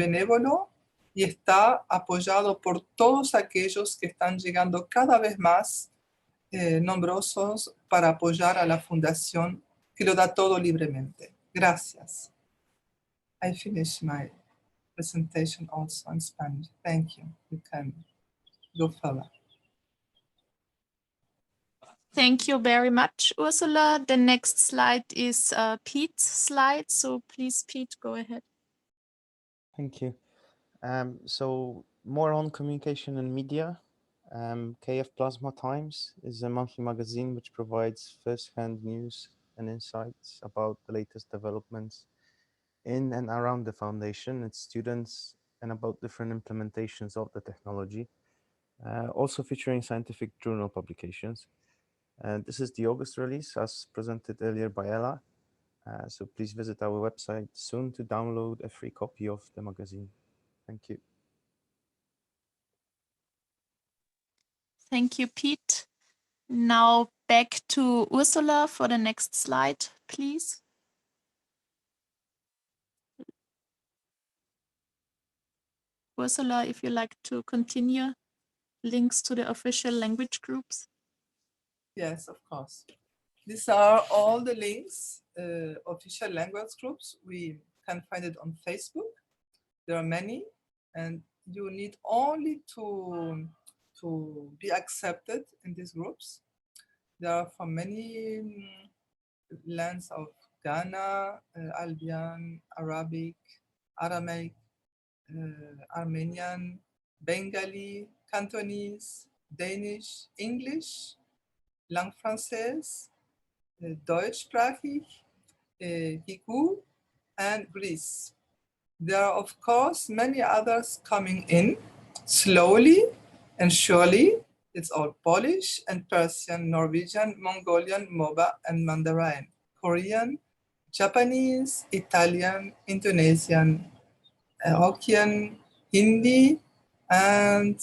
benévolo y está apoyado por todos aquellos que están llegando cada vez más nombrosos para apoyar a la fundación que lo da todo libremente. Gracias. I finish my presentation also in Spanish. Thank you. You can go further. Thank you very much, Ursula. The next slide is Pete's slide. So please, Pete, go ahead. Thank you. So more on communication and media. KF Plasma Times is a monthly magazine which provides first-hand news and insights about the latest developments in and around the foundation, its students, and about different implementations of the technology. Also featuring scientific journal publications. And this is the August release, as presented earlier by Ella. So please visit our website soon to download a free copy of the magazine. Thank you. Thank you, Pete. Now back to Ursula for the next slide, please. Ursula, if you like to continue, links to the official language groups. Yes, of course. These are all the links, official language groups. We can find it on Facebook. There are many, and you need only to be accepted in these groups. There are from many lands of Ghana, Albion, Arabic, Aramaic, Armenian, Bengali, Cantonese, Danish, English, Langue française, deutschsprachig, Hiku, and Greece. There are, of course, many others coming in slowly and surely. It's all Polish and Persian, Norwegian, Mongolian, Moba, and Mandarin, Korean, Japanese, Italian, Indonesian, Hokkien, Hindi, and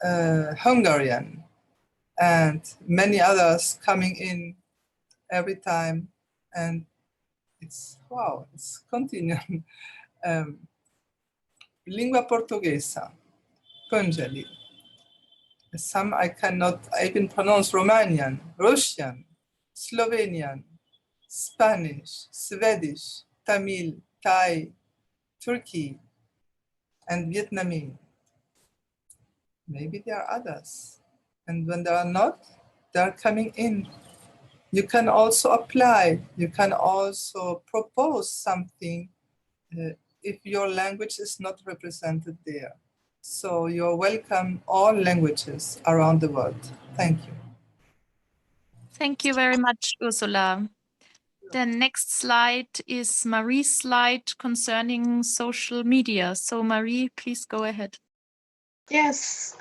Hungarian, and many others coming in every time. And it's, wow, it's continuing. Lingua portuguesa, Punjabi. Some I cannot even pronounce: Romanian, Russian, Slovenian, Spanish, Swedish, Tamil, Thai, Turkey, and Vietnamese. Maybe there are others. And when there are not, they are coming in. You can also apply. You can also propose something if your language is not represented there. So you're welcome, all languages around the world. Thank you. Thank you very much, Ursula. The next slide is Marie's slide concerning social media. So Marie, please go ahead. Yes,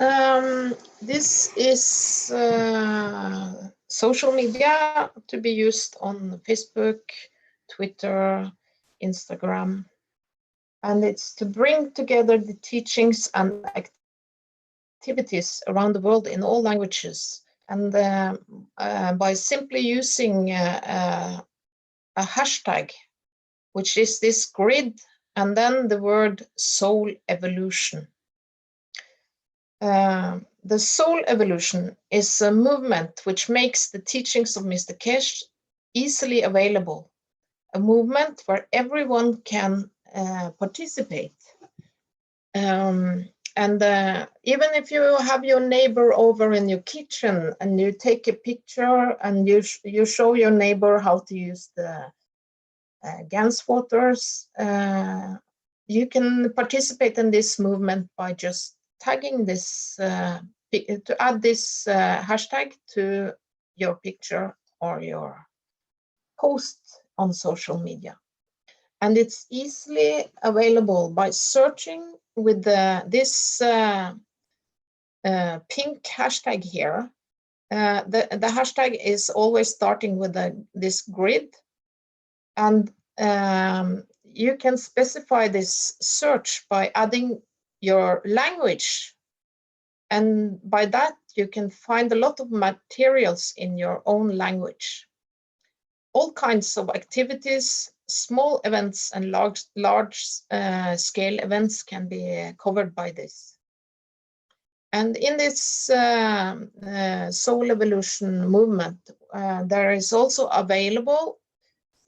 this is social media to be used on Facebook, Twitter, Instagram, and it's to bring together the teachings and activities around the world in all languages. And by simply using a hashtag, which is this grid, and then the word soul evolution. The soul evolution is a movement which makes the teachings of Mr. Keshe easily available, a movement where everyone can participate. Even if you have your neighbor over in your kitchen and you take a picture and you show your neighbor how to use the Ganswaters, you can participate in this movement by just tagging this, to add this hashtag to your picture or your post on social media. And it's easily available by searching with this pink hashtag here. The hashtag is always starting with this grid, and you can specify this search by adding your language, and by that you can find a lot of materials in your own language. All kinds of activities, small events and large scale events can be covered by this. And in this Soul Evolution movement, there is also available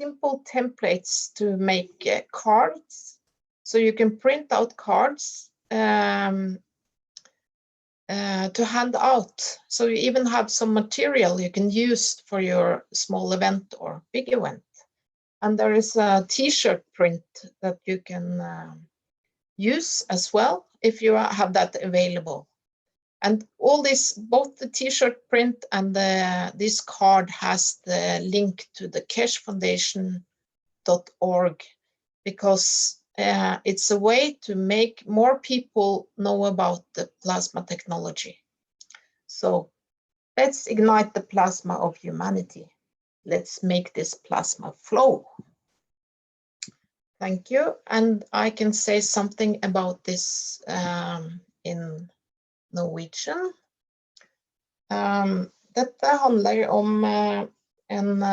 simple templates to make cards. So you can print out cards to hand out. So you even have some material you can use for your small event or big event. And there is a t-shirt print that you can use as well if you have that available. And all this, both the t-shirt print and this card has the link to the keshefoundation.org, because it's a way to make more people know about the plasma technology. So let's ignite the plasma of humanity. Let's make this plasma flow. Thank you. And I can say something about this in Norwegian. Dette handler om en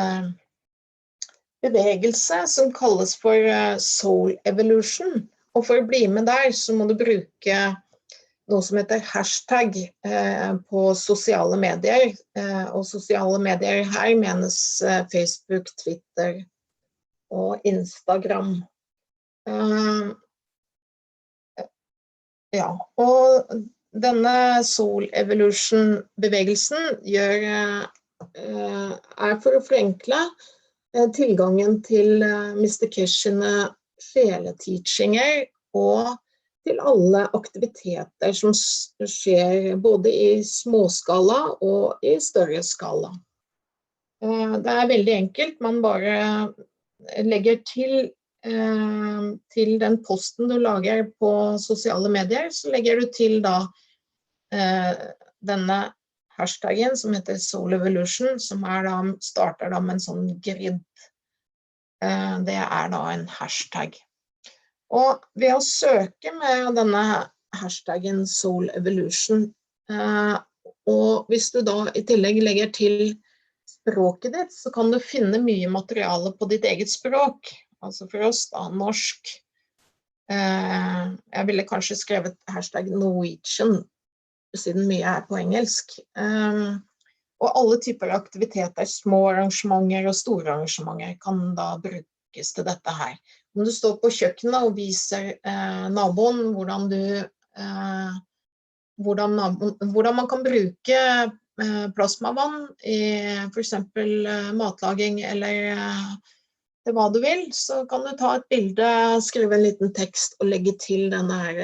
bevegelse som kalles for Soul Evolution. Og for å bli med der, så må du bruke noe som heter hashtag på sosiale medier. Og sosiale medier her menes Facebook, Twitter og Instagram. Ja, og denne Soul Evolution-bevegelsen er for å forenkle tilgangen til Mr. Kesh sine sjeleteachinger og til alle aktiviteter som skjer både i småskala og i større skala. Det er veldig enkelt, man bare legger til den posten du lager på sosiale medier, så legger du til da denne hashtaggen som heter Soul Evolution, som starter da med en sånn grid. Det er da en hashtag. Og ved å søke med denne hashtaggen Soul Evolution, og hvis du da i tillegg legger til språket ditt, så kan du finne mye materiale på ditt eget språk. Altså for oss da, norsk. Jeg ville kanskje skrevet hashtag Norwegian, siden mye er på engelsk. Og alle typer aktiviteter, små arrangementer og store arrangementer, kan da brukes til dette her. Om du står på kjøkkenet og viser naboen hvordan man kan bruke plasmavann i for eksempel matlaging eller til hva du vil, så kan du ta et bilde, skrive en liten tekst og legge til denne her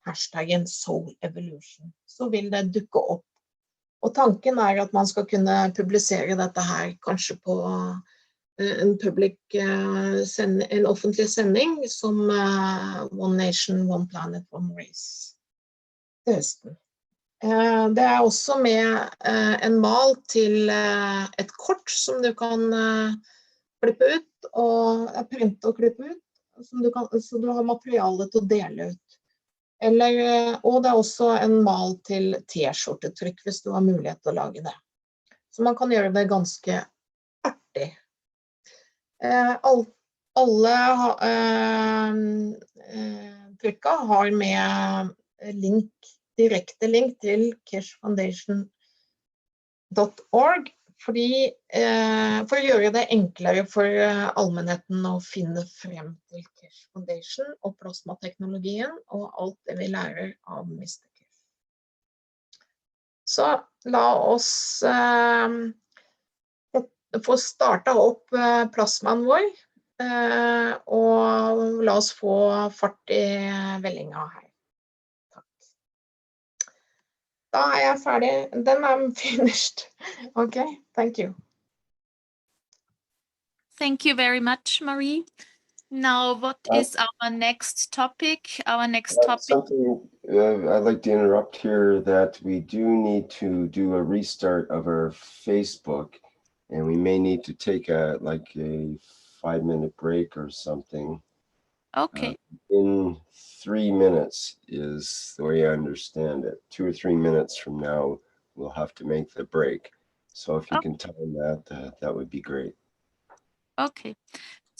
hashtaggen Soul Evolution. Så vil det dukke opp. Og tanken er at man skal kunne publisere dette her kanskje på en offentlig sending som One Nation, One Planet, One Race til høsten. Det er også med en mal til et kort som du kan klippe ut og printe og klippe ut, så du har materiale til å dele ut. Og det er også en mal til t-skjortetrykk hvis du har mulighet til å lage det. Så man kan gjøre det ganske artig. Alle trykka har med direkte link til keshefoundation.org, fordi for å gjøre det enklere for allmennheten å finne frem til Kesh Foundation og plasmateknologien og alt det vi lærer av Mr. Kesh. Så la oss få starta opp plasmaen vår, og la oss få fart i vellinga her. Da er jeg ferdig. Then I'm finished. Okay, thank you. Thank you very much, Marie. Now, what is our next topic? Our next topic. Something I'd like to interrupt here, that we do need to do a restart of our Facebook, and we may need to take a 5-minute break or something. Okay. In 3 minutes is the way I understand it. 2 or 3 minutes from now, we'll have to make the break. So if you can time that, that would be great. Okay.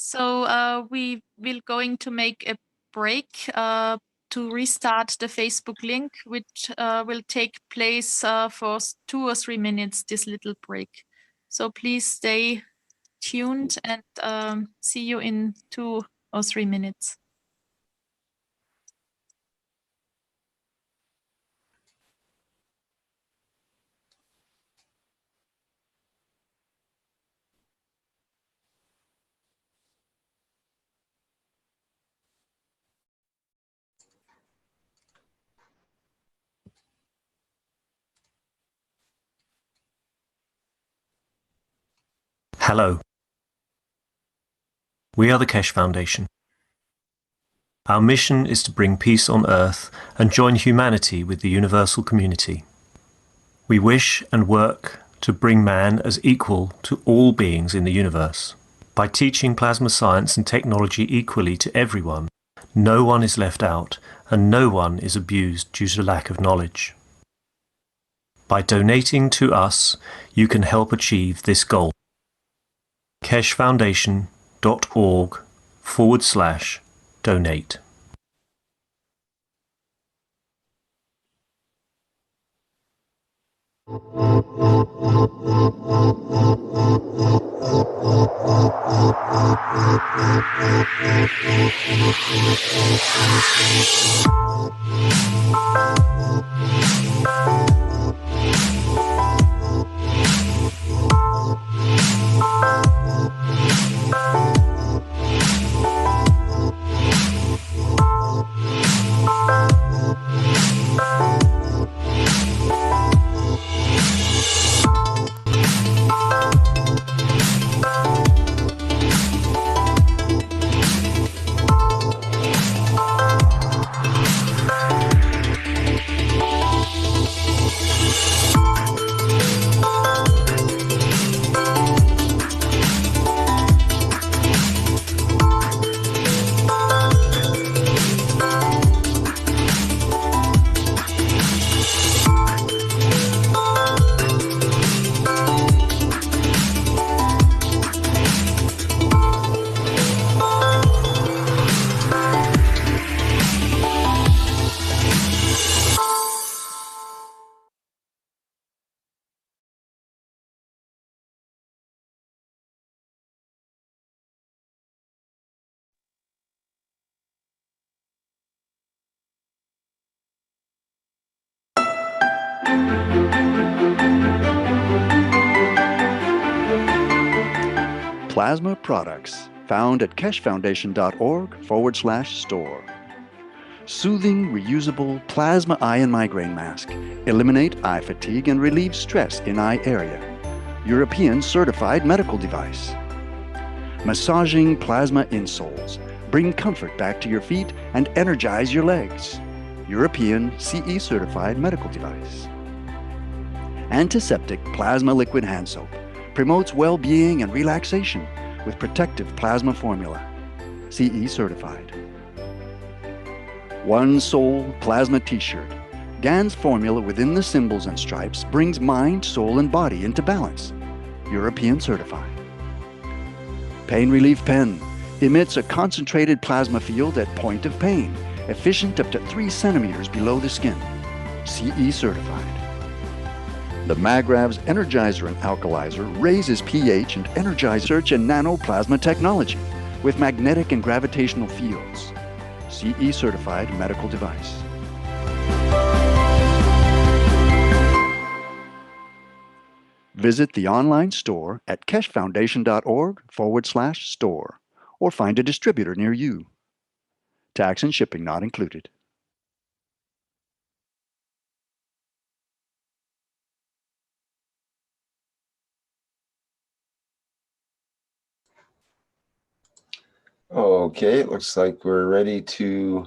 So we will going to make a break to restart the Facebook link, which will take place for 2 or 3 minutes, this little break. So please stay tuned and see you in 2 or 3 minutes. Hello. We are the Keshe Foundation. Our mission is to bring peace on earth and join humanity with the universal community. We wish and work to bring man as equal to all beings in the universe. By teaching plasma science and technology equally to everyone, no one is left out and no one is abused due to lack of knowledge. By donating to us, you can help achieve this goal. keshefoundation.org/donate. Plasma products found at keshefoundation.org/store. Soothing, reusable plasma eye and migraine mask. Eliminate eye fatigue and relieve stress in eye area. European certified medical device. Massaging plasma insoles. Bring comfort back to your feet and energize your legs. European CE certified medical device. Antiseptic plasma liquid hand soap. Promotes well-being and relaxation with protective plasma formula. CE certified. One Soul Plasma T-shirt. GAN's formula within the symbols and stripes brings mind, soul, and body into balance. European certified. Pain Relief Pen. Emits a concentrated plasma field at point of pain, efficient up to 3 centimeters below the skin. CE certified. The Magravs Energizer and Alkalizer raises pH and energizes research in nanoplasma technology with magnetic and gravitational fields. CE certified medical device. Visit the online store at keshefoundation.org/store or find a distributor near you. Tax and shipping not included. Okay, it looks like we're ready to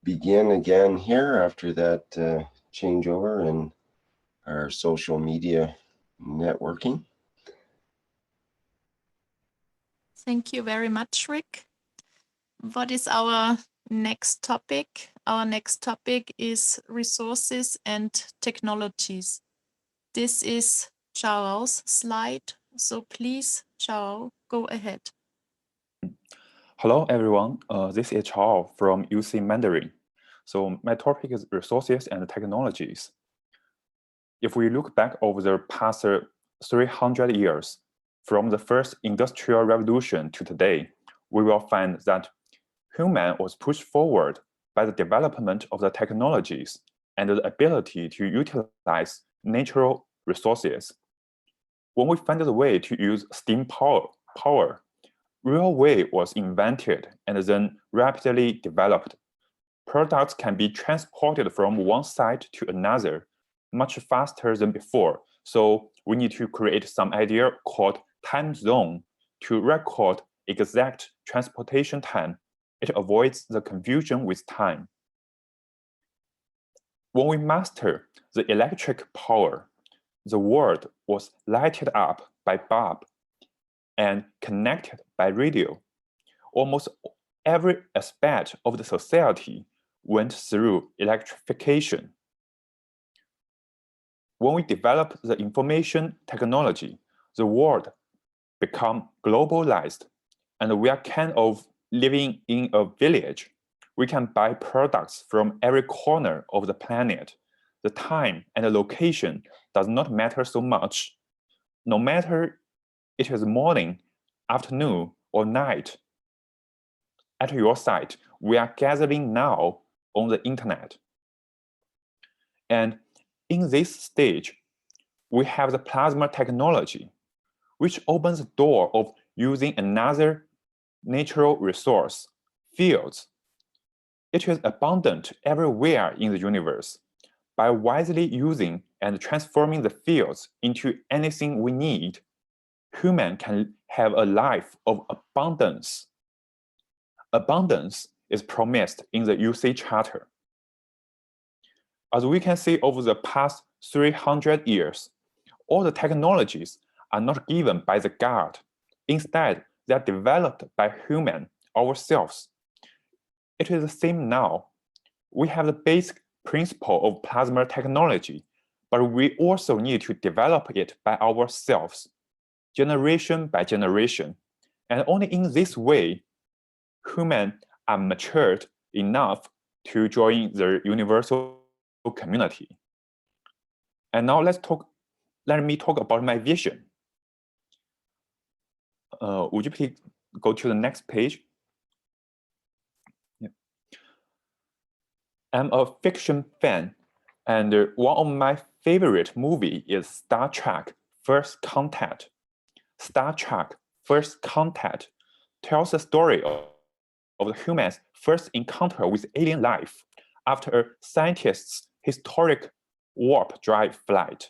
begin again here after that changeover in our social media networking. Thank you very much, Rick. What is our next topic? Our next topic is resources and technologies. This is Chao's slide, so please, Chao, go ahead. Hello, everyone. This is Chao from UC Mandarin. So my topic is resources and technologies. If we look back over the past 300 years, from the first industrial revolution to today, we will find that human was pushed forward by the development of the technologies and the ability to utilize natural resources. When we found the way to use steam power, railway was invented and then rapidly developed. Products can be transported from one side to another much faster than before. So we need to create some idea called time zone to record exact transportation time. It avoids the confusion with time. When we master the electric power, the world was lighted up by bulb and connected by radio. Almost every aspect of the society went through electrification. When we develop the information technology, the world become globalized, and we are kind of living in a village. We can buy products from every corner of the planet. The time and the location does not matter so much. No matter it is morning, afternoon, or night. At your site, we are gathering now on the internet. And in this stage, we have the plasma technology, which opens the door of using another natural resource, fields. It is abundant everywhere in the universe. By wisely using and transforming the fields into anything we need, human can have a life of abundance. Abundance is promised in the UC Charter. As we can see over the past 300 years, all the technologies are not given by the God. Instead, they are developed by human ourselves. It is the same now. We have the basic principle of plasma technology, but we also need to develop it by ourselves, generation by generation. And only in this way, humans are matured enough to join the universal community. And now let me talk about my vision. Would you please go to the next page? Yeah. I'm a fiction fan, and one of my favorite movies is Star Trek First Contact. Star Trek First Contact tells the story of the humans' first encounter with alien life after a scientist's historic warp drive flight.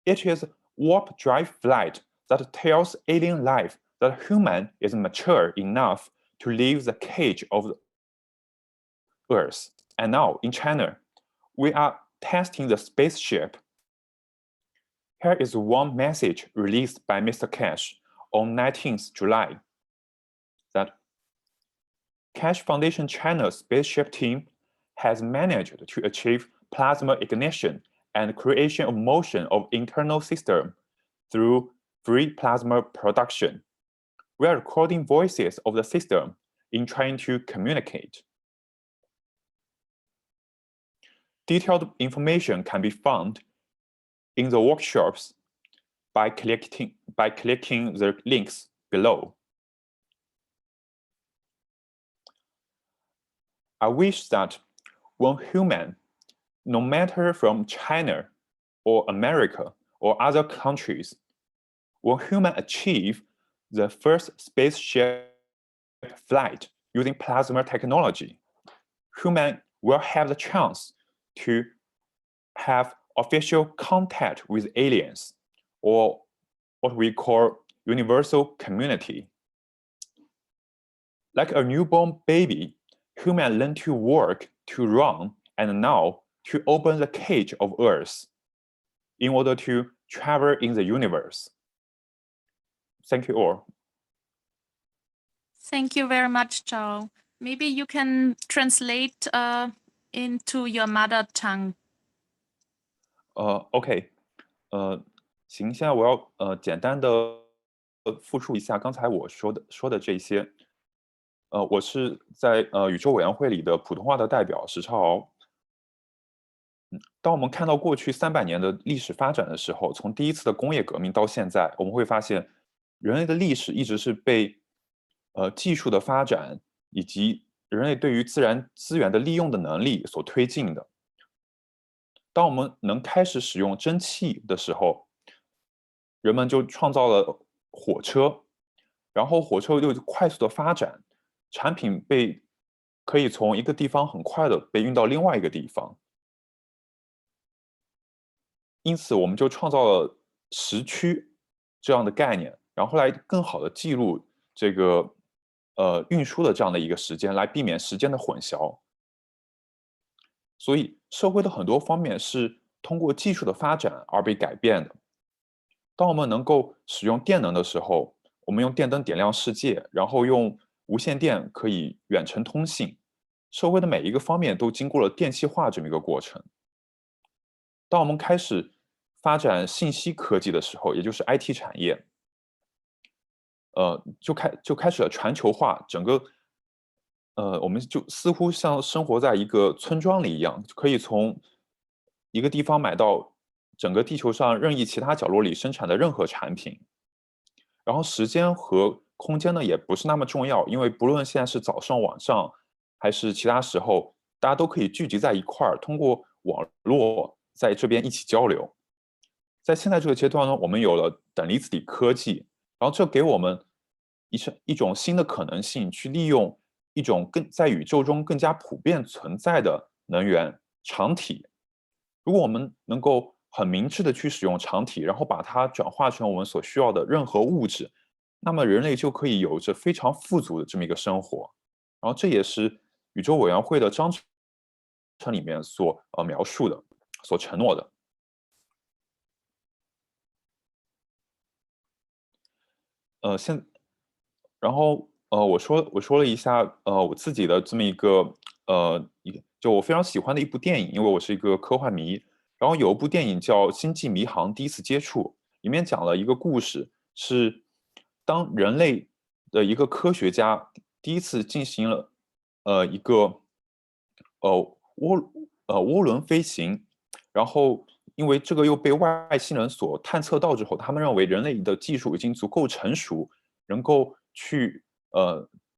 It is warp drive flight that tells alien life that human is mature enough to leave the cage of the Earth. And now in China, we are testing the spaceship. Here is one message released by Mr. Cash on 19th July. That Cash Foundation China's spaceship team has managed to achieve plasma ignition and creation of motion of internal system through free plasma production. We are recording voices of the system in trying to communicate. Detailed information can be found in the workshops by clicking the links below. I wish that when human, no matter from China or America or other countries, when human achieve the first spaceship flight using plasma technology, human will have the chance to have official contact with aliens, or what we call universal community. Like a newborn baby, human learn to walk, to run, and now to open the cage of Earth in order to travel in the universe. Thank you all. Thank you very much, Zhao. Maybe you can translate into your mother tongue. OK，行，现在我要简单的复述一下刚才我说的这些。我是在宇宙委员会里的普通话的代表石超敖。当我们看到过去300年的历史发展的时候，从第一次的工业革命到现在，我们会发现人类的历史一直是被技术的发展以及人类对于自然资源的利用的能力所推进的。当我们能开始使用蒸汽的时候，人们就创造了火车，然后火车又快速的发展，产品可以从一个地方很快的被运到另外一个地方。因此，我们就创造了时区这样的概念，然后来更好的记录这个运输的这样的一个时间，来避免时间的混淆。所以，社会的很多方面是通过技术的发展而被改变的。当我们能够使用电能的时候，我们用电灯点亮世界，然后用无线电可以远程通信，社会的每一个方面都经过了电气化这么一个过程。当我们开始发展信息科技的时候，也就是 IT 产业，就开始了传球化，整个我们就似乎像生活在一个村庄里一样，可以从一个地方买到整个地球上任意其他角落里生产的任何产品。然后时间和空间呢也不是那么重要，因为不论现在是早上、晚上还是其他时候，大家都可以聚集在一块儿，通过网络在这边一起交流。在现在这个阶段呢，我们有了等离子体科技，然后这给我们一种新的可能性，去利用一种在宇宙中更加普遍存在的能源——长体。如果我们能够很明智的去使用长体，然后把它转化成我们所需要的任何物质，那么人类就可以有着非常富足的这么一个生活。然后这也是宇宙委员会的章程里面所描述的、所承诺的。然后我说了一下我自己的这么一个就我非常喜欢的一部电影，因为我是一个科幻迷。然后有一部电影叫《星际迷航：第一次接触》，里面讲了一个故事，是当人类的一个科学家第一次进行了一个涡轮飞行，然后因为这个又被外星人所探测到之后，他们认为人类的技术已经足够成熟，能够去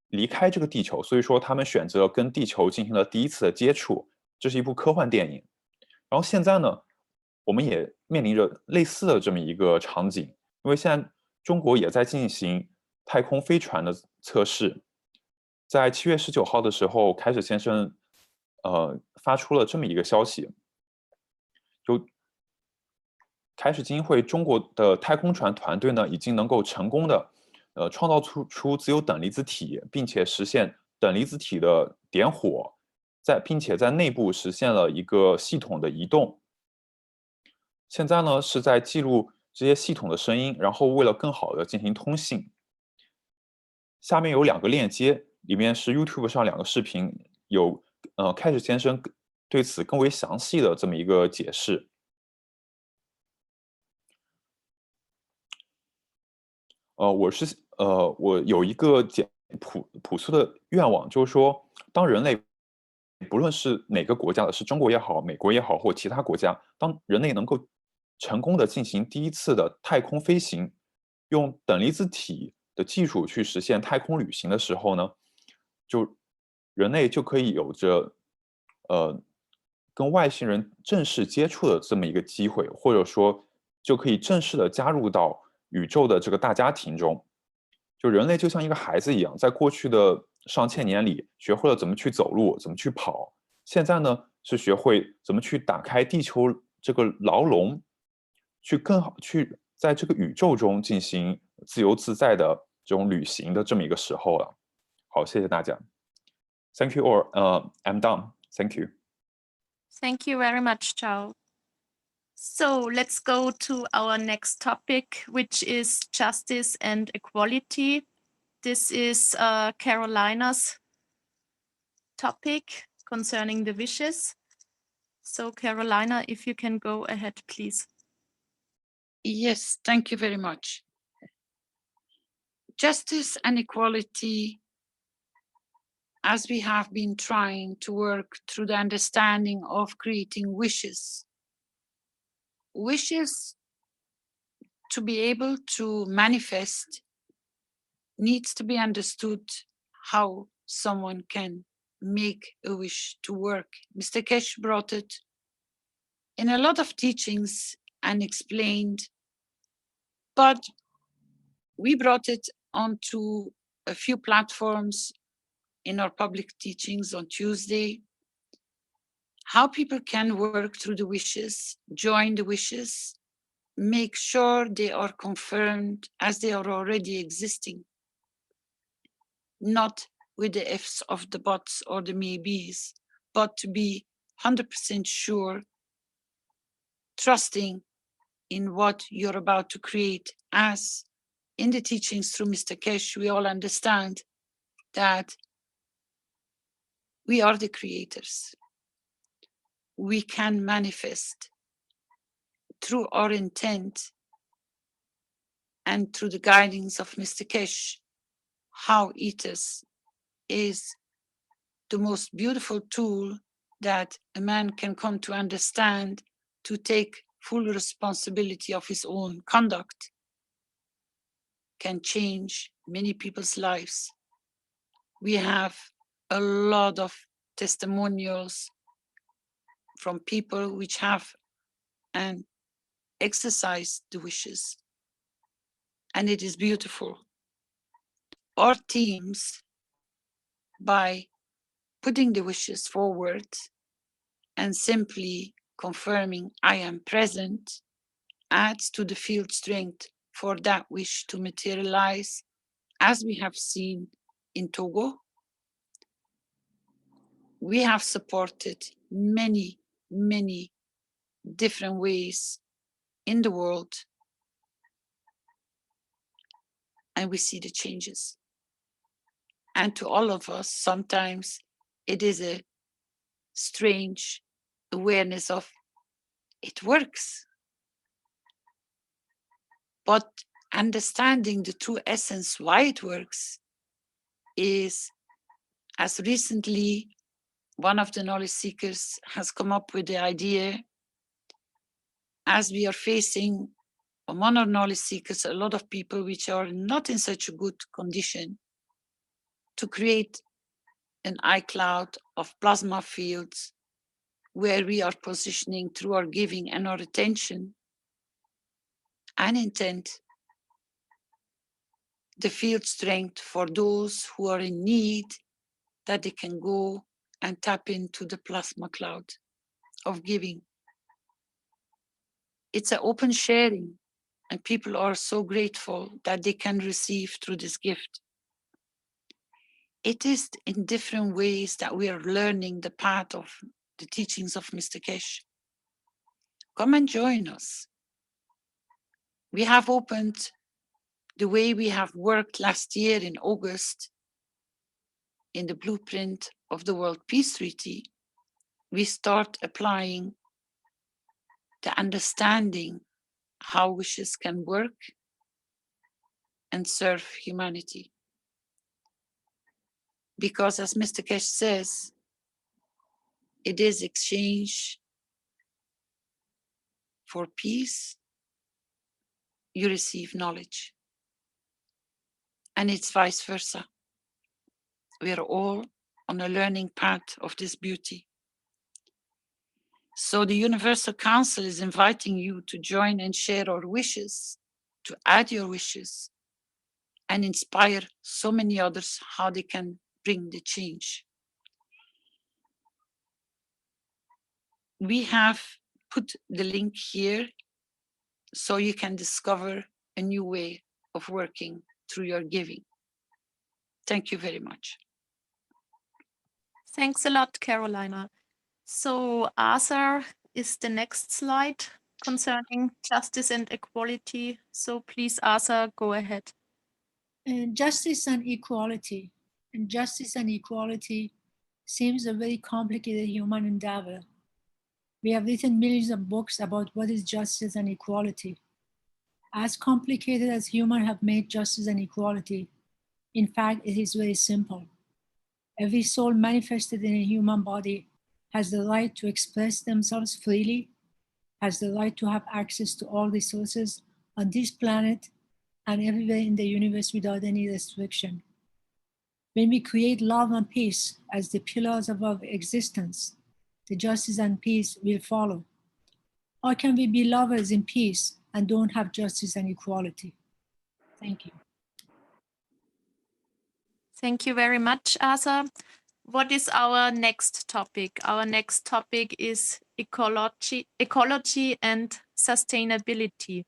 离开这个地球，所以说他们选择跟地球进行了第一次的接触。这是一部科幻电影。然后现在呢，我们也面临着类似的这么一个场景，因为现在中国也在进行太空飞船的测试。在7月19号的时候，开始先生发出了这么一个消息，就开始基金会中国的太空船团队呢，已经能够成功的创造出自由等离子体，并且实现等离子体的点火，并且在内部实现了一个系统的移动。现在呢是在记录这些系统的声音，然后为了更好的进行通信。下面有2个链接，里面是 YouTube 上2个视频，有开始先生对此更为详细的这么一个解释。我有一个朴素的愿望，就是说，当人类不论是哪个国家的，是中国也好、美国也好，或其他国家，当人类能够成功的进行第一次的太空飞行，用等离子体的技术去实现太空旅行的时候呢，就人类就可以有着跟外星人正式接触的这么一个机会，或者说就可以正式的加入到宇宙的这个大家庭中。就人类就像一个孩子一样，在过去的上千年里，学会了怎么去走路，怎么去跑。现在呢，是学会怎么去打开地球这个牢笼，去更好去在这个宇宙中进行自由自在的这种旅行的这么一个时候了。好，谢谢大家。Thank you all. I'm done. Thank you. Thank you very much, Zhao. So let's go to our next topic, which is justice and equality. This is Carolina's topic concerning the wishes. So Carolina, if you can go ahead, please. Yes, thank you very much. Justice and equality as we have been trying to work through the understanding of creating wishes. Wishes to be able to manifest needs to be understood how someone can make a wish to work. Mr. Keshe brought it in a lot of teachings and explained, but we brought it onto a few platforms in our public teachings on Tuesday, how people can work through the wishes, join the wishes, make sure they are confirmed as they are already existing, not with the ifs of the buts or the maybes, but to be 100% sure, trusting in what you're about to create. As in the teachings through Mr. Keshe, we all understand that we are the creators. We can manifest through our intent and through the guidance of Mr. Keshe, how ethos is the most beautiful tool that a man can come to understand, to take full responsibility of his own conduct, can change many people's lives. We have a lot of testimonials from people which have and exercise the wishes, and it is beautiful. Our teams, by putting the wishes forward and simply confirming I am present, adds to the field strength for that wish to materialize, as we have seen in Togo. We have supported many, many different ways in the world, and we see the changes. And to all of us, sometimes it is a strange awareness of it works. But understanding the true essence why it works is, as recently one of the knowledge seekers has come up with the idea, as we are facing among our knowledge seekers a lot of people which are not in such a good condition, to create an iCloud of plasma fields where we are positioning through our giving and our attention and intent the field strength for those who are in need, that they can go and tap into the plasma cloud of giving. It's an open sharing, and people are so grateful that they can receive through this gift. It is in different ways that we are learning the path of the teachings of Mr. Keshe. Come and join us. We have opened the way we have worked last year in August in the blueprint of the World Peace Treaty. We start applying the understanding how wishes can work and serve humanity. Because as Mr. Keshe says, it is exchange for peace, you receive knowledge. And it's vice versa. We are all on a learning path of this beauty. So the Universal Council is inviting you to join and share our wishes, to add your wishes, and inspire so many others how they can bring the change. We have put the link here so you can discover a new way of working through your giving. Thank you very much. Thanks a lot, Carolina. So Arthur is the next slide concerning justice and equality. So please, Arthur, go ahead. Justice and equality. And justice and equality seems a very complicated human endeavor. We have written millions of books about what is justice and equality. As complicated as humans have made justice and equality, in fact, it is very simple. Every soul manifested in a human body has the right to express themselves freely, has the right to have access to all resources on this planet and everywhere in the universe without any restriction. When we create love and peace as the pillars of our existence, the justice and peace will follow. How can we be lovers in peace and don't have justice and equality? Thank you. Thank you very much, Asa. What is our next topic? Our next topic is ecology and sustainability.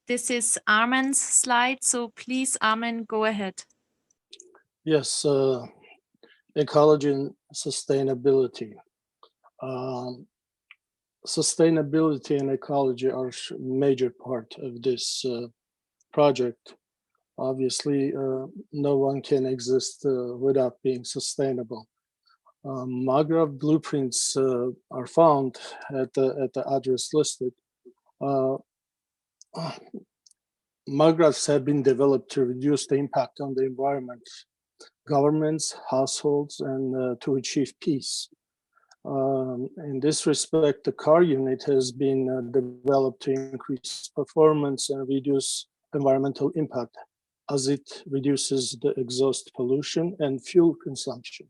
This is Armen's slide, so please, Armen, go ahead. Yes, ecology and sustainability. Sustainability and ecology are a major part of this project. Obviously, no one can exist without being sustainable. MAGRAV blueprints are found at the address listed. MAGRAVs have been developed to reduce the impact on the environment, governments, households, and to achieve peace. In this respect, the CAR unit has been developed to increase performance and reduce environmental impact as it reduces the exhaust pollution and fuel consumption.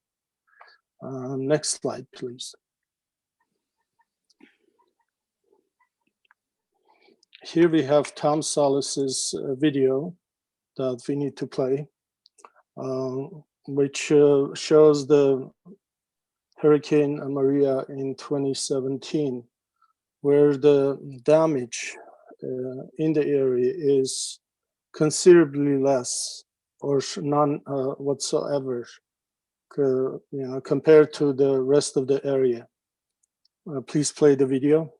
Next slide, please. Here we have Tom Salas's video that we need to play, which shows the Hurricane Maria in 2017, where the damage in the area is considerably less or none whatsoever, compared to the rest of the area. Please play the video.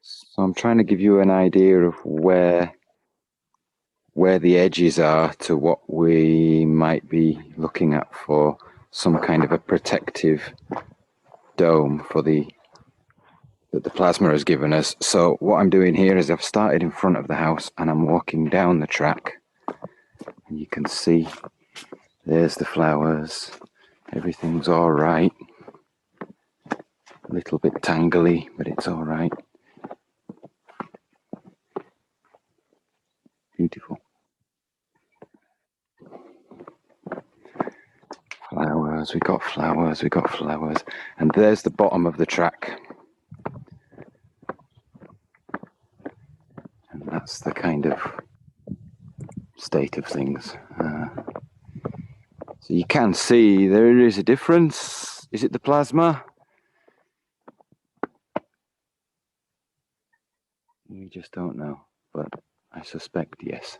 So I'm trying to give you an idea of where the edges are to what we might be looking at for some kind of a protective dome for that the plasma has given us. So what I'm doing here is I've started in front of the house and I'm walking down the track, and you can see there's the flowers. Everything's all right. A little bit tangly, but it's all right. Beautiful. Flowers, we got flowers, we got flowers. And there's the bottom of the track. And that's the kind of state of things. So you can see there is a difference. Is it the plasma? We just don't know, but I suspect yes.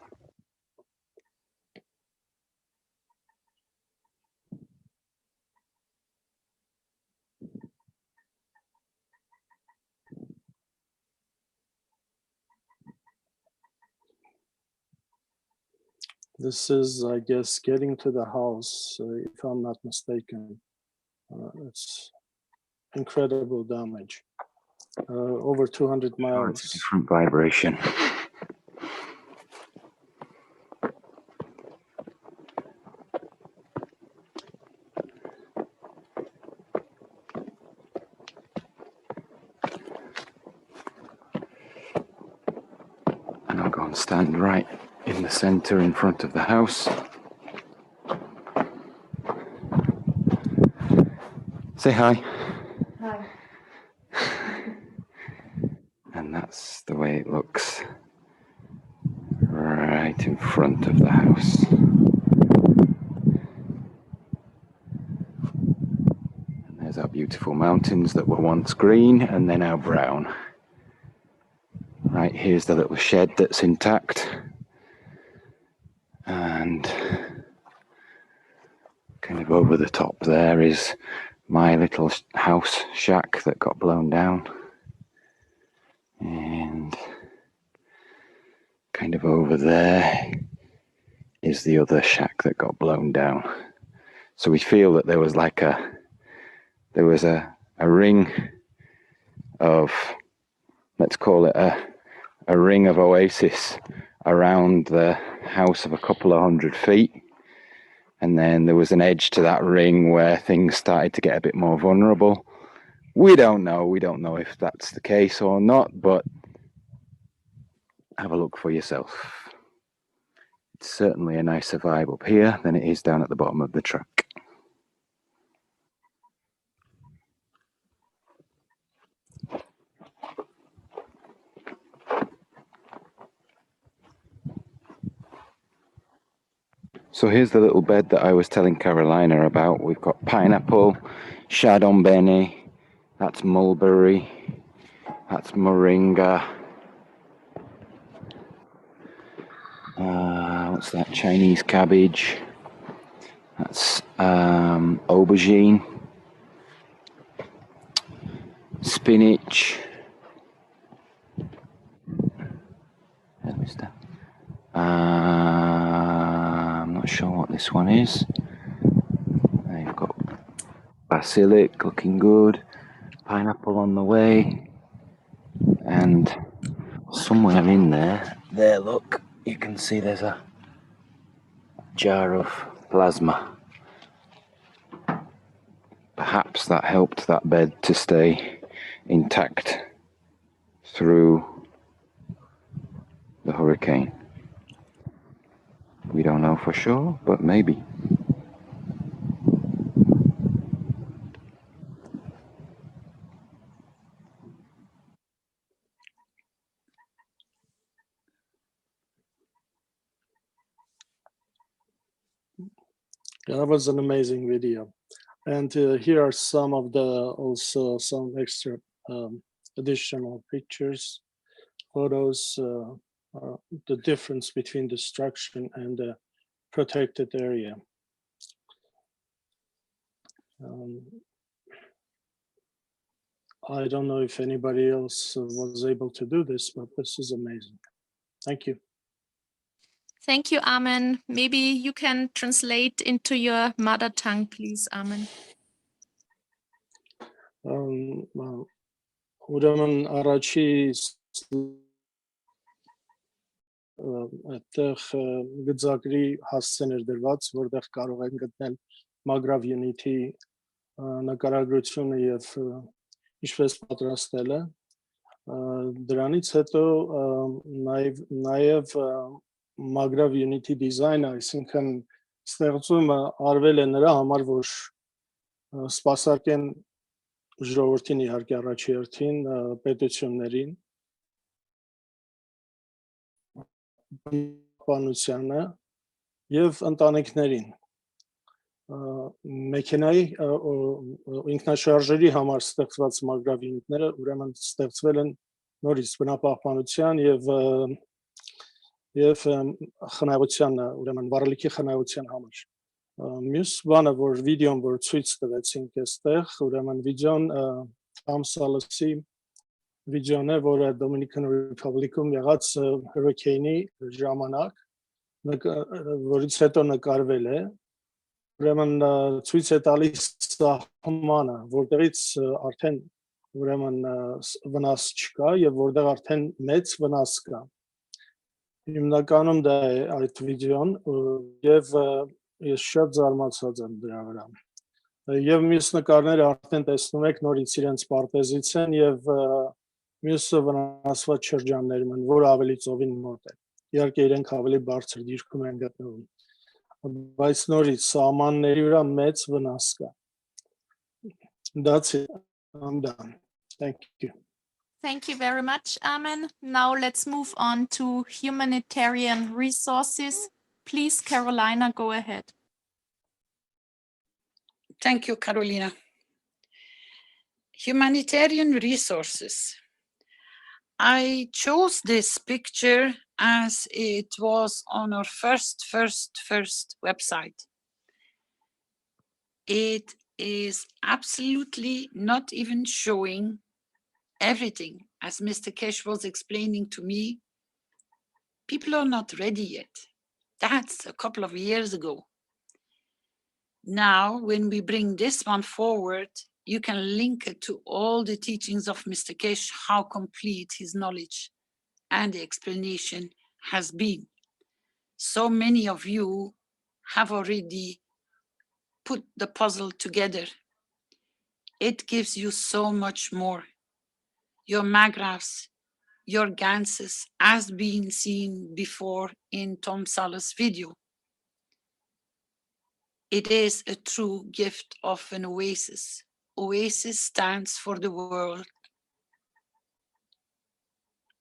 This is, I guess, getting to the house, if I'm not mistaken. It's incredible damage. Over 200 miles. Oh, it's a different vibration. And I'll go and stand right in the center in front of the house. Say hi. Hi. And that's the way it looks right in front of the house. And there's our beautiful mountains that were once green and they're now brown. Right, here's the little shed that's intact. And kind of over the top there is my little house shack that got blown down. And kind of over there is the other shack that got blown down. So we feel that there was a ring of let's call it a ring of oasis around the house of a couple of 100 feet. And then there was an edge to that ring where things started to get a bit more vulnerable. We don't know. We don't know if that's the case or not, but have a look for yourself. It's certainly a nicer vibe up here than it is down at the bottom of the track. So here's the little bed that I was telling Carolina about. We've got pineapple, chardon bene, that's mulberry, that's moringa. What's that? Chinese cabbage. That's aubergine, spinach. I'm not sure what this one is. They've got basilic, looking good. Pineapple on the way. And somewhere in there, look, you can see there's a jar of plasma. Perhaps that helped that bed to stay intact through the hurricane. We don't know for sure, but maybe. That was an amazing video. And here are some of also some extra additional pictures, photos, the difference between destruction and the protected area. I don't know if anybody else was able to do this, but this is amazing. Thank you. Thank you, Armin. Maybe you can translate into your mother tongue, please, Armin. Ուրեմն առաջի այդտեղ գծագրի հասցեներ դրված, որտեղ կարող են գտնել Magrav Unity նկարագրությունը եւ ինչպես պատրաստելը։ Դրանից հետո նաեւ Magrav Unity design-ը, այսինքն ստեղծումը արվել է նրա համար, որ սպասարկեն ժողովրդին իհարկե առաջի հերթին պետություններին պանությանը եւ ընտանիքներին մեքենայի ինքնաշարժերի համար ստեղծված Magrav Unit-ները ուրեմն ստեղծվել են նորից բնապահպանության եւ խնայողության ուրեմն վառելիքի խնայողության համար Մյուս բանը, որ վիդեոն, որ ցույց տվեցինք այստեղ, ուրեմն վիդեոն Tom Salasի վիդեոն է, որը Dominican Republic-ում եղած հurricane-ի ժամանակ, որից հետո նկարվել է, ուրեմն ցույց է տալիս սահմանը, որտեղից արդեն ուրեմն վնաս չկա եւ որտեղ արդեն մեծ վնաս կա։ Հիմնականում դա է այդ վիդեոն եւ ես շատ զարմացած եմ դրա վրա։ Եվ մյուս նկարները արդեն տեսնում եք նորից իրենց պարտեզից են եւ մյուսը վնասված շրջաններում են, որը ավելի ծովին մոտ է։ Իհարկե իրենք ավելի բարձր դիրքում են գտնվում։ Բայց նորից սահմանների վրա մեծ վնաս կա։ That's it. I'm done. Thank you. Thank you very much, Armin. Now let's move on to humanitarian resources. Please, Carolina, go ahead. Thank you, Carolina. Humanitarian resources. I chose this picture as it was on our first website. It is absolutely not even showing everything. As Mr. Kesh was explaining to me, people are not ready yet. That's a couple of years ago. Now, when we bring this one forward, you can link it to all the teachings of Mr. Kesh, how complete his knowledge and the explanation has been. So many of you have already put the puzzle together. It gives you so much more. Your magraphs, your Ganses, as been seen before in Tom Salah's video. It is a true gift of an oasis. Oasis stands for the word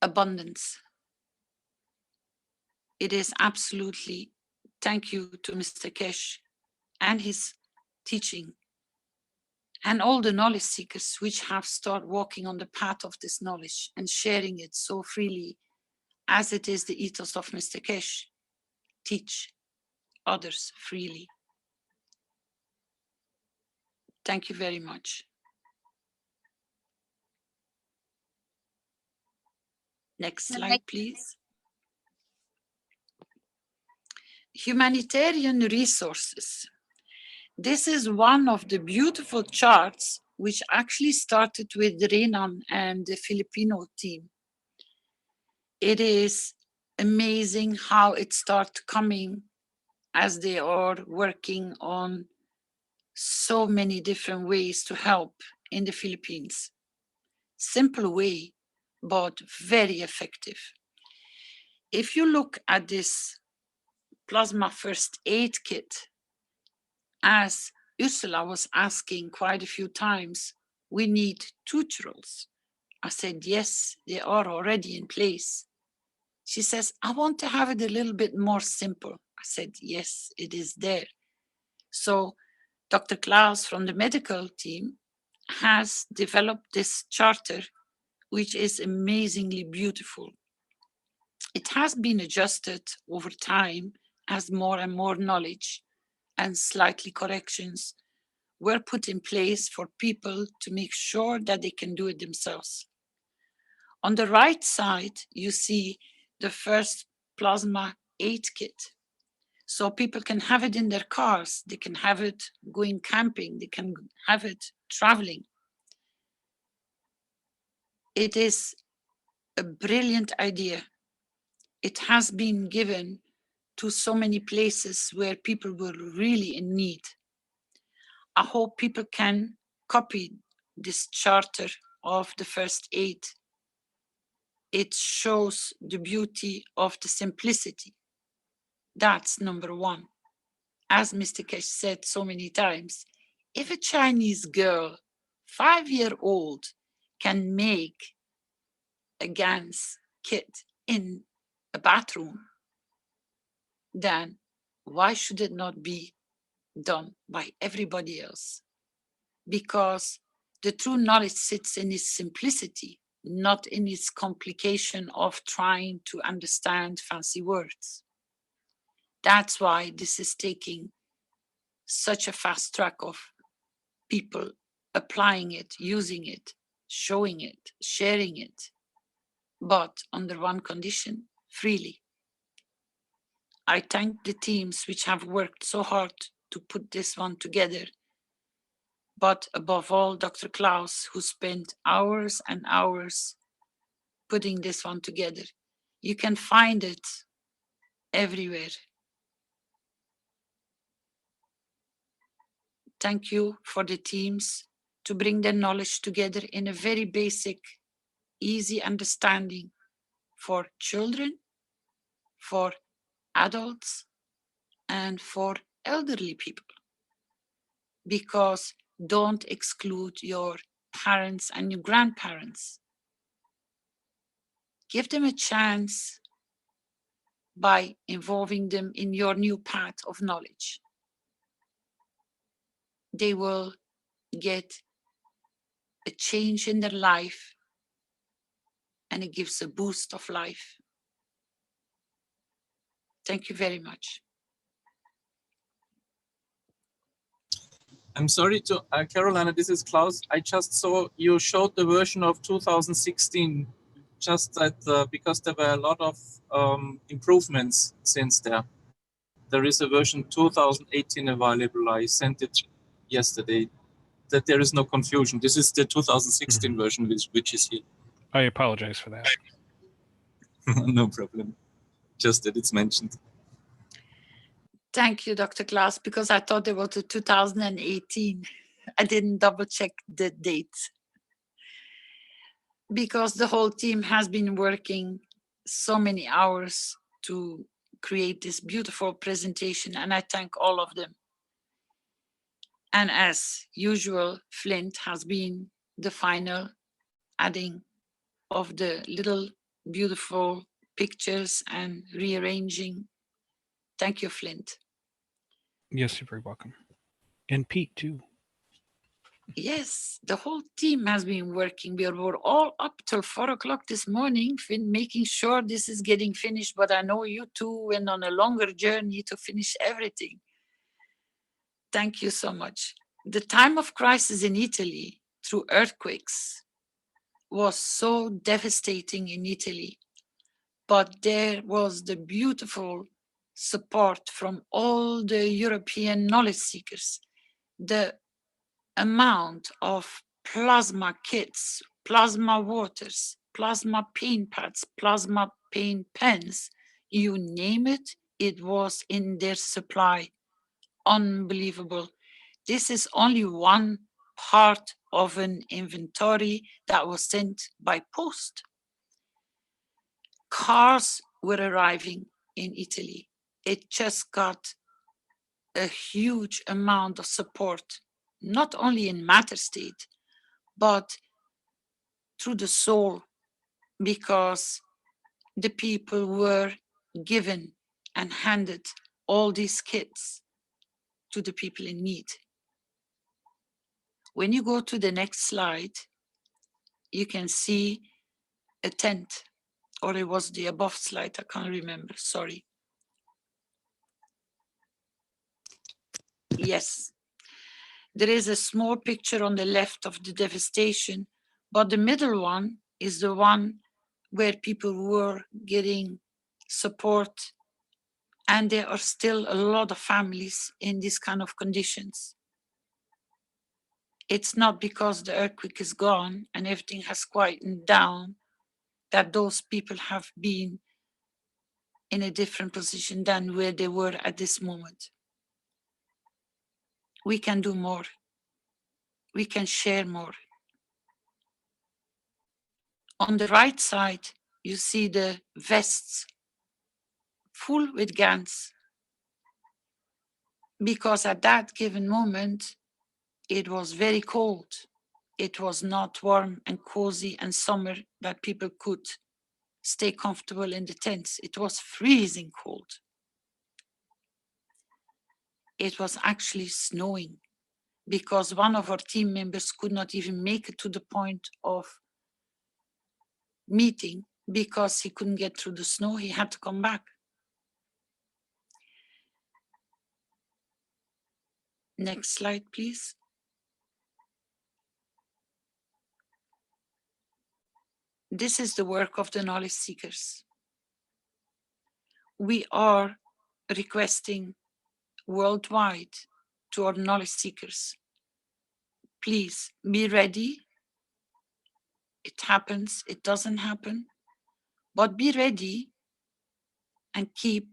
abundance. It is absolutely, thank you to Mr. Kesh and his teaching and all the knowledge seekers which have started walking on the path of this knowledge and sharing it so freely as it is the ethos of Mr. Kesh. Teach others freely. Thank you very much. Next slide, please. Humanitarian resources. This is one of the beautiful charts which actually started with Renan and the Filipino team. It is amazing how it started coming as they are working on so many different ways to help in the Philippines. Simple way, but very effective. If you look at this plasma first aid kit, as Ursula was asking quite a few times, we need 2 rolls. I said, yes, they are already in place. She says, I want to have it a little bit more simple. I said, yes, it is there. So Dr. Klaus from the medical team has developed this charter, which is amazingly beautiful. It has been adjusted over time as more and more knowledge and slightly corrections were put in place for people to make sure that they can do it themselves. On the right side, you see the first plasma aid kit. So people can have it in their cars, they can have it going camping, they can have it traveling. It is a brilliant idea. It has been given to so many places where people were really in need. I hope people can copy this charter of the first aid. It shows the beauty of the simplicity. That's number one. As Mr. Kesh said so many times, if a Chinese girl, 5-year-old, can make a GANS kit in a bathroom, then why should it not be done by everybody else? Because the true knowledge sits in its simplicity, not in its complication of trying to understand fancy words. That's why this is taking such a fast track of people applying it, using it, showing it, sharing it, but under one condition, freely. I thank the teams which have worked so hard to put this one together, but above all, Dr. Klaus, who spent hours and hours putting this one together. You can find it everywhere. Thank you for the teams to bring their knowledge together in a very basic, easy understanding for children, for adults, and for elderly people. Because don't exclude your parents and your grandparents. Give them a chance by involving them in your new path of knowledge. They will get a change in their life, and it gives a boost of life. Thank you very much. I'm sorry to, Carolina, this is Klaus. I just saw you showed the version of 2016, just that because there were a lot of improvements since there. There is a version 2018 available. I sent it yesterday. that there is no confusion. This is the 2016 version which is here. I apologize for that. No problem. Just that it's mentioned. Thank you, Dr. Klaus, because I thought it was the 2018. I didn't double check the date. Because the whole team has been working so many hours to create this beautiful presentation, and I thank all of them. And as usual, Flint has been the final adding of the little beautiful pictures and rearranging. Thank you, Flint. Yes, you're very welcome. And Pete, too. Yes, the whole team has been working. We were all up till 4 o'clock this morning, making sure this is getting finished. But I know you two went on a longer journey to finish everything. Thank you so much. The time of crisis in Italy through earthquakes was so devastating in Italy. But there was the beautiful support from all the European knowledge seekers. The amount of plasma kits, plasma waters, plasma paint pads, plasma paint pens, you name it, it was in their supply. Unbelievable. This is only one part of an inventory that was sent by post. Cars were arriving in Italy. It just got a huge amount of support, not only in matter state, but through the soul, because the people were given and handed all these kits to the people in need. When you go to the next slide, you can see a tent, or it was the above slide, I can't remember, sorry. Yes. There is a small picture on the left of the devastation, but the middle one is the one where people were getting support, and there are still a lot of families in these kind of conditions. It's not because the earthquake is gone and everything has quietened down that those people have been in a different position than where they were at this moment. We can do more. We can share more. On the right side, you see the vests full with GANs, because at that given moment, it was very cold. It was not warm and cozy and summer that people could stay comfortable in the tents. It was freezing cold. It was actually snowing, because one of our team members could not even make it to the point of meeting because he couldn't get through the snow. He had to come back. Next slide, please. This is the work of the knowledge seekers. We are requesting worldwide to our knowledge seekers, please be ready. It happens, it doesn't happen, but be ready and keep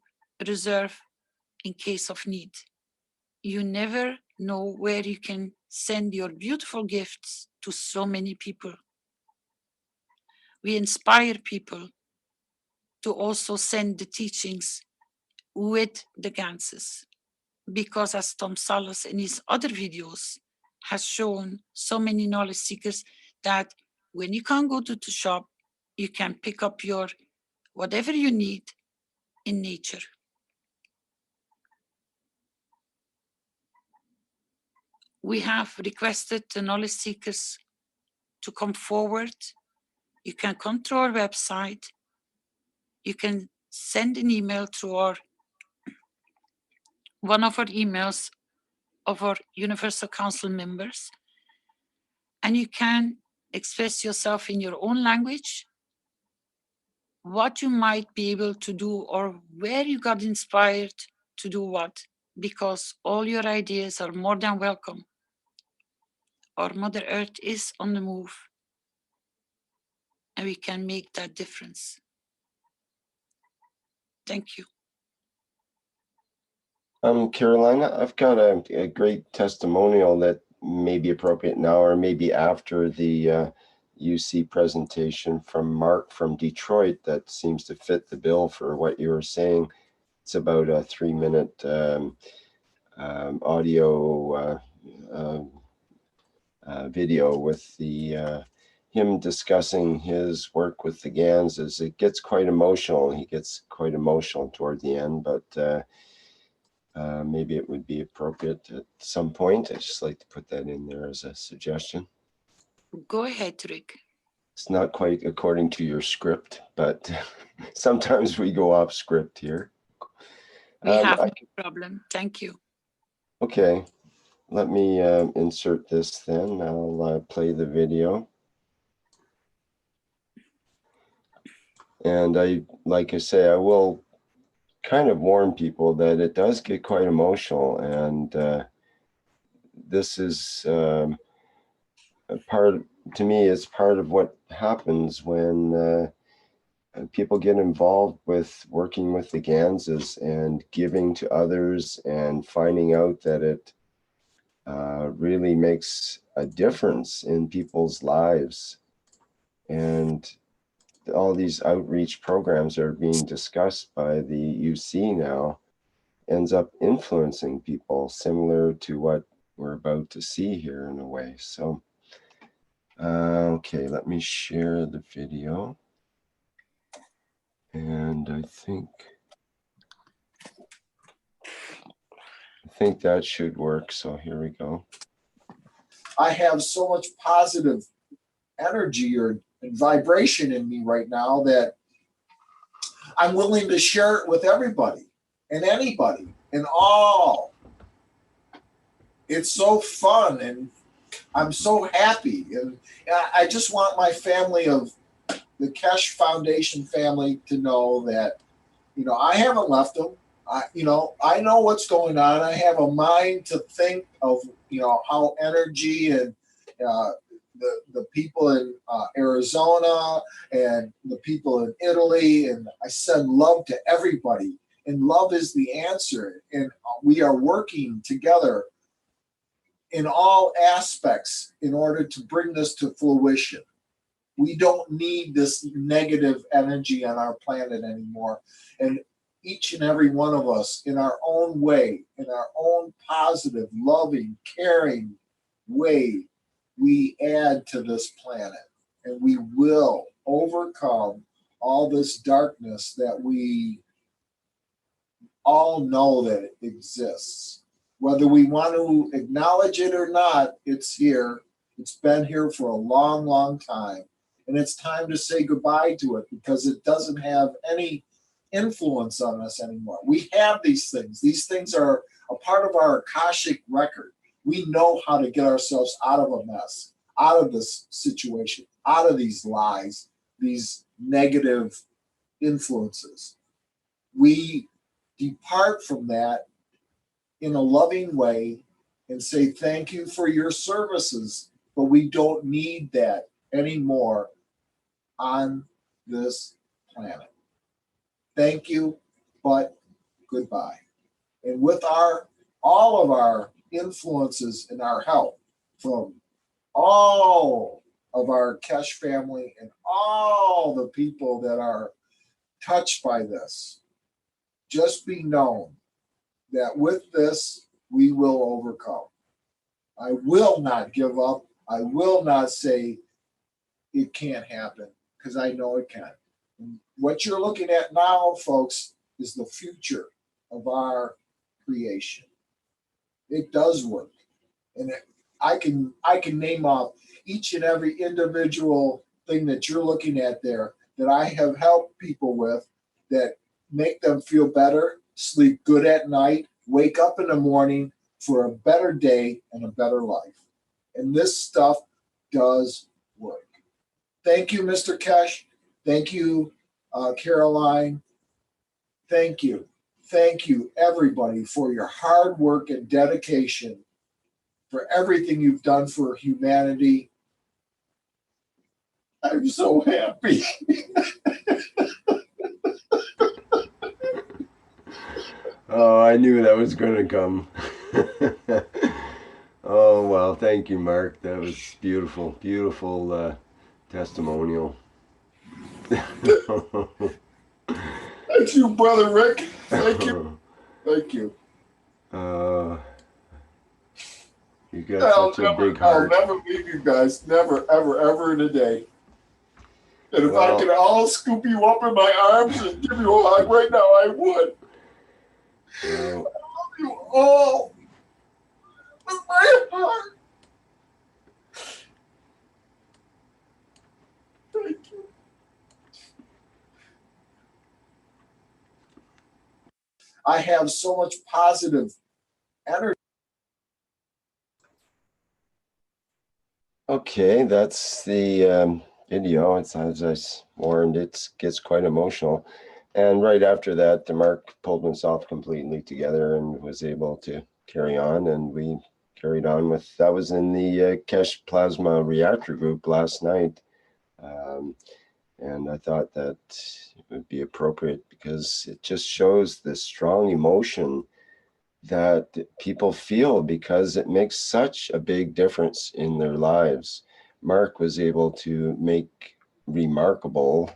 reserve in case of need. You never know where you can send your beautiful gifts to so many people. We inspire people to also send the teachings with the Ganses, because as Tom Salas in his other videos has shown so many knowledge seekers that when you can't go to the shop, you can pick up your whatever you need in nature. We have requested the knowledge seekers to come forward. You can come to our website. You can send an email to one of our emails of our Universal Council members, and you can express yourself in your own language, what you might be able to do or where you got inspired to do what, because all your ideas are more than welcome. our Mother Earth is on the move, and we can make that difference. Thank you. Carolina, I've got a great testimonial that may be appropriate now or maybe after the UC presentation from Mark from Detroit that seems to fit the bill for what you were saying. It's about a 3-minute audio video with the him discussing his work with the Ganses. It gets quite emotional. He gets quite emotional toward the end, but maybe it would be appropriate at some point. I'd just like to put that in there as a suggestion. Go ahead, Rick. It's not quite according to your script, but sometimes we go off script here. We have no problem. Thank you. Okay, let me insert this then. I'll play the video. And like I say, I will kind of warn people that it does get quite emotional, and this is a part, to me, it's part of what happens when people get involved with working with the Ganses and giving to others and finding out that it really makes a difference in people's lives. And all these outreach programs are being discussed by the UC now, ends up influencing people similar to what we're about to see here in a way. So, okay, let me share the video. And I think that should work. So here we go. I have so much positive energy and vibration in me right now that I'm willing to share it with everybody and anybody and all. It's so fun and I'm so happy. And I just want my family of the Keshe Foundation family to know that, you know, I haven't left them. I know what's going on. I have a mind to think of, you know, how energy and the people in Arizona and the people in Italy, and I send love to everybody. And love is the answer. And we are working together in all aspects in order to bring this to fruition. We don't need this negative energy on our planet anymore. And each and every one of us, in our own way, in our own positive, loving, caring way, we add to this planet. And we will overcome all this darkness that we all know that it exists. Whether we want to acknowledge it or not, it's here. It's been here for a long, long time. And it's time to say goodbye to it because it doesn't have any influence on us anymore. We have these things. These things are a part of our Akashic record. We know how to get ourselves out of a mess, out of this situation, out of these lies, these negative influences. We depart from that in a loving way and say thank you for your services, but we don't need that anymore on this planet. Thank you, but goodbye. And with all of our influences and our help from all of our Keshe family and all the people that are touched by this, just be known that with this, we will overcome. I will not give up. I will not say it can't happen because I know it can. And what you're looking at now, folks, is the future of our creation. It does work. And I can name off each and every individual thing that you're looking at there that I have helped people with that make them feel better, sleep good at night, wake up in the morning for a better day and a better life. And this stuff does work. Thank you, Mr. Keshe. Thank you, Caroline. Thank you. Thank you, everybody, for your hard work and dedication for everything you've done for humanity. I'm so happy. Oh, I knew that was going to come. Oh, well, thank you, Mark. That was beautiful, beautiful testimonial. Thank you, Brother Rick. Thank you. Thank you. You got such a big heart. I'll never leave you guys. Never, ever, ever in a day. And if Well, I could all scoop you up in my arms and give you a hug right now, I would. well, I love you all with my heart. Thank you. I have so much positive energy. okay, that's the video. It's, as I warned, it gets quite emotional. And right after that, Mark pulled himself completely together and was able to carry on. And we carried on with, that was in the Keshe Plasma Reactor group last night. And I thought that it would be appropriate because it just shows the strong emotion that people feel because it makes such a big difference in their lives. Mark was able to make remarkable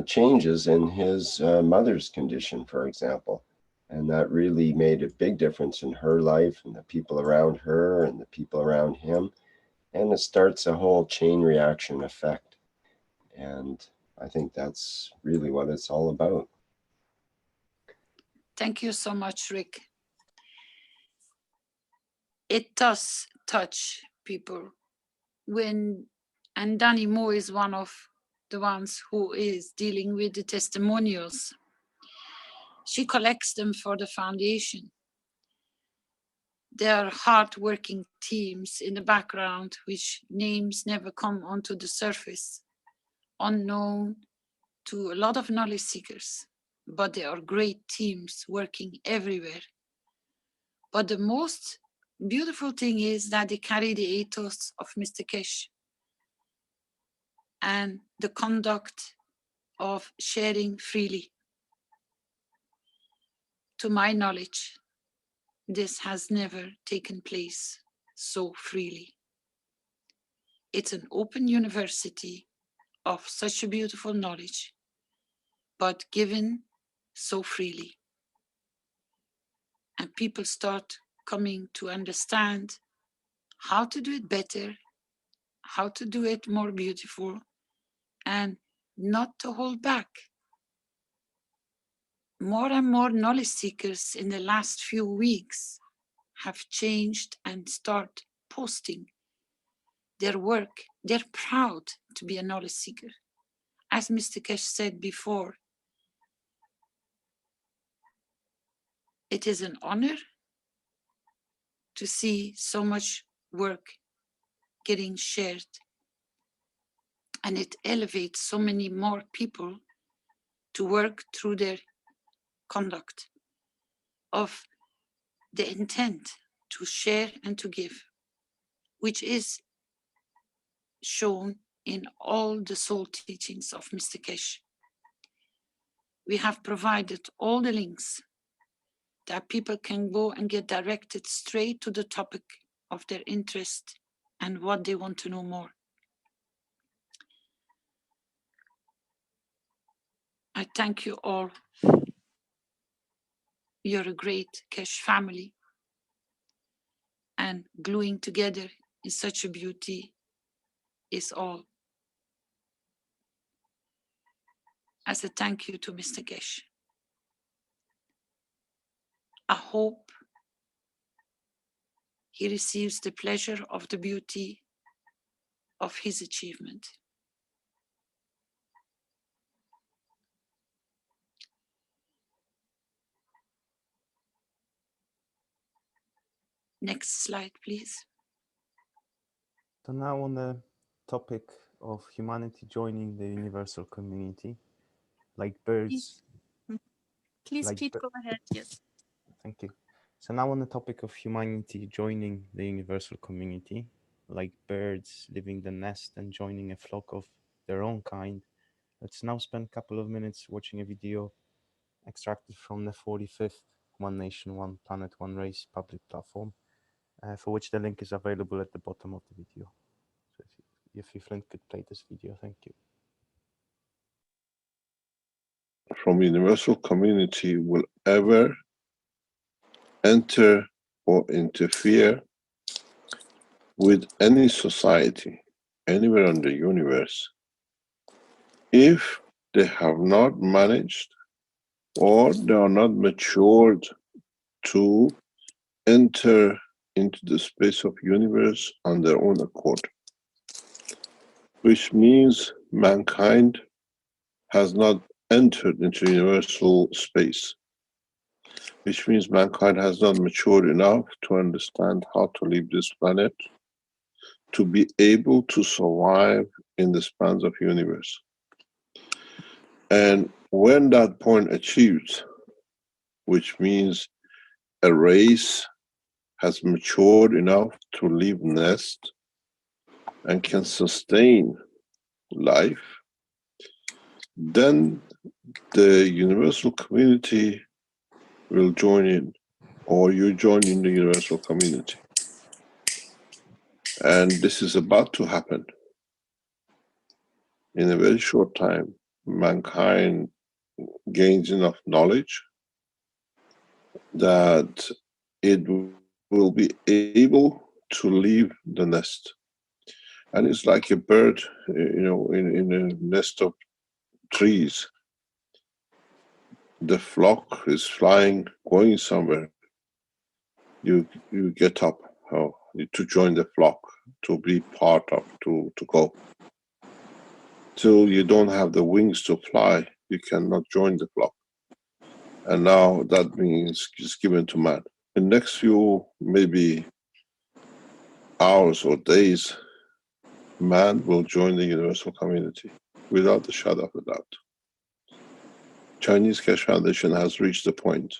changes in his mother's condition, for example. And that really made a big difference in her life and the people around her and the people around him. And it starts a whole chain reaction effect. And I think that's really what it's all about. Thank you so much, Rick. It does touch people and Danny Moore is one of the ones who is dealing with the testimonials. She collects them for the foundation. There are hard-working teams in the background, which names never come onto the surface, unknown to a lot of knowledge seekers, but there are great teams working everywhere. But the most beautiful thing is that they carry the ethos of Mr. Keshe and the conduct of sharing freely. To my knowledge, this has never taken place so freely. It's an open university of such a beautiful knowledge, but given so freely. And people start coming to understand how to do it better, how to do it more beautiful, and not to hold back. More and more knowledge seekers in the last few weeks have changed and start posting their work. They're proud to be a knowledge seeker. As Mr. Keshe said before, it is an honor to see so much work getting shared, and it elevates so many more people to work through their conduct of the intent to share and to give, which is shown in all the soul teachings of Mr. Keshe. We have provided all the links that people can go and get directed straight to the topic of their interest and what they want to know more. I thank you all. You're a great Keshe family, and gluing together in such a beauty is all. As a thank you to Mr. Keshe. I hope he receives the pleasure of the beauty of his achievement. Next slide, please. So now on the topic of humanity joining the universal community, like birds. Please, like Pete, go ahead. Yes. Thank you. So now on the topic of humanity joining the universal community, like birds leaving the nest and joining a flock of their own kind, let's now spend a couple of minutes watching a video extracted from the 45th One Nation, One Planet, One Race public platform, for which the link is available at the bottom of the video. So if you Flint could play this video, thank you. From universal community will ever enter or interfere with any society anywhere in the universe if they have not managed or they are not matured to enter into the space of universe on their own accord, which means mankind has not entered into universal space, which means mankind has not matured enough to understand how to leave this planet to be able to survive in the spans of universe. And when that point achieved, which means a race has matured enough to leave nest and can sustain life, then the universal community will join in, or you join in the universal community. And this is about to happen. In a very short time, mankind gains enough knowledge that it will be able to leave the nest. And it's like a bird, you know, in a nest of trees. The flock is flying, going somewhere. You get up to join the flock, to be part of, to go. Till you don't have the wings to fly, you cannot join the flock. And now that means it's given to man. In the next few, maybe hours or days, man will join the universal community without a shadow of a doubt. Chinese Keshe Foundation has reached the point.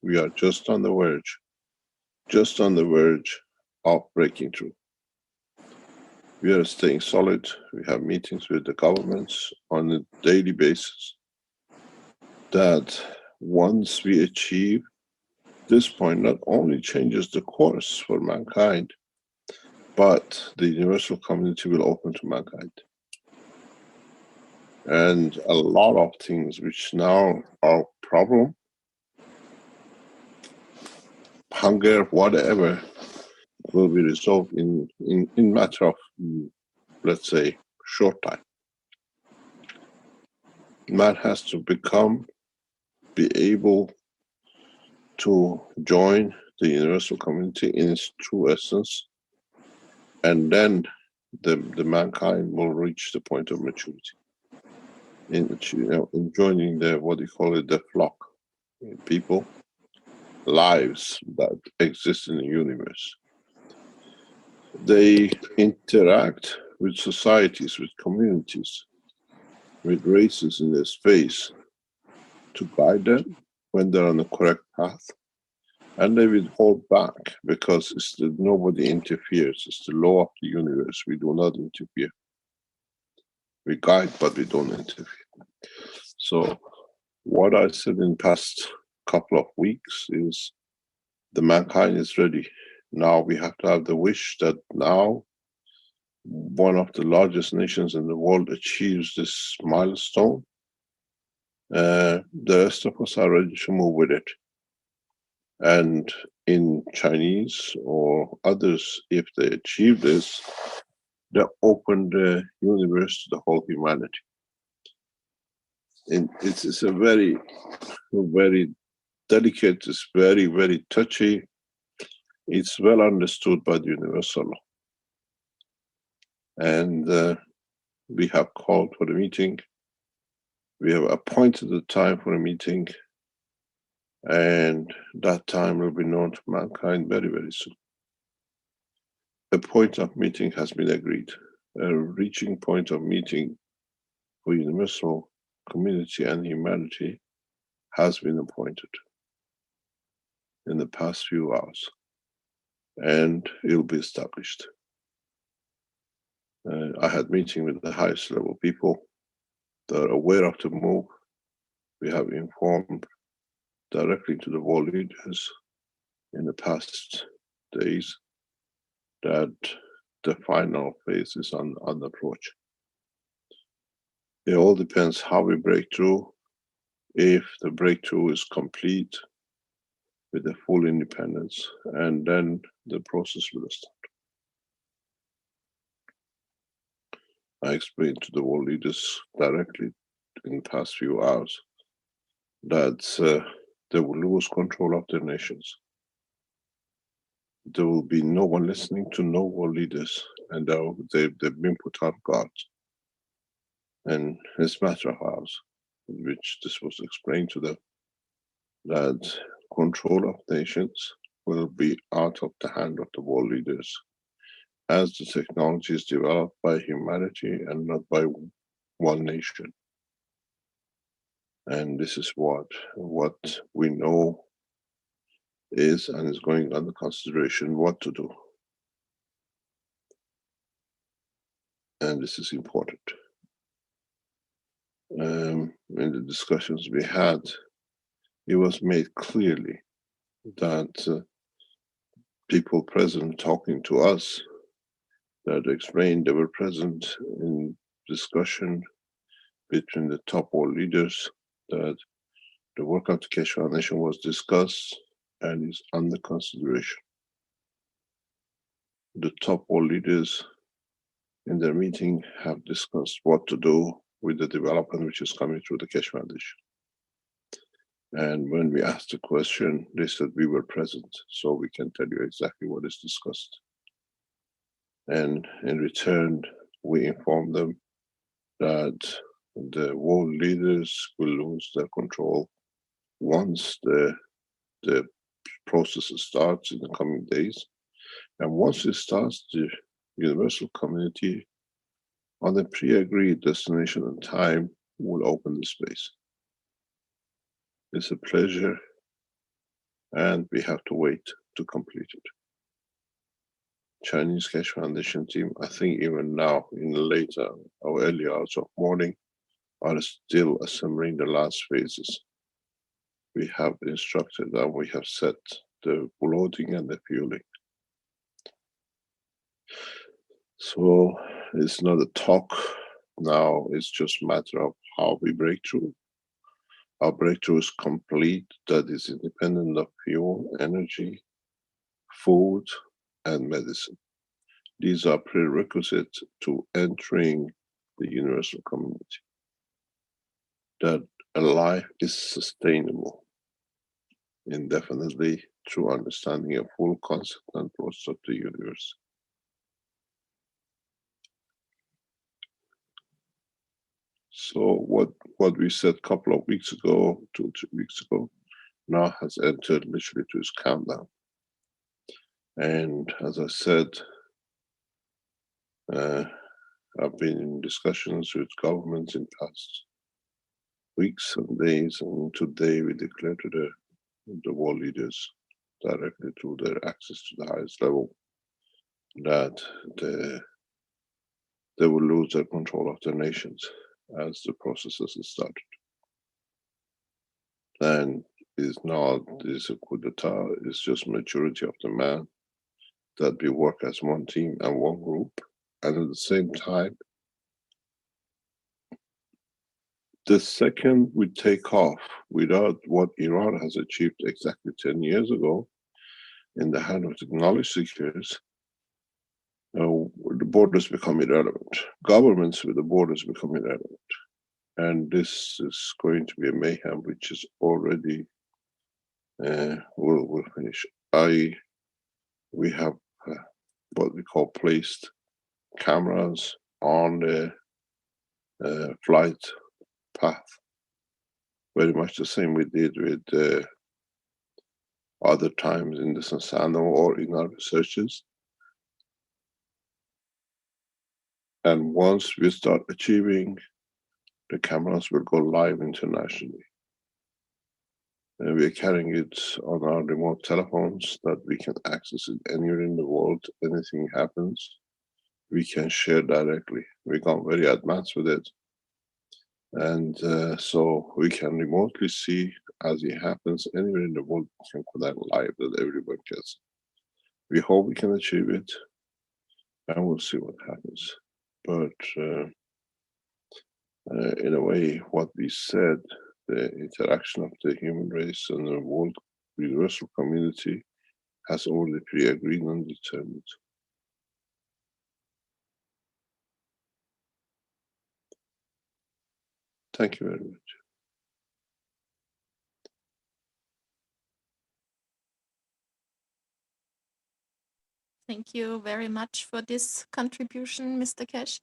We are just on the verge of breaking through. We are staying solid. We have meetings with the governments on a daily basis. That once we achieve this point, not only changes the course for mankind, but the universal community will open to mankind. And a lot of things which now are a problem, hunger, whatever, will be resolved in matter of, let's say, short time. Man has to be able to join the universal community in its true essence, and then the mankind will reach the point of maturity in joining the, what do you call it, the flock, people, lives that exist in the universe. They interact with societies, with communities, with races in their space to guide them when they're on the correct path. And they will hold back because nobody interferes. It's the law of the universe. We do not interfere. We guide, but we don't interfere. So what I said in the past couple of weeks is the mankind is ready. Now we have to have the wish that now one of the largest nations in the world achieves this milestone. The rest of us are ready to move with it. And in Chinese or others, if they achieve this, they open the universe to the whole humanity. And it's a very, very delicate, it's very, very touchy. It's well understood by the universal law. And we have called for the meeting. We have appointed the time for a meeting. And that time will be known to mankind very, very soon. The point of meeting has been agreed. A reaching point of meeting for universal community and humanity has been appointed. in the past few hours, and it'll be established. I had meeting with the highest level people that are aware of the move. We have informed directly to the world leaders in the past days that the final phase is on approach. It all depends how we break through. If the breakthrough is complete with the full independence, and then the process will start. I explained to the world leaders directly in the past few hours that they will lose control of their nations. There will be no one listening to no world leaders, and they've been put on guard. And it's a matter of hours, in which this was explained to them, that control of nations will be out of the hand of the world leaders as the technology is developed by humanity and not by one nation. And this is what we know is and is going under consideration what to do. And this is important. In the discussions we had, it was made clearly that people present talking to us that explained they were present in discussion between the top world leaders, that the work of the Keshe Foundation was discussed and is under consideration. The top world leaders in their meeting have discussed what to do with the development which is coming through the Keshe Foundation. And when we asked the question, they said we were present, so we can tell you exactly what is discussed. And in return, we informed them that the world leaders will lose their control once the process starts in the coming days. And once it starts, the universal community on the pre-agreed destination and time will open the space. It's a pleasure, and we have to wait to complete it. Chinese Keshe Foundation team, I think even now in the later or early hours of morning, are still assembling the last phases. We have instructed and we have set the loading and the fueling. So it's not a talk now, it's just a matter of how we break through. Our breakthrough is complete, that is independent of fuel, energy, food, and medicine. These are prerequisites to entering the universal community. That a life is sustainable indefinitely through understanding a full concept and process of the universe. So what we said a couple of weeks ago, 2 or 3 weeks ago, now has entered literally to its countdown. And as I said, I've been in discussions with governments in past weeks and days, and today we declare to the world leaders directly through their access to the highest level that they will lose their control of their nations as the processes is started. And is not this a coup d'etat, it's just maturity of the man, that we work as one team and one group, and at the same time, the second we take off without what Iran has achieved exactly 10 years ago in the hand of the knowledge seekers, the borders become irrelevant. Governments with the borders become irrelevant. And this is going to be a mayhem which is already will finish. We have what we call placed cameras on the flight path. Very much the same we did with other times in the Sansano or in our researches. And once we start achieving, the cameras will go live internationally. We are carrying it on our remote telephones that we can access it anywhere in the world. Anything happens, we can share directly. We got very advanced with it. And so we can remotely see as it happens anywhere in the world. We can connect live that everyone gets. We hope we can achieve it, and we'll see what happens. But in a way, what we said, the interaction of the human race and the world universal community has already pre-agreed and determined. Thank you very much. Thank you very much for this contribution, Mr. Kesh.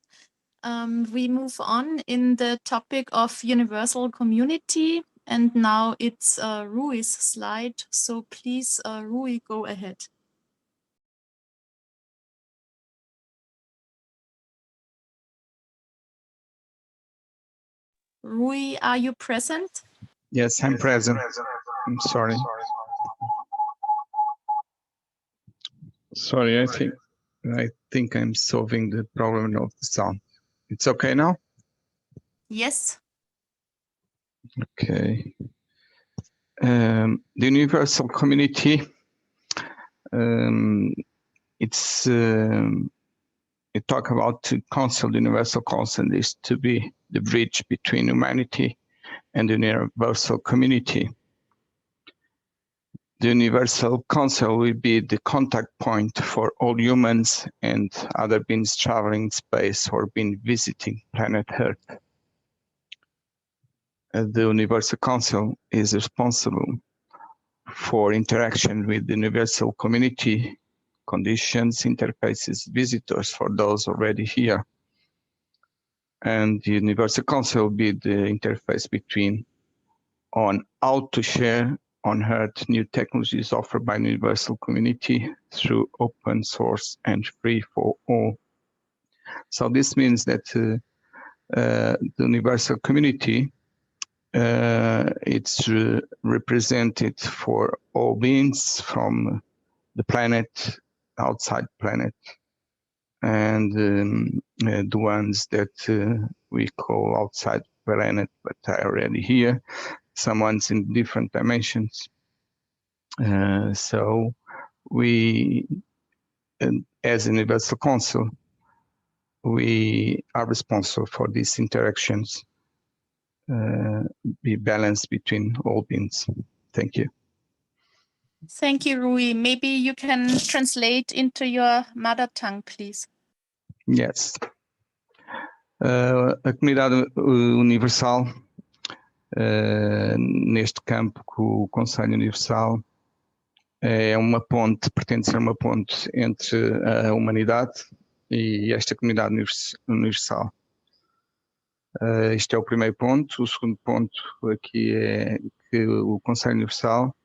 We move on in the topic of universal community, and now it's Rui's slide. So please, Rui, go ahead. Rui, are you present? Yes, I'm present. I'm sorry. Sorry, I think I'm solving the problem of the sound. It's okay now? Yes. Okay. The universal community, it's we talk about the council. The universal council is to be the bridge between humanity and the universal community. The universal council will be the contact point for all humans and other beings traveling space or being visiting planet Earth. The universal council is responsible for interaction with the universal community, conditions, interfaces, visitors for those already here. And the universal council will be the interface between on how to share on Earth new technologies offered by the universal community through open source and free for all. So this means that the universal community it's represented for all beings from the planet, outside planet, and the ones that we call outside planet, but are already here. Someone's in different dimensions. So we, as a universal council, we are responsible for these interactions, be balanced between all beings. Thank you. Thank you, Rui. Maybe you can translate into your mother tongue, please. Yes. A comunidade universal, neste campo com o Conselho Universal, é uma ponte, pretende ser uma ponte entre a humanidade e esta comunidade universal. Este é o primeiro ponto. O segundo ponto aqui é que o Conselho Universal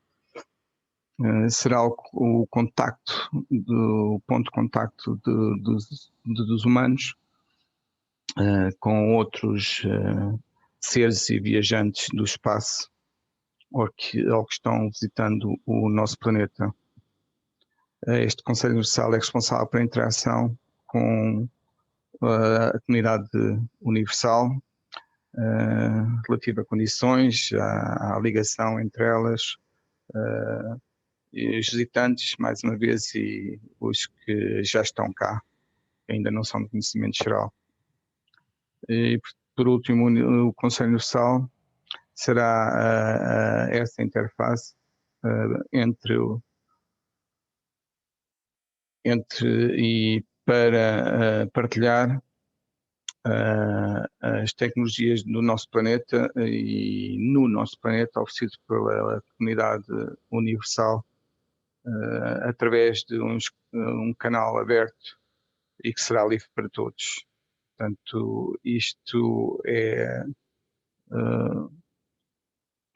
será o contacto, o ponto de contacto dos humanos com outros seres e viajantes do espaço ou que estão visitando o nosso planeta. Este Conselho Universal é responsável pela interação com a comunidade universal relativa a condições, à ligação entre elas, e os visitantes, mais uma vez, e os que já estão cá, que ainda não são de conhecimento geral. E, por último, o Conselho Universal será essa interface e para partilhar as tecnologias do nosso planeta e no nosso planeta oferecido pela comunidade universal através de um canal aberto e que será livre para todos. Portanto, isto é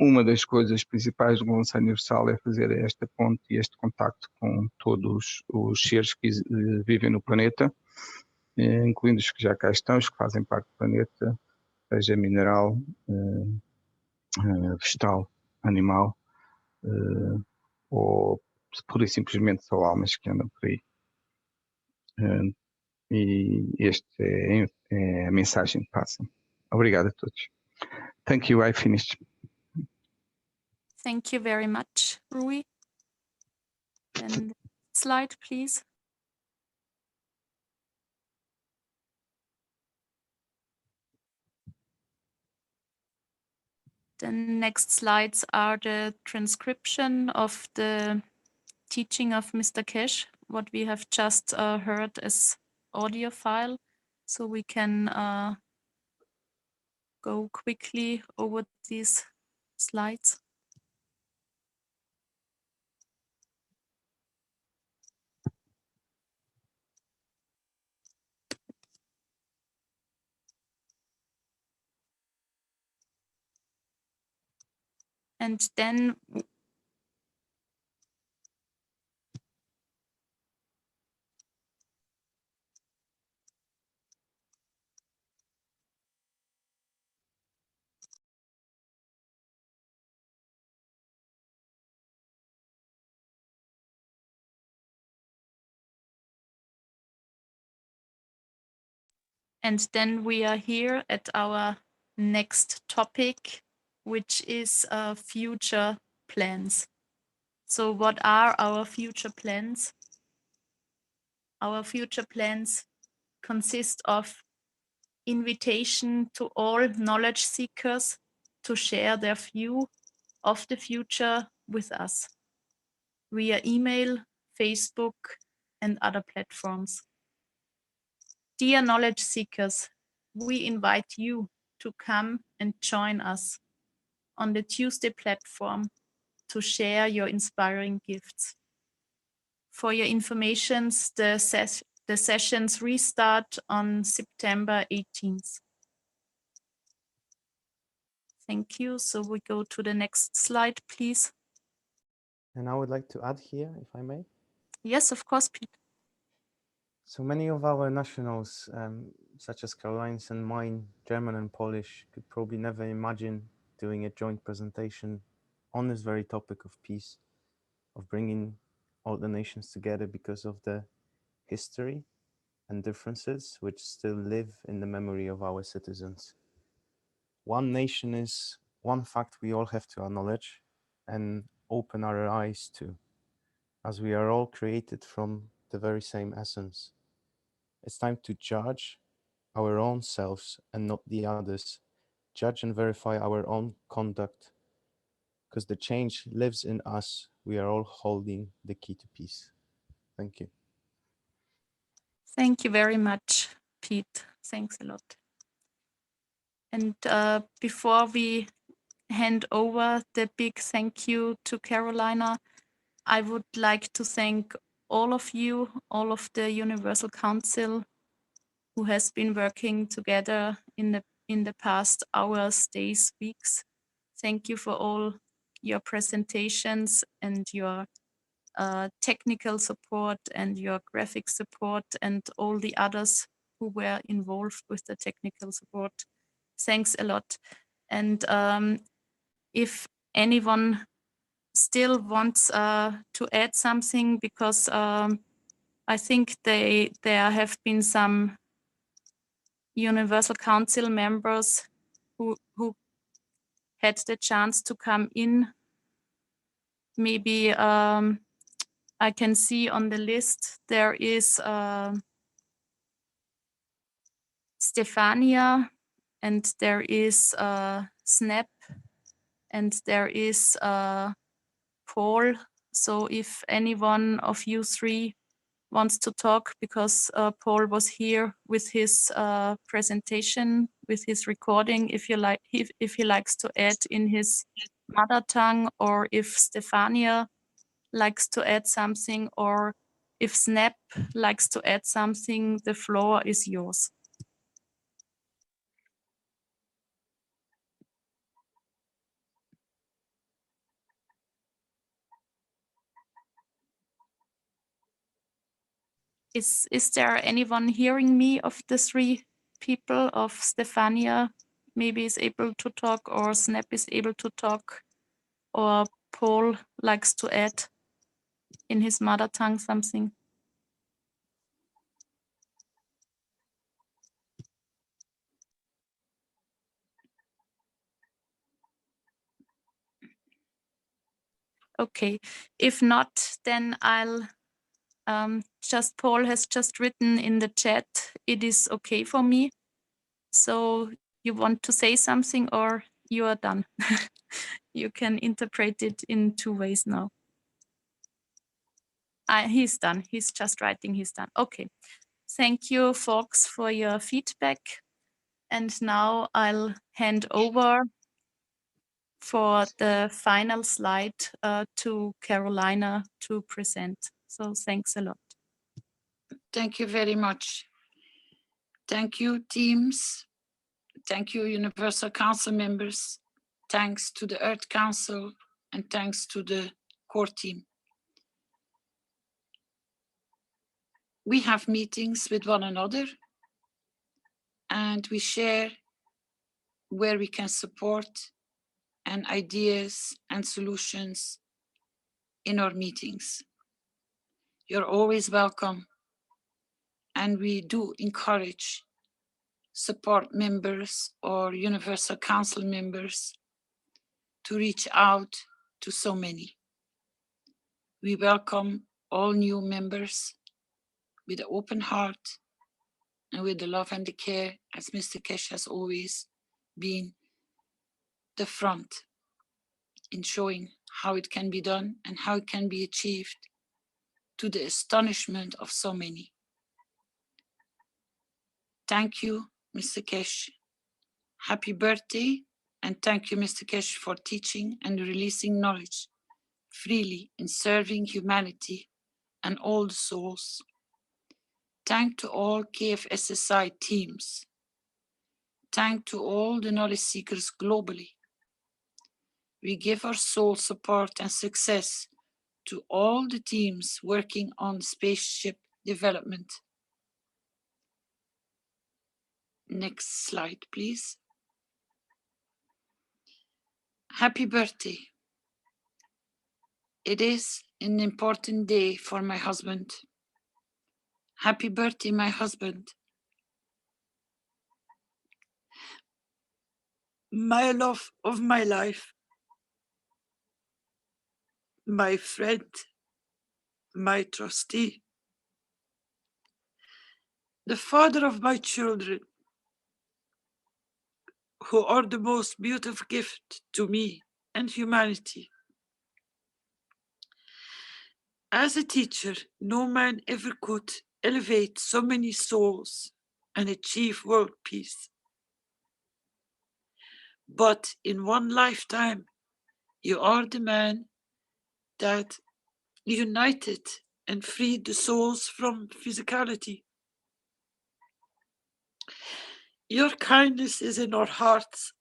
uma das coisas principais do Conselho Universal, é fazer esta ponte e este contacto com todos os seres que vivem no planeta, incluindo os que já cá estão, os que fazem parte do planeta, seja mineral, vegetal, animal, ou pura e simplesmente só almas que andam por aí. E esta é a mensagem que passam. Obrigado a todos. Thank you, I finished. Thank you very much, Rui. And slide, please. The next slides are the transcription of the teaching of Mr. Kesh, what we have just heard as audio file. So we can go quickly over these slides. And then we are here at our next topic, which is future plans. So what are our future plans? Our future plans consist of invitation to all knowledge seekers to share their view of the future with us via email, Facebook, and other platforms. Dear knowledge seekers, we invite you to come and join us on the Tuesday platform to share your inspiring gifts. For your information, the sessions restart on September 18th. Thank you. So we go to the next slide, please. And I would like to add here, if I may. Yes, of course, Pete. So many of our nationals, such as Caroline's and mine, German and Polish, could probably never imagine doing a joint presentation on this very topic of peace, of bringing all the nations together because of the history and differences which still live in the memory of our citizens. One nation is one fact we all have to acknowledge and open our eyes to, as we are all created from the very same essence. It's time to judge our own selves and not the others. Judge and verify our own conduct, because the change lives in us. We are all holding the key to peace. Thank you. Thank you very much, Pete. Thanks a lot. And before we hand over the big thank you to Carolina, I would like to thank all of you, all of the Universal Council who has been working together in the past hours, days, weeks. Thank you for all your presentations and your technical support and your graphic support and all the others who were involved with the technical support. Thanks a lot. And if anyone still wants to add something, because I think there have been some Universal Council members who had the chance to come in. Maybe I can see on the list there is Stefania, and there is Snap, and there is Paul. So if any one of you three wants to talk, because Paul was here with his presentation, with his recording, if he likes to add in his mother tongue, or if Stefania likes to add something, or if Snap likes to add something, the floor is yours. Is there anyone hearing me of the three people, of Stefania maybe is able to talk, or Snap is able to talk, or Paul likes to add in his mother tongue something. Okay, if not, then I'll Paul has just written in the chat, it is okay for me. So you want to say something or you are done? You can interpret it in two ways now. He's done. He's just writing, he's done. Okay. Thank you, folks, for your feedback. And now I'll hand over for the final slide to Carolina to present. So thanks a lot. Thank you very much. Thank you, teams. Thank you, Universal Council members. Thanks to the Earth Council and thanks to the core team. We have meetings with one another and we share where we can support and ideas and solutions in our meetings. You're always welcome. And we do encourage support members or Universal Council members to reach out to so many. We welcome all new members with an open heart and with the love and the care, as Mr. Kesh has always been the front in showing how it can be done and how it can be achieved to the astonishment of so many. Thank you, Mr. Kesh. Happy birthday, and thank you, Mr. Kesh, for teaching and releasing knowledge freely in serving humanity and all the souls. Thank to all KFSSI teams. Thank to all the knowledge seekers globally. We give our soul support and success to all the teams working on spaceship development. Next slide, please. Happy birthday. It is an important day for my husband. Happy birthday, my husband. My love of my life. My friend, my trustee. The father of my children, who are the most beautiful gift to me and humanity. As a teacher, no man ever could elevate so many souls and achieve world peace. But in one lifetime, you are the man that united and freed the souls from physicality. Your kindness is in our hearts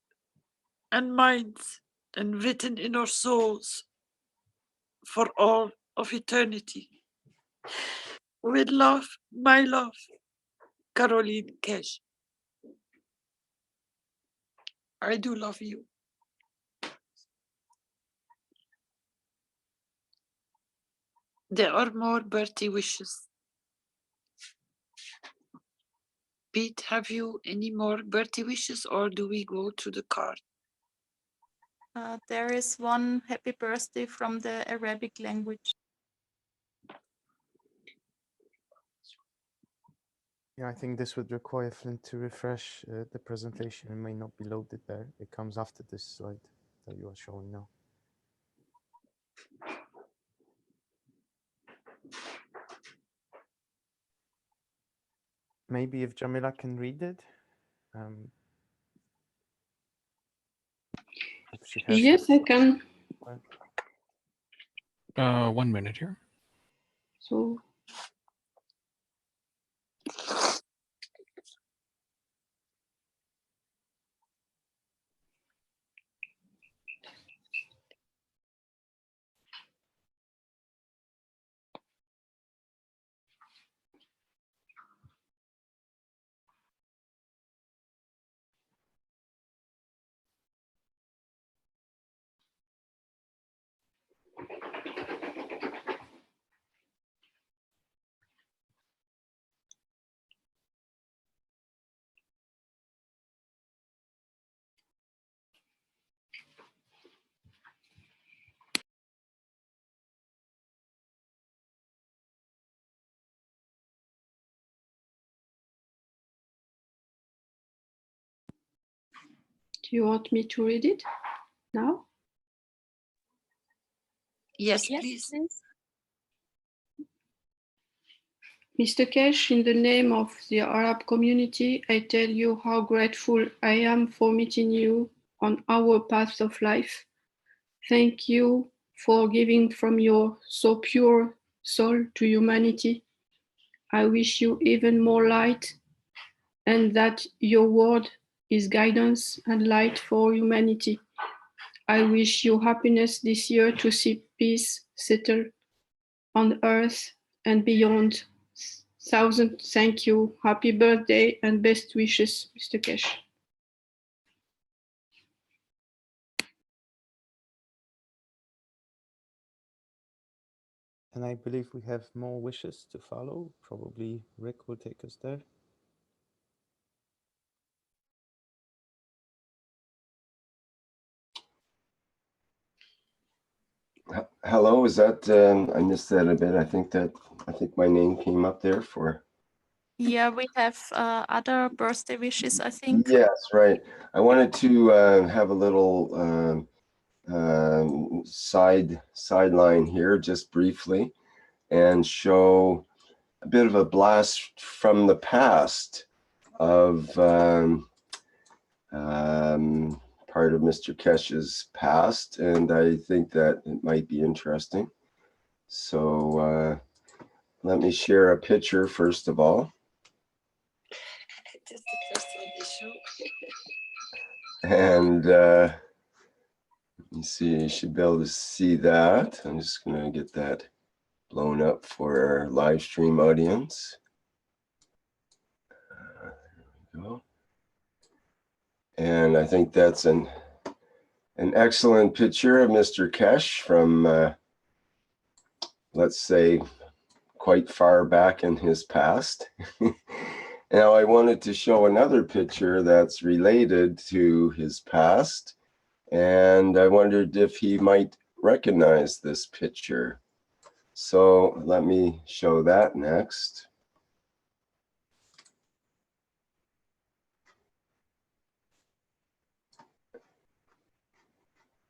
and minds and written in our souls for all of eternity. With love, my love, Caroline Kesh. I do love you. There are more birthday wishes. Pete, have you any more birthday wishes or do we go to the card? There is one happy birthday from the Arabic language. Yeah, I think this would require Flint to refresh the presentation. It may not be loaded there. It comes after this slide that you are showing now. Maybe if Jamila can read it. If she has Yes, I can. 1 minute here. So Do you want me to read it now? Yes, please. Mr. Kesh, in the name of the Arab community, I tell you how grateful I am for meeting you on our path of life. Thank you for giving from your so pure soul to humanity. I wish you even more light, and that your word is guidance and light for humanity. I wish you happiness this year to see peace settle on earth and beyond. Thank you. Happy birthday and best wishes, Mr. Kesh. And I believe we have more wishes to follow. Probably Rick will take us there. Hello, is that, I missed that a bit. I think my name came up there for. Yeah, we have other birthday wishes, I think. Yes, right. I wanted to have a little sideline here just briefly and show a bit of a blast from the past of part of Mr. Kesh's past, and I think that it might be interesting. So let me share a picture first of all. Just the first one they show. And let me see, you should be able to see that. I'm just going to get that blown up for our live stream audience. There we go. And I think that's an excellent picture of Mr. Kesh from, let's say, quite far back in his past. Now, I wanted to show another picture that's related to his past, and I wondered if he might recognize this picture. So let me show that next.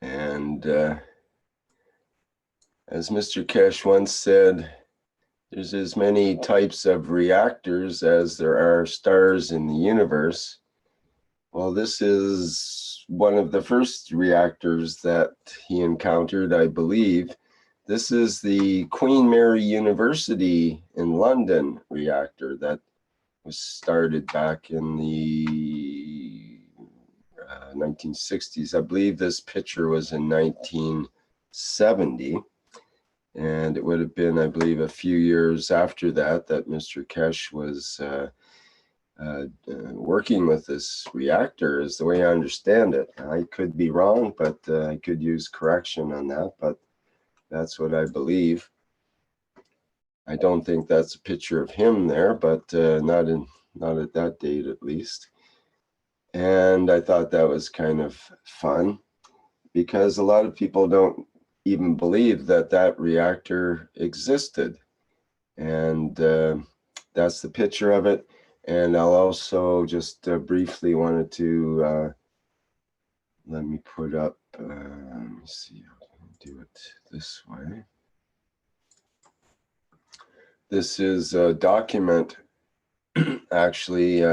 And as Mr. Kesh once said, there's as many types of reactors as there are stars in the universe. Well, this is one of the first reactors that he encountered, I believe. This is the Queen Mary University in London reactor that was started back in the 1960s. I believe this picture was in 1970. And it would have been, I believe, a few years after that Mr. Kesh was working with this reactor, is the way I understand it. I could be wrong, but I could use correction on that, but that's what I believe. I don't think that's a picture of him there, but not at that date at least. And I thought that was kind of fun because a lot of people don't even believe that reactor existed. And that's the picture of it. And I'll also just briefly wanted to let me put up, let me see how I can do it this way. This is a document actually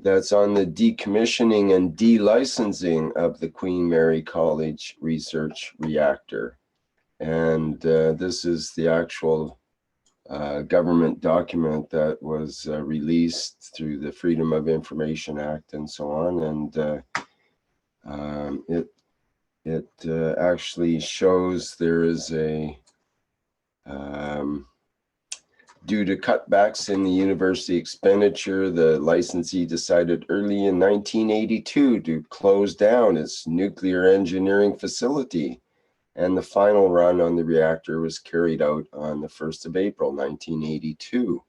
that's on the decommissioning and delicensing of the Queen Mary College Research Reactor. And this is the actual government document that was released through the Freedom of Information Act and so on. And it actually shows there is a due to cutbacks in the university expenditure, the licensee decided early in 1982 to close down its nuclear engineering facility. And the final run on the reactor was carried out on the 1st of April, 1982.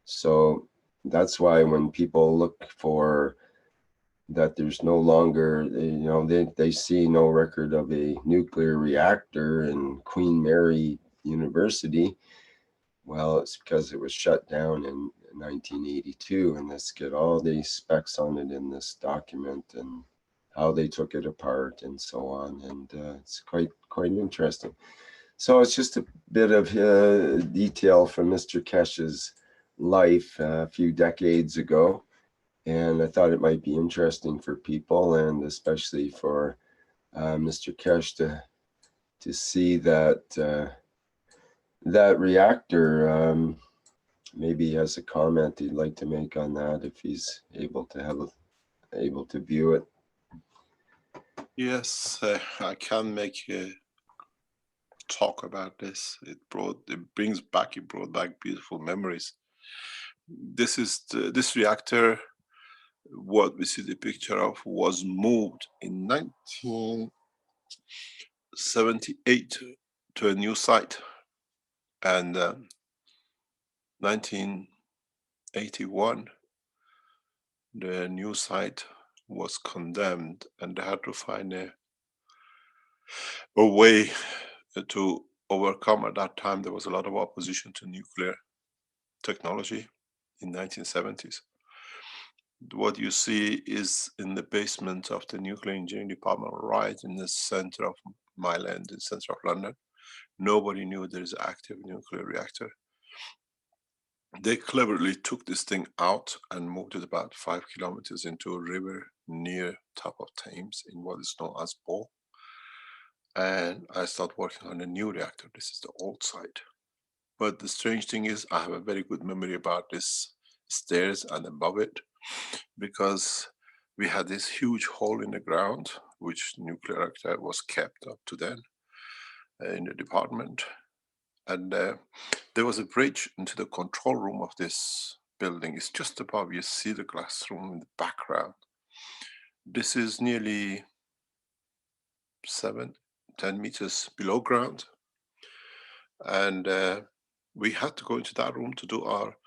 So that's why when people look for that there's no longer, they see no record of a nuclear reactor in Queen Mary University. Well, it's because it was shut down in 1982, and let's get all the specs on it in this document and how they took it apart and so on. And it's quite interesting. So it's just a bit of detail from Mr. Kesh's life a few decades ago. And I thought it might be interesting for people, and especially for Mr. Kesh to see that that reactor. Maybe he has a comment he'd like to make on that if he's able to view it. Yes, I can make a talk about this. It brought back beautiful memories. This is this reactor. What we see the picture of was moved in 1978 to a new site, and 1981 the new site was condemned, and they had to find a way to overcome. At that time there was a lot of opposition to nuclear technology in 1970s. What you see is in the basement of the nuclear engineering department, right in the center of Mile End, in the center of London. Nobody knew there is an active nuclear reactor. They cleverly took this thing out and moved it about 5 kilometers into a river near top of Thames in what is known as Bow. And I started working on a new reactor. This is the old site. But the strange thing is I have a very good memory about this stairs and above it, because we had this huge hole in the ground, which nuclear reactor was kept up to then in the department. And there was a bridge into the control room of this building. It's just above. You see the glass room in the background. This is nearly 7-10 meters below ground. And we had to go into that room to do our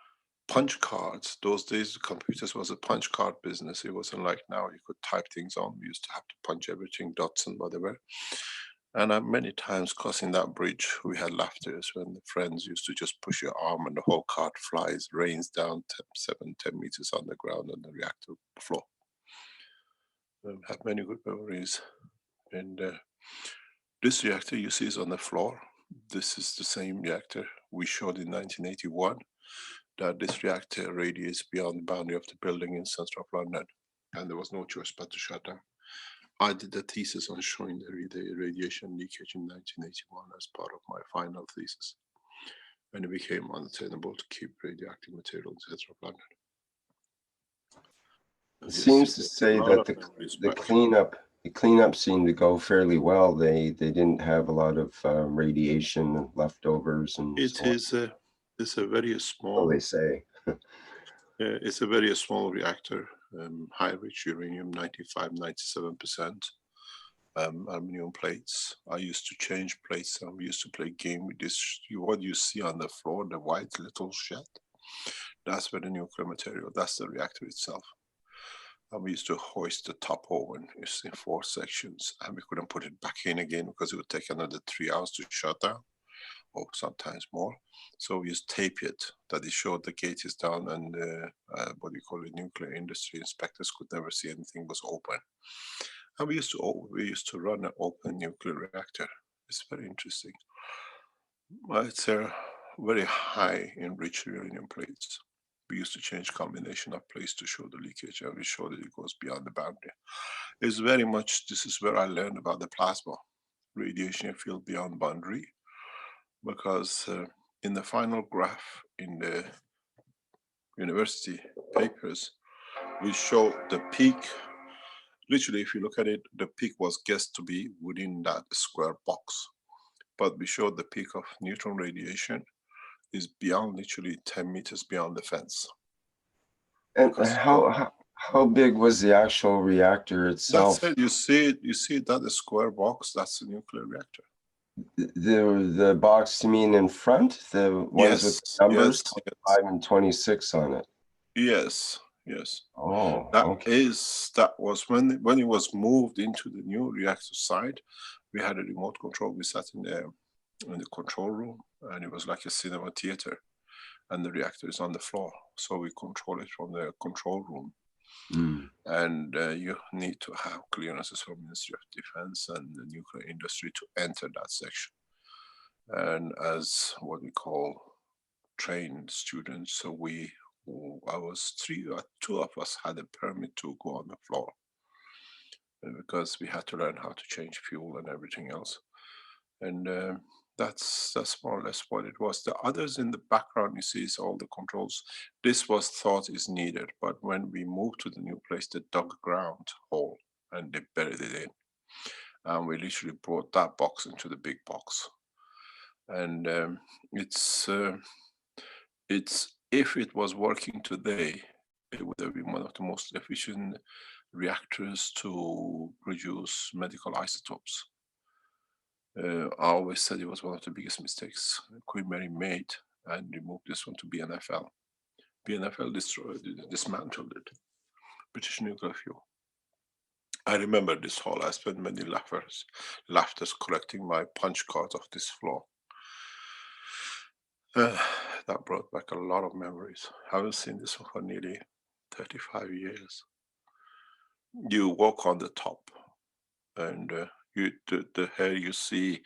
punch cards. Those days, computers was a punch card business. It wasn't like now you could type things on. We used to have to punch everything, dots and whatever. And many times crossing that bridge, we had laughters when the friends used to just push your arm and the whole cart flies, rains down 7-10 meters on the ground on the reactor floor. We have many good memories. And this reactor you see is on the floor. This is the same reactor we showed in 1981, that this reactor radiates beyond the boundary of the building in central London. And there was no choice but to shut down. I did a thesis on showing the radiation leakage in 1981 as part of my final thesis, when it became untenable to keep radioactive material in central London. It seems to say that the cleanup seemed to go fairly well. They didn't have a lot of radiation leftovers, and it's a very small. So they say. It's a very small reactor, high rich uranium, 95-97%, aluminum plates. I used to change plates, and we used to play game with this. What you see on the floor, the white little shed, that's where the nuclear material, that's the reactor itself. And we used to hoist the top oven in 4 sections, and we couldn't put it back in again because it would take another 3 hours to shut down, or sometimes more. So we used tape it that it showed the gate is down, and what we call the nuclear industry inspectors could never see anything was open. And we used to run an open nuclear reactor. It's very interesting. It's very high in rich uranium plates. We used to change combination of plates to show the leakage, and we showed that it goes beyond the boundary. It's very much, this is where I learned about the plasma radiation field beyond boundary, because in the final graph in the university papers, we show the peak. Literally, if you look at it, the peak was guessed to be within that square box. But we showed the peak of neutron radiation is beyond, literally 10 meters beyond the fence. And how big was the actual reactor itself? That's it. You see that square box, that's a nuclear reactor. The box, you mean in front? The ones with numbers, 25 and 26 on it? Yes. Oh, that was when it was moved into the new reactor side. We had a remote control. We sat in the control room, and it was like a cinema theater. and the reactor is on the floor. So we control it from the control room. And you need to have clearances from Ministry of Defense and the nuclear industry to enter that section. And as what we call trained students, so two of us had a permit to go on the floor because we had to learn how to change fuel and everything else. And that's more or less what it was. The others in the background, you see, is all the controls. This was thought is needed, but when we moved to the new place, they dug a ground hole and they buried it in. And we literally brought that box into the big box. And it's if it was working today, it would have been one of the most efficient reactors to produce medical isotopes. I always said it was one of the biggest mistakes Queen Mary made and removed this one to BNFL. BNFL dismantled it, British Nuclear Fuel. I remember this hall. I spent many laughters collecting my punch cards off this floor. That brought back a lot of memories. I haven't seen this one for nearly 35 years. You walk on the top and the hair you see,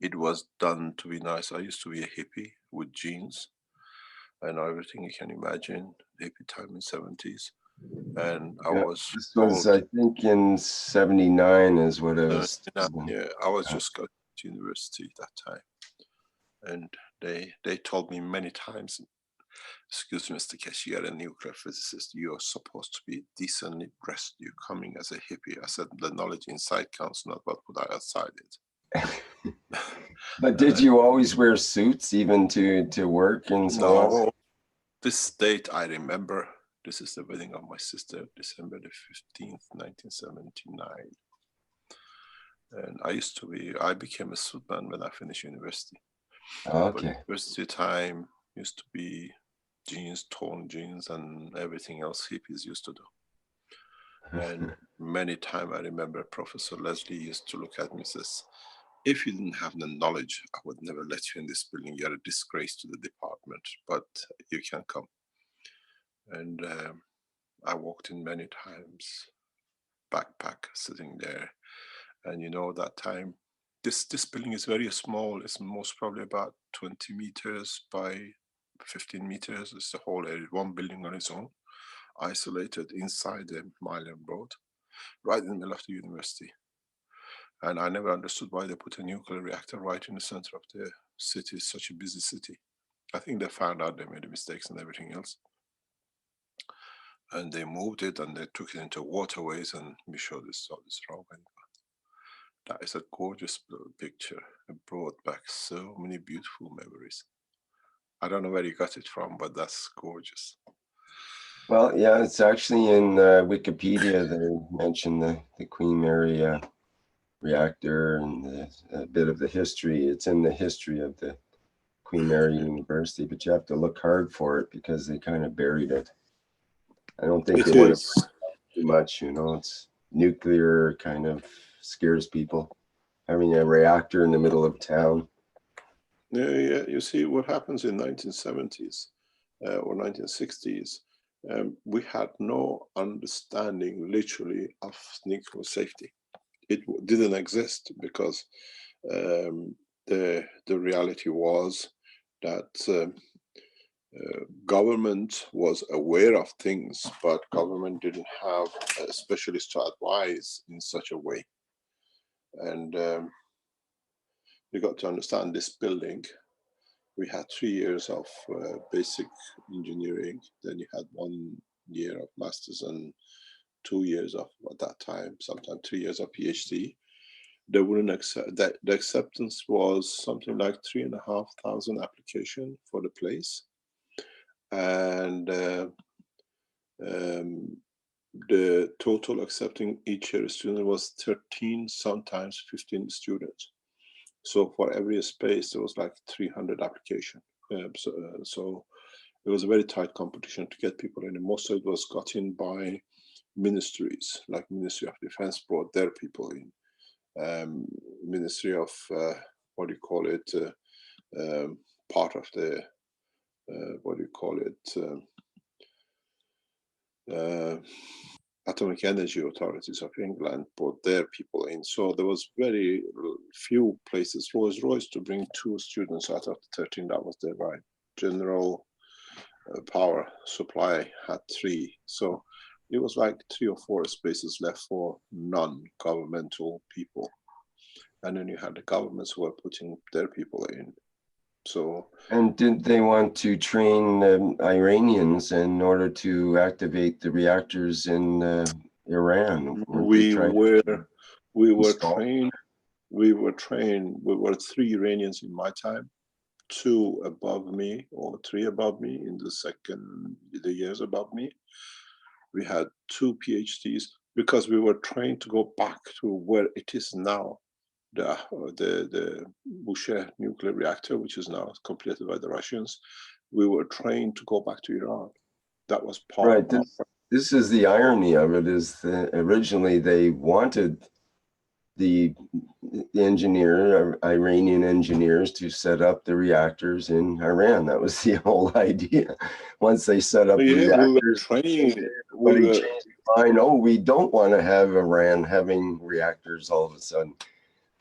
it was done to be nice. I used to be a hippie with jeans and everything you can imagine, hippie time in 70s. And this was, I think, in 79 is what it was. Yeah, I was just going to university at that time. And they told me many times, excuse me, Mr. Kesh, you're a nuclear physicist. You're supposed to be decently dressed. You're coming as a hippie. I said, the knowledge inside counts, not what put outside it. But did you always wear suits even to work and so on? No, this date I remember. This is the wedding of my sister, December the 15th, 1979. And I became a suitman when I finished university. Okay. But university time used to be jeans, torn jeans, and everything else hippies used to do. And many times I remember Professor Leslie used to look at me and says, if you didn't have the knowledge, I would never let you in this building. You're a disgrace to the department, but you can come. And I walked in many times, backpack sitting there. And you know, that time, this building is very small. It's most probably about 20 meters by 15 meters. It's the whole area, one building on its own, isolated inside the Mile End Road, right in the middle of the university. And I never understood why they put a nuclear reactor right in the center of the city. It's such a busy city. I think they found out they made mistakes and everything else. And they moved it and they took it into waterways, and we showed this wrong. That is a gorgeous picture. It brought back so many beautiful memories. I don't know where you got it from, but that's gorgeous. Well, yeah, it's actually in Wikipedia. They mentioned the Queen Mary reactor and a bit of the history. It's in the history of the Queen Mary University, but you have to look hard for it because they kind of buried it. I don't think they would have too much, you know. It's nuclear, kind of scares people. Having a reactor in the middle of town. Yeah, you see what happens in 1970s or 1960s. We had no understanding, literally, of nuclear safety. It didn't exist because the reality was that government was aware of things, but government didn't have a specialist to advise in such a way. And you got to understand this building. We had 3 years of basic engineering. Then you had 1 year of masters and 2 years of, at that time, sometimes 3 years of PhD. They wouldn't accept that. The acceptance was something like 3,500 applications for the place. And the total accepting each year student was 13, sometimes 15 students. So for every space, there was like 300 applications. So it was a very tight competition to get people in. And most of it was got in by ministries, like Ministry of Defense brought their people in. Ministry of, what do you call it, part of the what do you call it? Atomic Energy Authorities of England brought their people in. So there was very few places. Rolls-Royce to bring 2 students out of the 13, that was their right. General Power Supply had 3. So it was like 3 or 4 spaces left for non-governmental people. And then you had the governments who were putting their people in. So, and did they want to train Iranians in order to activate the reactors in Iran? We were trained. We were 3 Iranians in my time, 2 above me or 3 above me in the years above me. We had 2 PhDs because we were trained to go back to where it is now. The Bushehr nuclear reactor, which is now completed by the Russians, we were trained to go back to Iran. That was part of this is the irony of it, is that originally they wanted the Iranian engineers to set up the reactors in Iran. That was the whole idea. Once they set up reactors, everybody changed their mind. Oh, we don't want to have Iran having reactors all of a sudden.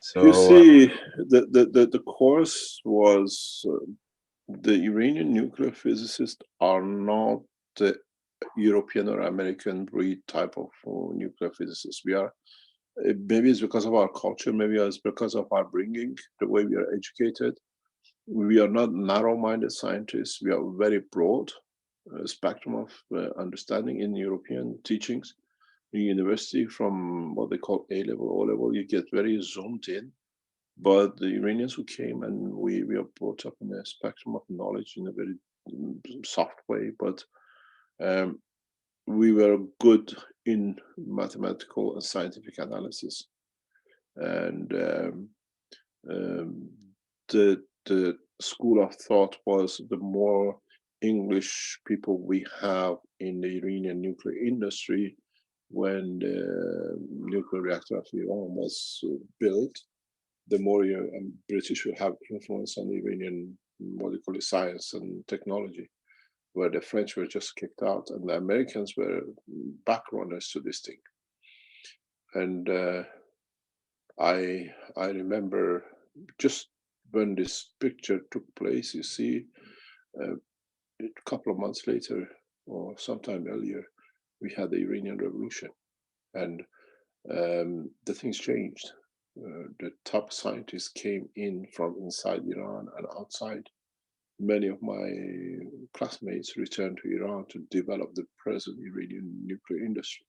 So you see, the course was the Iranian nuclear physicists are not the European or American breed type of nuclear physicists. We are, maybe it's because of our culture, maybe it's because of our bringing, the way we are educated. We are not narrow-minded scientists. We are very broad spectrum of understanding in European teachings. In university, from what they call A-level, O-level, you get very zoomed in. But the Iranians who came, and we are brought up in a spectrum of knowledge in a very soft way, but we were good in mathematical and scientific analysis. And the school of thought was, the more English people we have in the Iranian nuclear industry, when the nuclear reactor of Iran was built, the more British will have influence on Iranian, what they call it, science and technology, where the French were just kicked out and the Americans were backrunners to this thing. And I remember just when this picture took place, you see, a couple of months later or sometime earlier, we had the Iranian Revolution, and the things changed. The top scientists came in from inside Iran and outside. Many of my classmates returned to Iran to develop the present Iranian nuclear industry.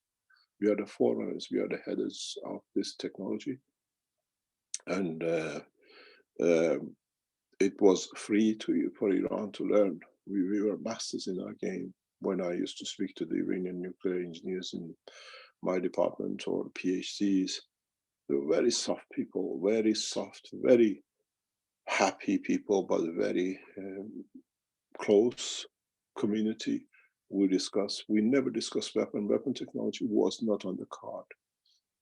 We are the forerunners, we are the headers of this technology. And it was free for Iran to learn. We were masters in our game. When I used to speak to the Iranian nuclear engineers in my department or PhDs, they were very soft people, very soft, very happy people, but very close community. We never discussed weapon technology was not on the card.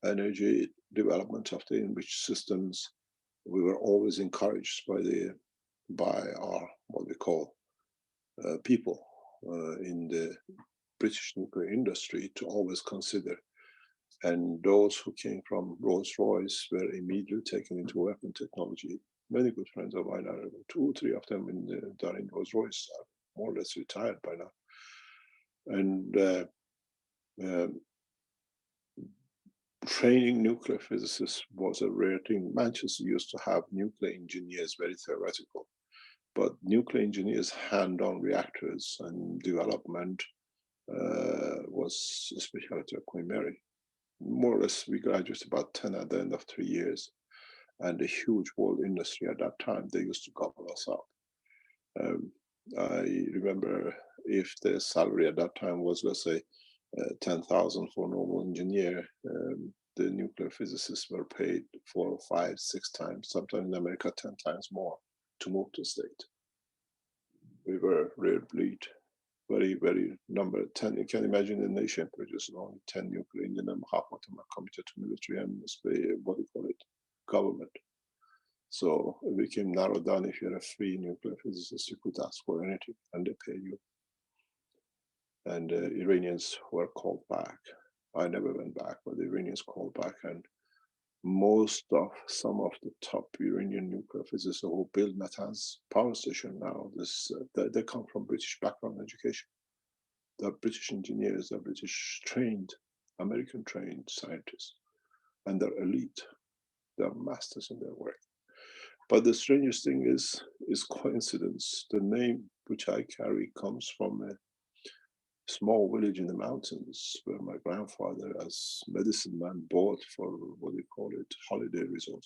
Energy development of the enriched systems, we were always encouraged by our, what we call, people in the British nuclear industry to always consider. And those who came from Rolls-Royce were immediately taken into weapon technology. Many good friends of mine are, 2 or 3 of them in Rolls-Royce are more or less retired by now. And training nuclear physicists was a rare thing. Manchester used to have nuclear engineers, very theoretical, but nuclear engineers hand-on reactors and development was a specialty of Queen Mary. More or less, we graduated about 10 at the end of 3 years, and a huge world industry at that time, they used to gobble us up. I remember if the salary at that time was, let's say, 10,000 for a normal engineer, the nuclear physicists were paid 4 or 5, 6 times, sometimes in America 10 times more to move to state. We were rare breed, very, very number 10. You can imagine the nation produces only 10 nuclear engineers, half of them are committed to military and what do you call it, government. So it became narrowed down. If you're a free nuclear physicist, you could ask for anything and they pay you. And the Iranians were called back. I never went back, but the Iranians called back, and some of the top Iranian nuclear physicists who build Natanz power station now, they come from British background education. They're British engineers, they're British trained, American trained scientists, and they're elite. They're masters in their work. But the strangest thing is coincidence. The name which I carry comes from a small village in the mountains where my grandfather, as medicine man, bought for what they call it, holiday resort.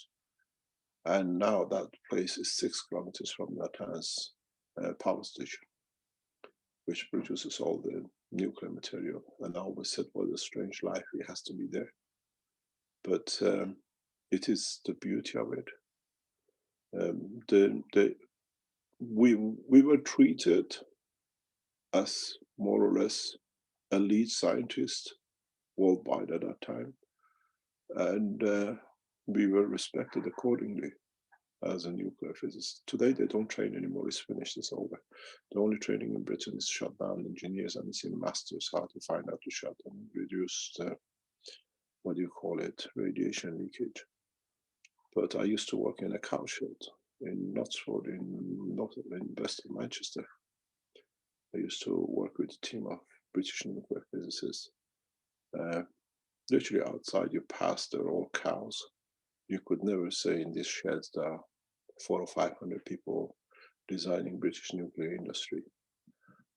And now that place is 6 kilometers from Natanz power station, which produces all the nuclear material. And I always said, what a strange life, it has to be there. But it is the beauty of it. We were treated as more or less elite scientists worldwide at that time, and we were respected accordingly as a nuclear physicist. Today they don't train anymore, it's finished, it's over. The only training in Britain is shut down engineers, and it's in masters how to find out to shut and reduce what do you call it, radiation leakage. But I used to work in a cowshed in Knutsford in west of Manchester. I used to work with a team of British nuclear physicists. Literally outside you pass, they're all cows. You could never say in these sheds there are 400 or 500 people designing British nuclear industry.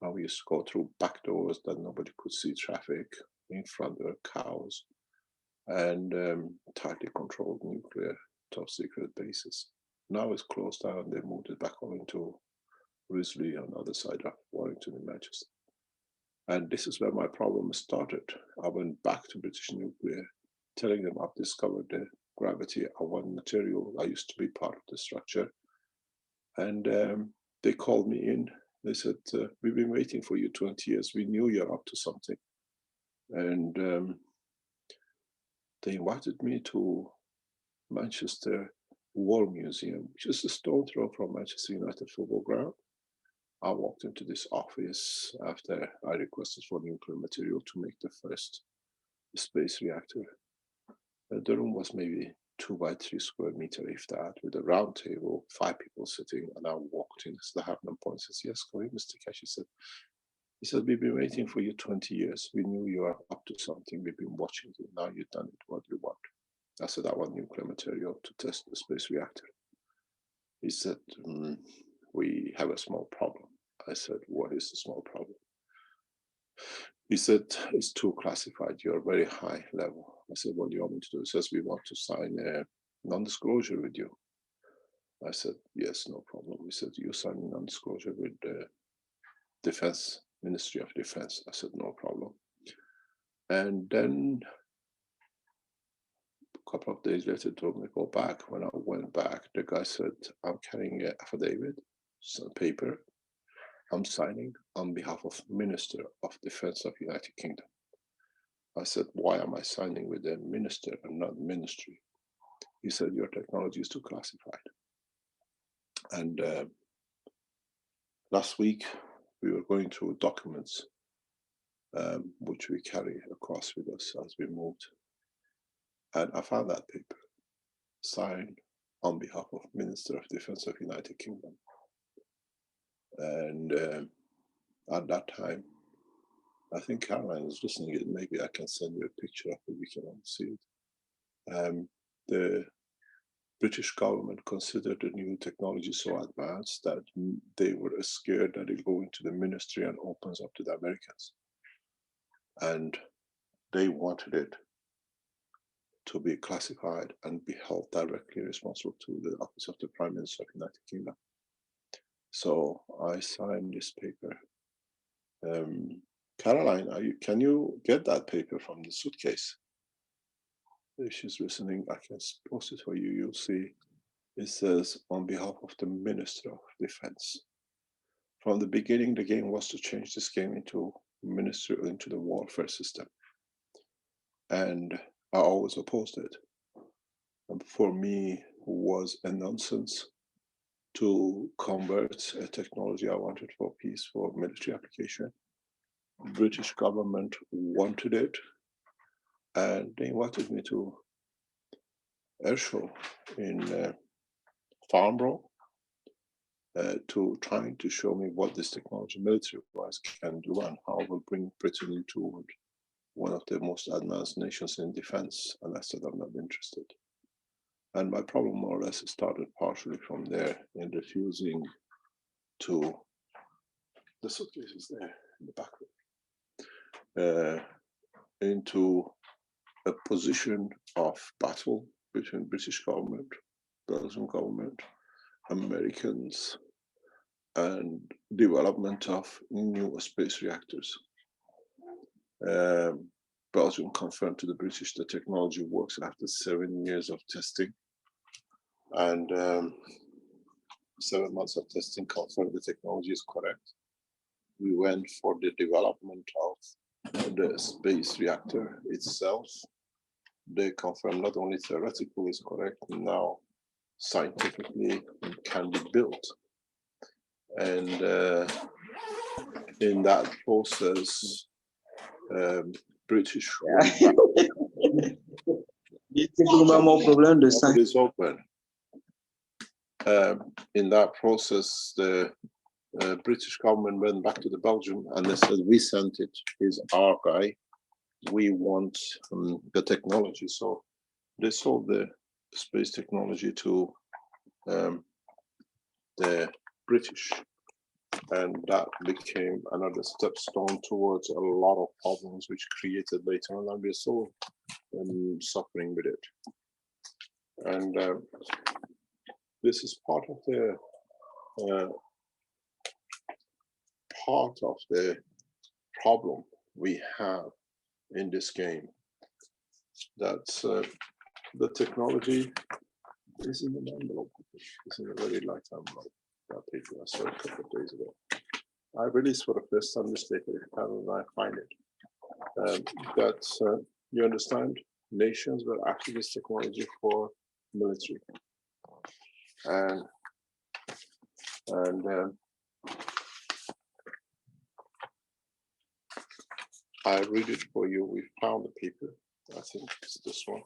And we used to go through back doors that nobody could see traffic. In front there are cows and tightly controlled nuclear top secret bases. Now it's closed down. They moved it back over into Risley on the other side of Warrington in Manchester. And this is where my problem started. I went back to British Nuclear, telling them I've discovered the gravity of one material. I used to be part of the structure. And they called me in. They said, we've been waiting for you 20 years. We knew you're up to something. And they invited me to Manchester War Museum, which is a stone throw from Manchester United football ground. I walked into this office after I requested for nuclear material to make the first space reactor. The room was maybe 2 by 3 square meters, if that, with a round table, 5 people sitting, and I walked in. So the Hartman point says, yes, go in, Mr. Kesh. He said, we've been waiting for you 20 years. We knew you are up to something. We've been watching you. Now you've done it. What do you want? I said, I want nuclear material to test the space reactor. He said, we have a small problem. I said, what is the small problem? He said, it's too classified. You're very high level. I said, what do you want me to do? He says, we want to sign a non-disclosure with you. I said, yes, no problem. He said, you sign a non-disclosure with the Defense, Ministry of Defense. I said, no problem. And then a couple of days later, told me to go back. When I went back, the guy said, I'm carrying an affidavit, some paper. I'm signing on behalf of Minister of Defense of United Kingdom. I said, why am I signing with the minister and not ministry? He said, your technology is too classified. And last week, we were going through documents which we carry across with us as we moved. And I found that paper signed on behalf of Minister of Defense of United Kingdom. And at that time, I think Caroline is listening. Maybe I can send you a picture of it. You can all see it. The British government considered the new technology so advanced that they were scared that it go into the ministry and opens up to the Americans. And they wanted it to be classified and be held directly responsible to the Office of the Prime Minister of the United Kingdom. So I signed this paper. Caroline, can you get that paper from the suitcase? If she's listening, I can post it for you. You'll see it says, on behalf of the Minister of Defense. From the beginning, the game was to change this game into the warfare system. And I always opposed it. And for me, was a nonsense to convert a technology I wanted for peace for military application. British government wanted it, and they invited me to airshow in Farnborough to trying to show me what this technology military-wise can do and how it will bring Britain into one of the most advanced nations in defense. And I said, I'm not interested. And my problem more or less started partially from there in refusing to, the suitcase is there in the back room, into a position of battle between British government, Belgian government, Americans, and development of new space reactors. Belgium confirmed to the British the technology works after 7 years of testing, and 7 months of testing confirmed the technology is correct. We went for the development of the space reactor itself. They confirmed not only theoretically is correct, now scientifically it can be built. And in that process, British is open. In that process, the British government went back to the Belgium and they said, we sent it, he's our guy, we want the technology. So they sold the space technology to the British, and that became another stepstone towards a lot of problems which created later on, and we're so suffering with it. And this is part of the problem we have in this game. That the technology is in an envelope. It's in a very light envelope. That paper I saw a couple of days ago. I released for the first time this paper and I find it. That you understand, nations will activate this technology for military. And I read it for you. We found the paper. I think it's this one.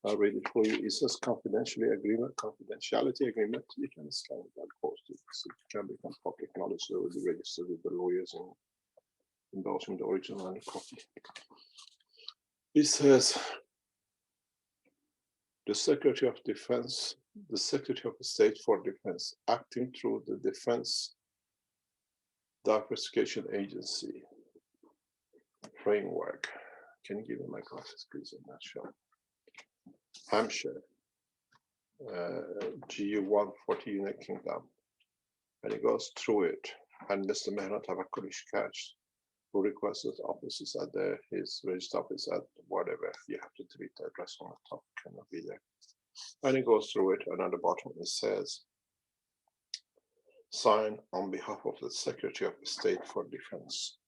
I'll read it for you. It says confidentiality agreement. You can scan it and post it. So it can become public knowledge. So it will be registered with the lawyers in Belgium, the original and the copy. It says the Secretary of Defense, the Secretary of State for Defense, acting through the Defense Diversification Agency framework. Can you give me my glasses, please? I'm not sure. Hampshire, GU140 United Kingdom, and it goes through it. And Mr. Mehnat Tavakkolish, who requested offices at his registered office at whatever, you have to delete the address on the top, cannot be there. And it goes through it, and at the bottom it says, sign on behalf of the Secretary of State for Defense.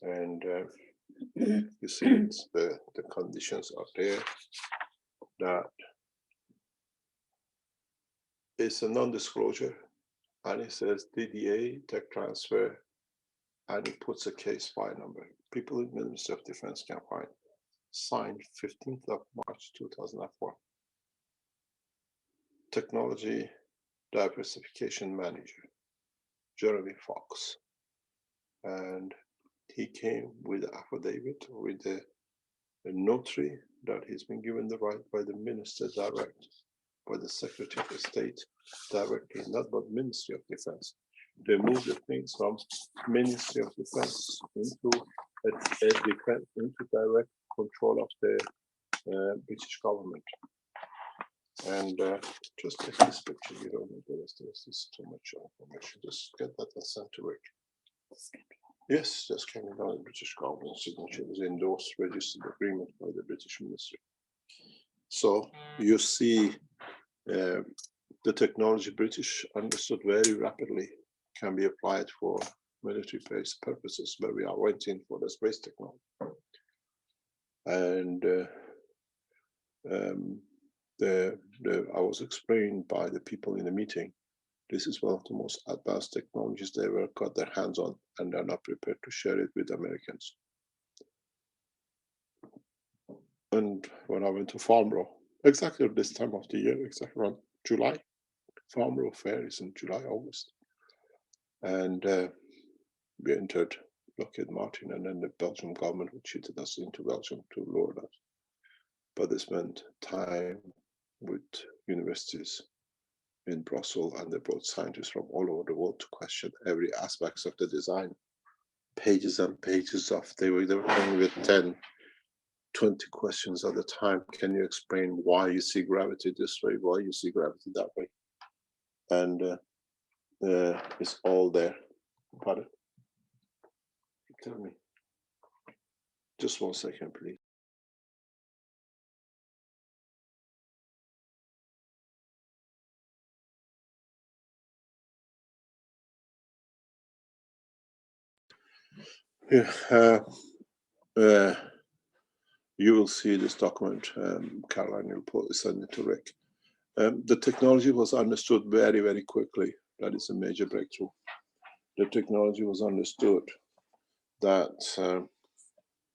And you see it's the conditions are there. That it's a non-disclosure, and it says DDA, tech transfer, and it puts a case file number. People in the Ministry of Defense can find. Signed 15th of March 2004. Technology Diversification Manager, Jeremy Fox. And he came with an affidavit with a notary that he's been given the right by the minister direct, by the Secretary of State directly, not by Ministry of Defense. They moved the things from Ministry of Defense into direct control of the British government. And just take this picture. You don't need the rest of this. This is too much information. Just get that and send to Rick. Yes, just came down the British government signature. It was endorsed, registered agreement by the British Ministry. So you see the technology British understood very rapidly can be applied for military-based purposes, where we are waiting for the space technology. And I was explained by the people in the meeting, this is one of the most advanced technologies they ever got their hands on, and they're not prepared to share it with Americans. And when I went to Farnborough, exactly at this time of the year, exactly around July, Farnborough Fair is in July, August. And we entered Lockheed Martin, and then the Belgian government would cheated us into Belgium to lower that. But they spent time with universities in Brussels, and they brought scientists from all over the world to question every aspect of the design. Pages and pages of, they were coming with 10, 20 questions at a time. Can you explain why you see gravity this way, why you see gravity that way? And it's all there. Pardon? Tell me. Just 1 second, please. Yeah, you will see this document. Caroline will send it to Rick. The technology was understood very, very quickly. That is a major breakthrough. The technology was understood that,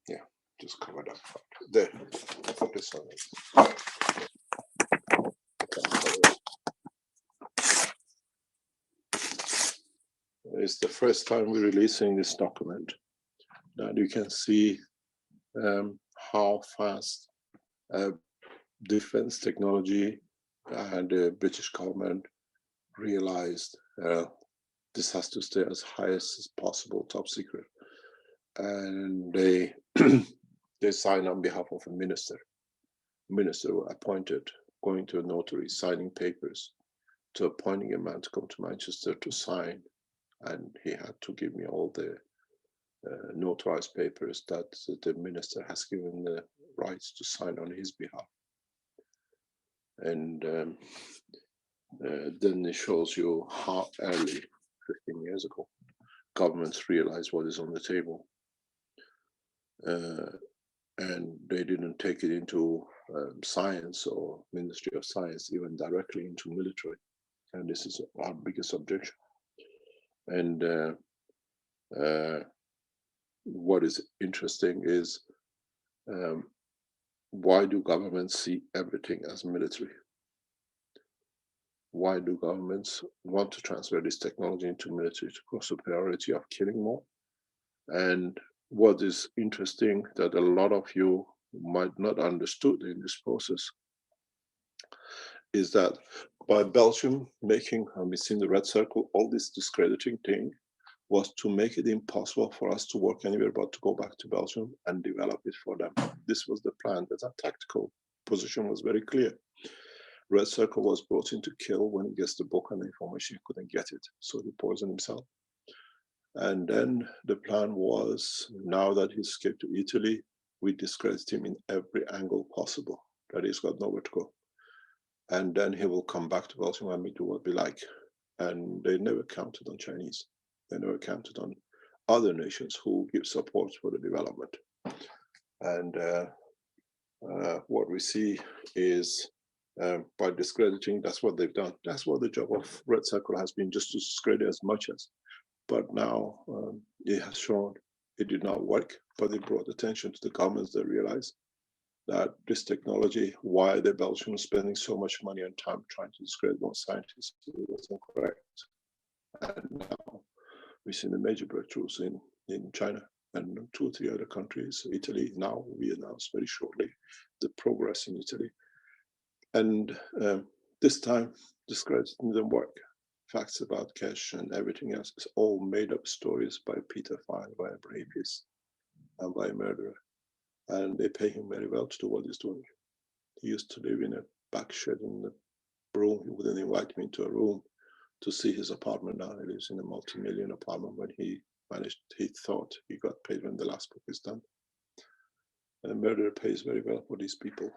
yeah, just cover that part. There, put this on it. It's the first time we're releasing this document. That you can see how fast defense technology and the British government realized this has to stay as high as possible, top secret. And they they signed on behalf of a minister. Minister appointed, going to a notary, signing papers, to appointing a man to come to Manchester to sign. And he had to give me all the notarized papers that the minister has given the rights to sign on his behalf. And then it shows you how early, 15 years ago, governments realized what is on the table. And they didn't take it into science or Ministry of Science, even directly into military. And this is our biggest objection. And what is interesting is why do governments see everything as military? Why do governments want to transfer this technology into military to cross superiority of killing more? And what is interesting that a lot of you might not understood in this process is that by Belgium making, we've seen the red circle, all this discrediting thing was to make it impossible for us to work anywhere but to go back to Belgium and develop it for them. This was the plan, that our tactical position was very clear. Red Circle was brought in to kill when he gets the book and the information, he couldn't get it, so he poisoned himself. And then the plan was, now that he escaped to Italy, we discredit him in every angle possible, that he's got nowhere to go. And then he will come back to Belgium and we do what we like. And they never counted on Chinese. They never counted on other nations who give support for the development. And what we see is by discrediting, that's what they've done. That's what the job of Red Circle has been, just to discredit as much as. But now it has shown it did not work, but it brought attention to the governments that realized that this technology, why the Belgians spending so much money and time trying to discredit one scientist, it wasn't correct. And now we've seen the major breakthroughs in China and 2 or 3 other countries, Italy. Now we announce very shortly the progress in Italy. And this time, discrediting didn't work. Facts about Kesh and everything else is all made up stories by Peter Fine, by a rapist and by a murderer. And they pay him very well to do what he's doing. He used to live in a back shed in the room. He wouldn't invite me into a room to see his apartment. Now he lives in a multi-million apartment when he managed, he thought he got paid when the last book is done. And a murderer pays very well for these people.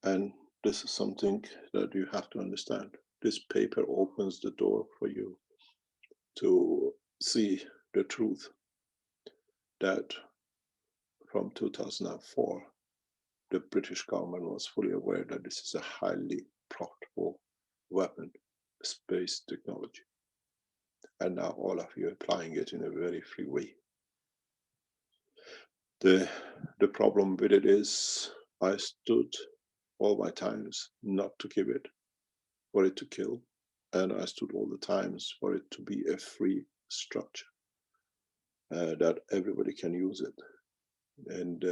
And this is something that you have to understand. This paper opens the door for you to see the truth that from 2004, the British government was fully aware that this is a highly profitable weapon, space technology. And now all of you are applying it in a very free way. The problem with it is I stood all my times not to give it, for it to kill. And I stood all the times for it to be a free structure, that everybody can use it. And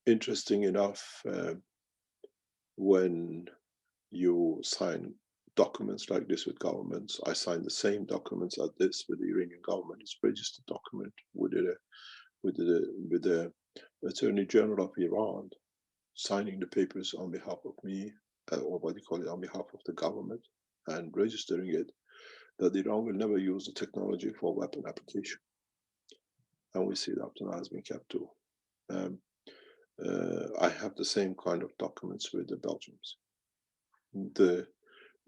interesting enough, when you sign documents like this with governments, I signed the same documents as this with the Iranian government. It's a registered document with the Attorney General of Iran signing the papers on behalf of me, or what you call it, on behalf of the government, and registering it, that Iran will never use the technology for weapon application. And we see that up to now has been kept too. I have the same kind of documents with the Belgians.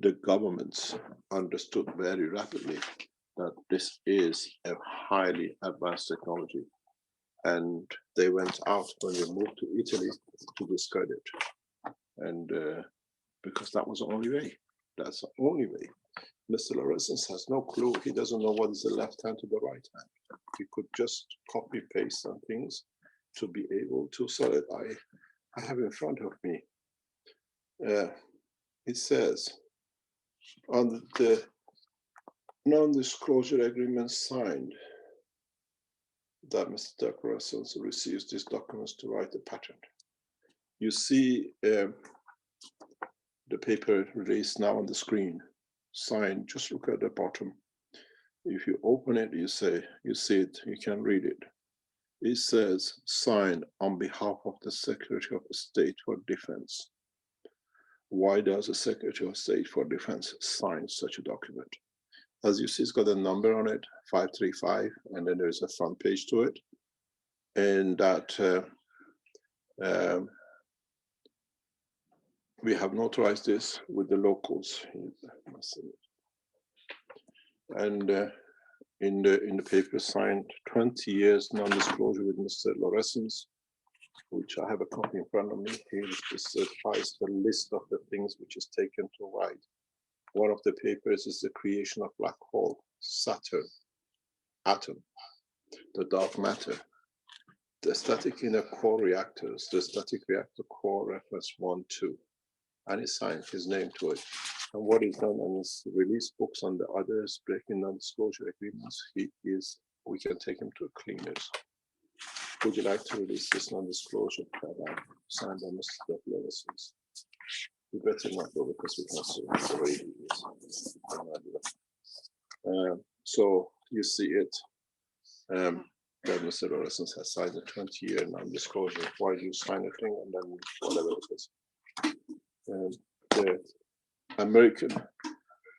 The governments understood very rapidly that this is a highly advanced technology. And they went out when they moved to Italy to discredit. And because that was the only way. That's the only way. Mr. Lauressens has no clue. He doesn't know what is the left hand to the right hand. He could just copy paste some things to be able to sell it. I have in front of me. It says on the non-disclosure agreement signed that Mr. Lauressens receives these documents to write the patent. You see the paper released now on the screen, signed. Just look at the bottom. If you open it, you see it, you can read it. It says, signed on behalf of the Secretary of State for Defense. Why does the Secretary of State for Defense sign such a document? As you see, it's got a number on it, 535, and then there's a front page to it. And that we have notarized this with the locals. And in the paper signed 20 years non-disclosure with Mr. Lauressens, which I have a copy in front of me. Here specifies the list of the things which is taken to write. One of the papers is the creation of black hole, Saturn, atom, the dark matter, the static inner core reactors, the static reactor core reference 1, 2, and he signed his name to it. And what he's done on his release books on the others breaking non-disclosure agreements, we can take him to cleaners. Would you like to release this non-disclosure signed by Mr. Lauressens? We better not go because we can see the way it is. So you see it, that Mr. Lauressens has signed a 20-year non-disclosure. Why do you sign a thing and then whatever it is? The American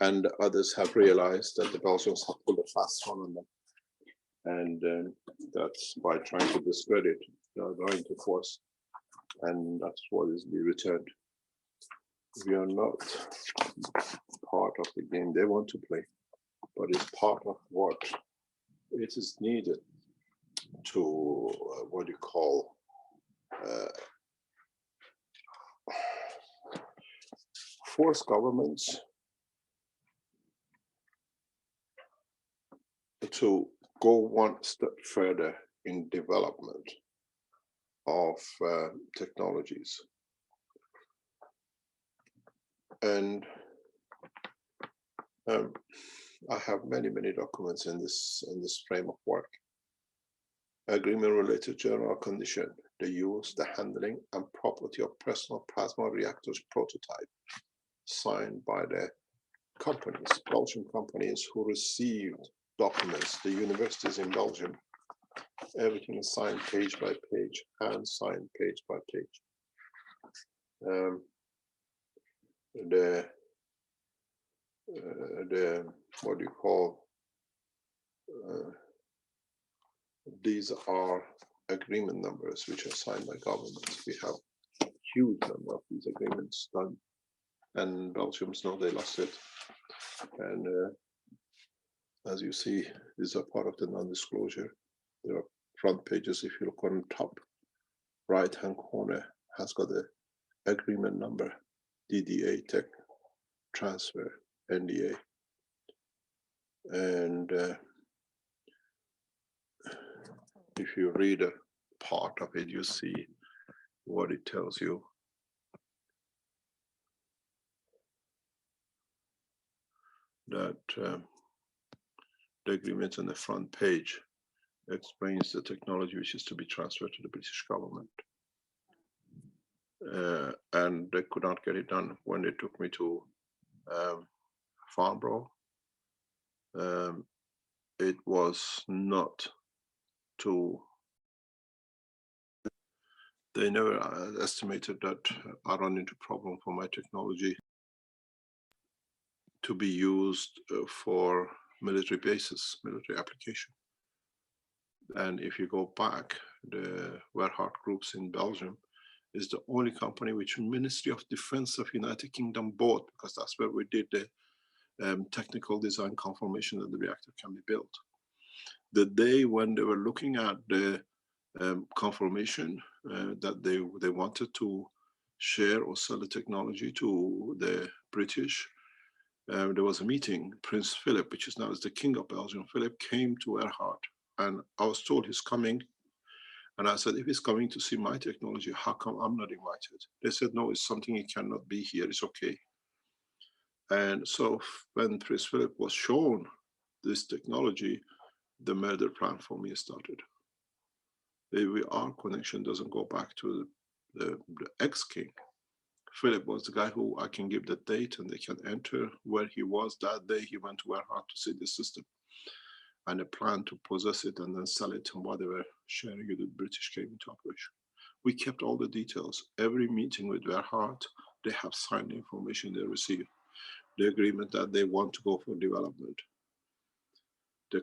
and others have realized that the Belgians have pulled a fast one on them. And that's by trying to discredit, they are going to force. And that's what is being returned. We are not part of the game they want to play, but it's part of what it is needed to, what you call, force governments to go one step further in development of technologies. And I have many documents in this frame of work. Agreement related to general condition, the use, the handling, and property of personal plasma reactors prototype, signed by the companies, Belgian companies who received documents, the universities in Belgium. Everything is signed page by page, hand signed page by page. What do you call, these are agreement numbers which are signed by governments. We have a huge number of these agreements done, and Belgians know they lost it. And as you see, these are part of the non-disclosure. There are front pages if you look on top. right-hand corner has got the agreement number, DDA Tech Transfer, NDA. And if you read a part of it, you see what it tells you. That the agreement on the front page explains the technology which is to be transferred to the British government. And they could not get it done when they took me to Farnborough. It was not to, they never estimated that I run into problem for my technology to be used for military bases, military application. And if you go back, the Werhard Groups in Belgium is the only company which Ministry of Defense of United Kingdom bought, because that's where we did the technical design confirmation that the reactor can be built. The day when they were looking at the confirmation that they wanted to share or sell the technology to the British, there was a meeting. Prince Philip, which is now is the King of Belgium, Philip came to Werhard, and I was told he's coming. And I said, if he's coming to see my technology, how come I'm not invited? They said, no, it's something he cannot be here, it's okay. And so when Prince Philip was shown this technology, the murder plan for me started. Our connection doesn't go back to the ex-king. Philip was the guy who I can give the date and they can enter where he was that day. He went to Werhard to see the system and a plan to possess it and then sell it, and while they were sharing it, the British came into operation. We kept all the details. Every meeting with Werhard, they have signed the information they received, the agreement that they want to go for development. The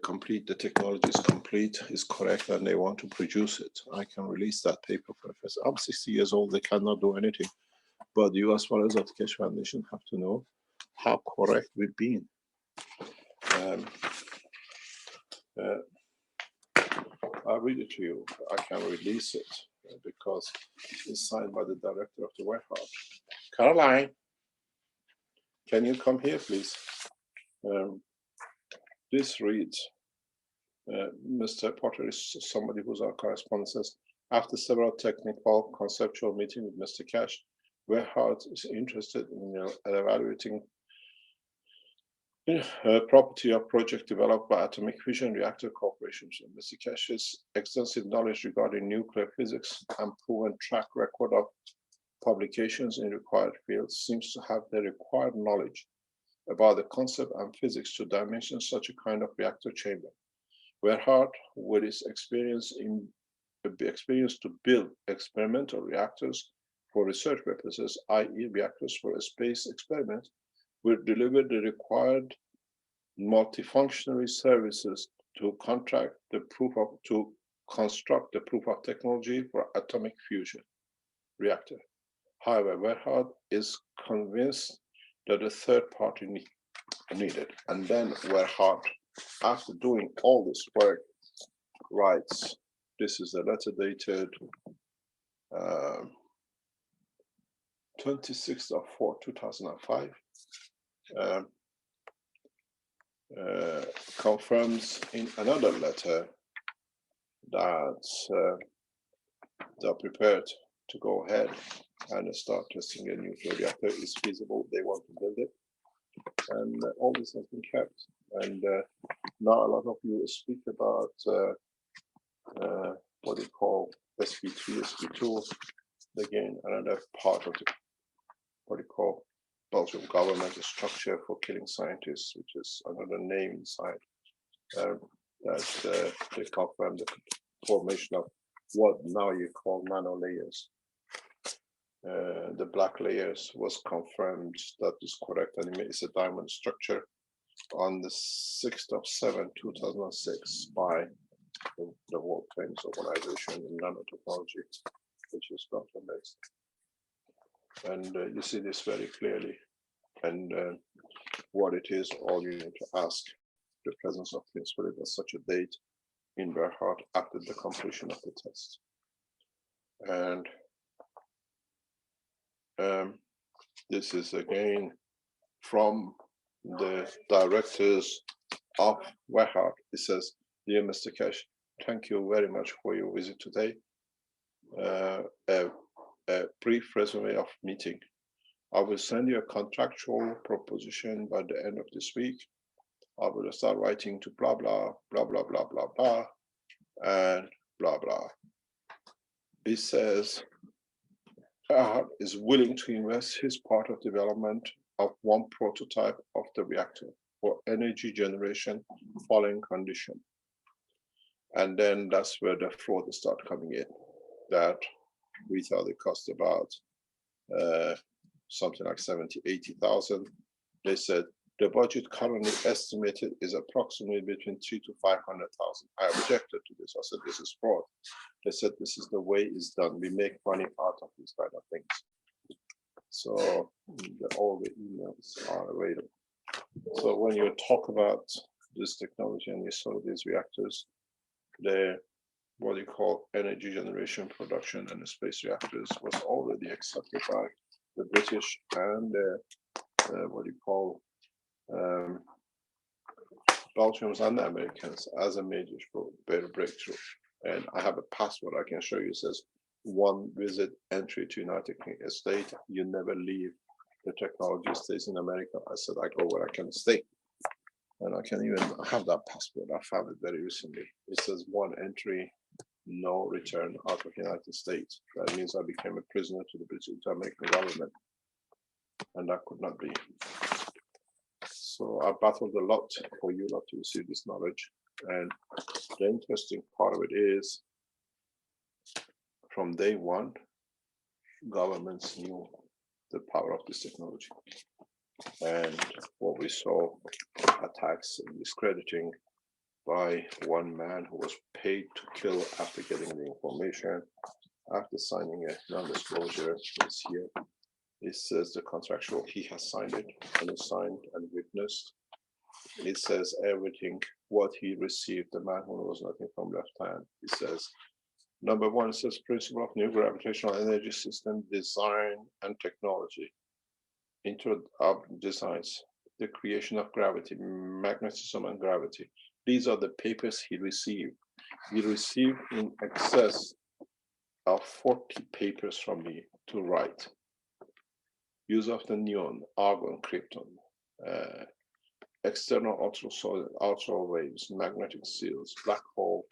technology is complete, is correct, and they want to produce it. I can release that paper for the first. I'm 60 years old, they cannot do anything. But you, as far as the Keshe Foundation, have to know how correct we've been. I'll read it to you. I can release it because it's signed by the director of the Werhard. Caroline, can you come here, please? This reads, Mr. Potter is somebody who's our correspondent, says, after several technical conceptual meetings with Mr. Keshe, Werhard is interested in evaluating property of project developed by Atomic Fusion Reactor Corporation. Mr. Keshe's extensive knowledge regarding nuclear physics and proven track record of publications in required fields seems to have the required knowledge about the concept and physics to dimension such a kind of reactor chamber. Werhard, with his experience to build experimental reactors for research purposes, i.e. reactors for a space experiment, will deliver the required multifunctional services to construct the proof of technology for atomic fusion reactor. However, Werhard is convinced that a third party needed. And then Werhard, after doing all this work, writes, this is a letter dated 26th of 4, 2005, confirms in another letter that they're prepared to go ahead and start testing a nuclear reactor. Is feasible, they want to build it, and all this has been kept. And now a lot of you speak about what they call SP3, SP2, again, another part of the what they call Belgian government structure for killing scientists, which is another name inside, that they confirm the formation of what now you call nano layers. The black layers was confirmed that is correct, and it's a diamond structure on the 6th of 7, 2006 by the World Famous Organization in Nanotechnology, which is Belgium based. And you see this very clearly. And what it is, all you need to ask the presence of Prince Philip at such a date in Werhard after the completion of the test. And this is again from the directors of WEHART. It says, "Dear Mr. Kesh, thank you very much for your visit today. A brief resume of meeting. I will send you a contractual proposition by the end of this week. I will start writing to blah, blah, blah, blah, blah, blah, blah, and blah, blah." It says, WEHART is willing to invest his part of development of one prototype of the reactor for energy generation following condition. And then that's where the fraud start coming in, that we thought it cost about something like 70, 80,000. They said the budget currently estimated is approximately between 300,000 to 500,000. I objected to this. I said, this is fraud. They said, this is the way it's done. We make money out of these kind of things. So all the emails are available. So when you talk about this technology and you saw these reactors, they're what you call energy generation production and the space reactors was already accepted by the British and what you call Belgians and the Americans as a major breakthrough. And I have a passport I can show you. It says, "One visit entry to United States. You never leave the technology stays in America." I said, I go where I can stay. And I can even have that passport. I found it very recently. It says 1 entry, no return out of the United States. That means I became a prisoner to the British American government. And that could not be. So I battled a lot for you not to receive this knowledge. And the interesting part of it is, from day one, governments knew the power of this technology. And what we saw, attacks and discrediting by one man who was paid to kill after getting the information, after signing a non-disclosure, is here. It says the contractual, he has signed it, and he signed and witnessed. It says everything, what he received, the man who knows nothing from left hand. It says, number 1, it says principle of new gravitational energy system design and technology. Intro of designs, the creation of gravity, magnetism and gravity. These are the papers he received. He received in excess of 40 papers from me to write. Use of the neon, argon, krypton, external ultra waves, magnetic seals, black hole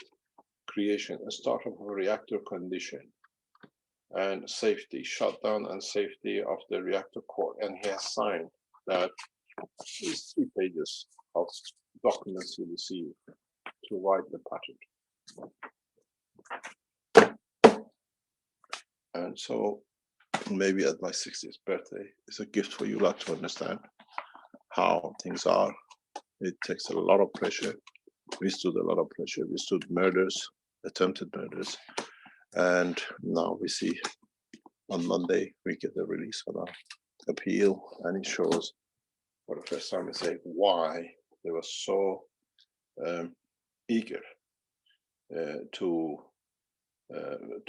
creation, a start of a reactor condition, and safety, shutdown and safety of the reactor core. And he has signed that is 3 pages of documents he received to write the patent. And so maybe at my 60th birthday, it's a gift for you lot to understand how things are. It takes a lot of pressure. We stood a lot of pressure. We stood murders, attempted murders. And now we see on Monday, we get the release on our appeal, and it shows for the first time, it's like why they were so eager to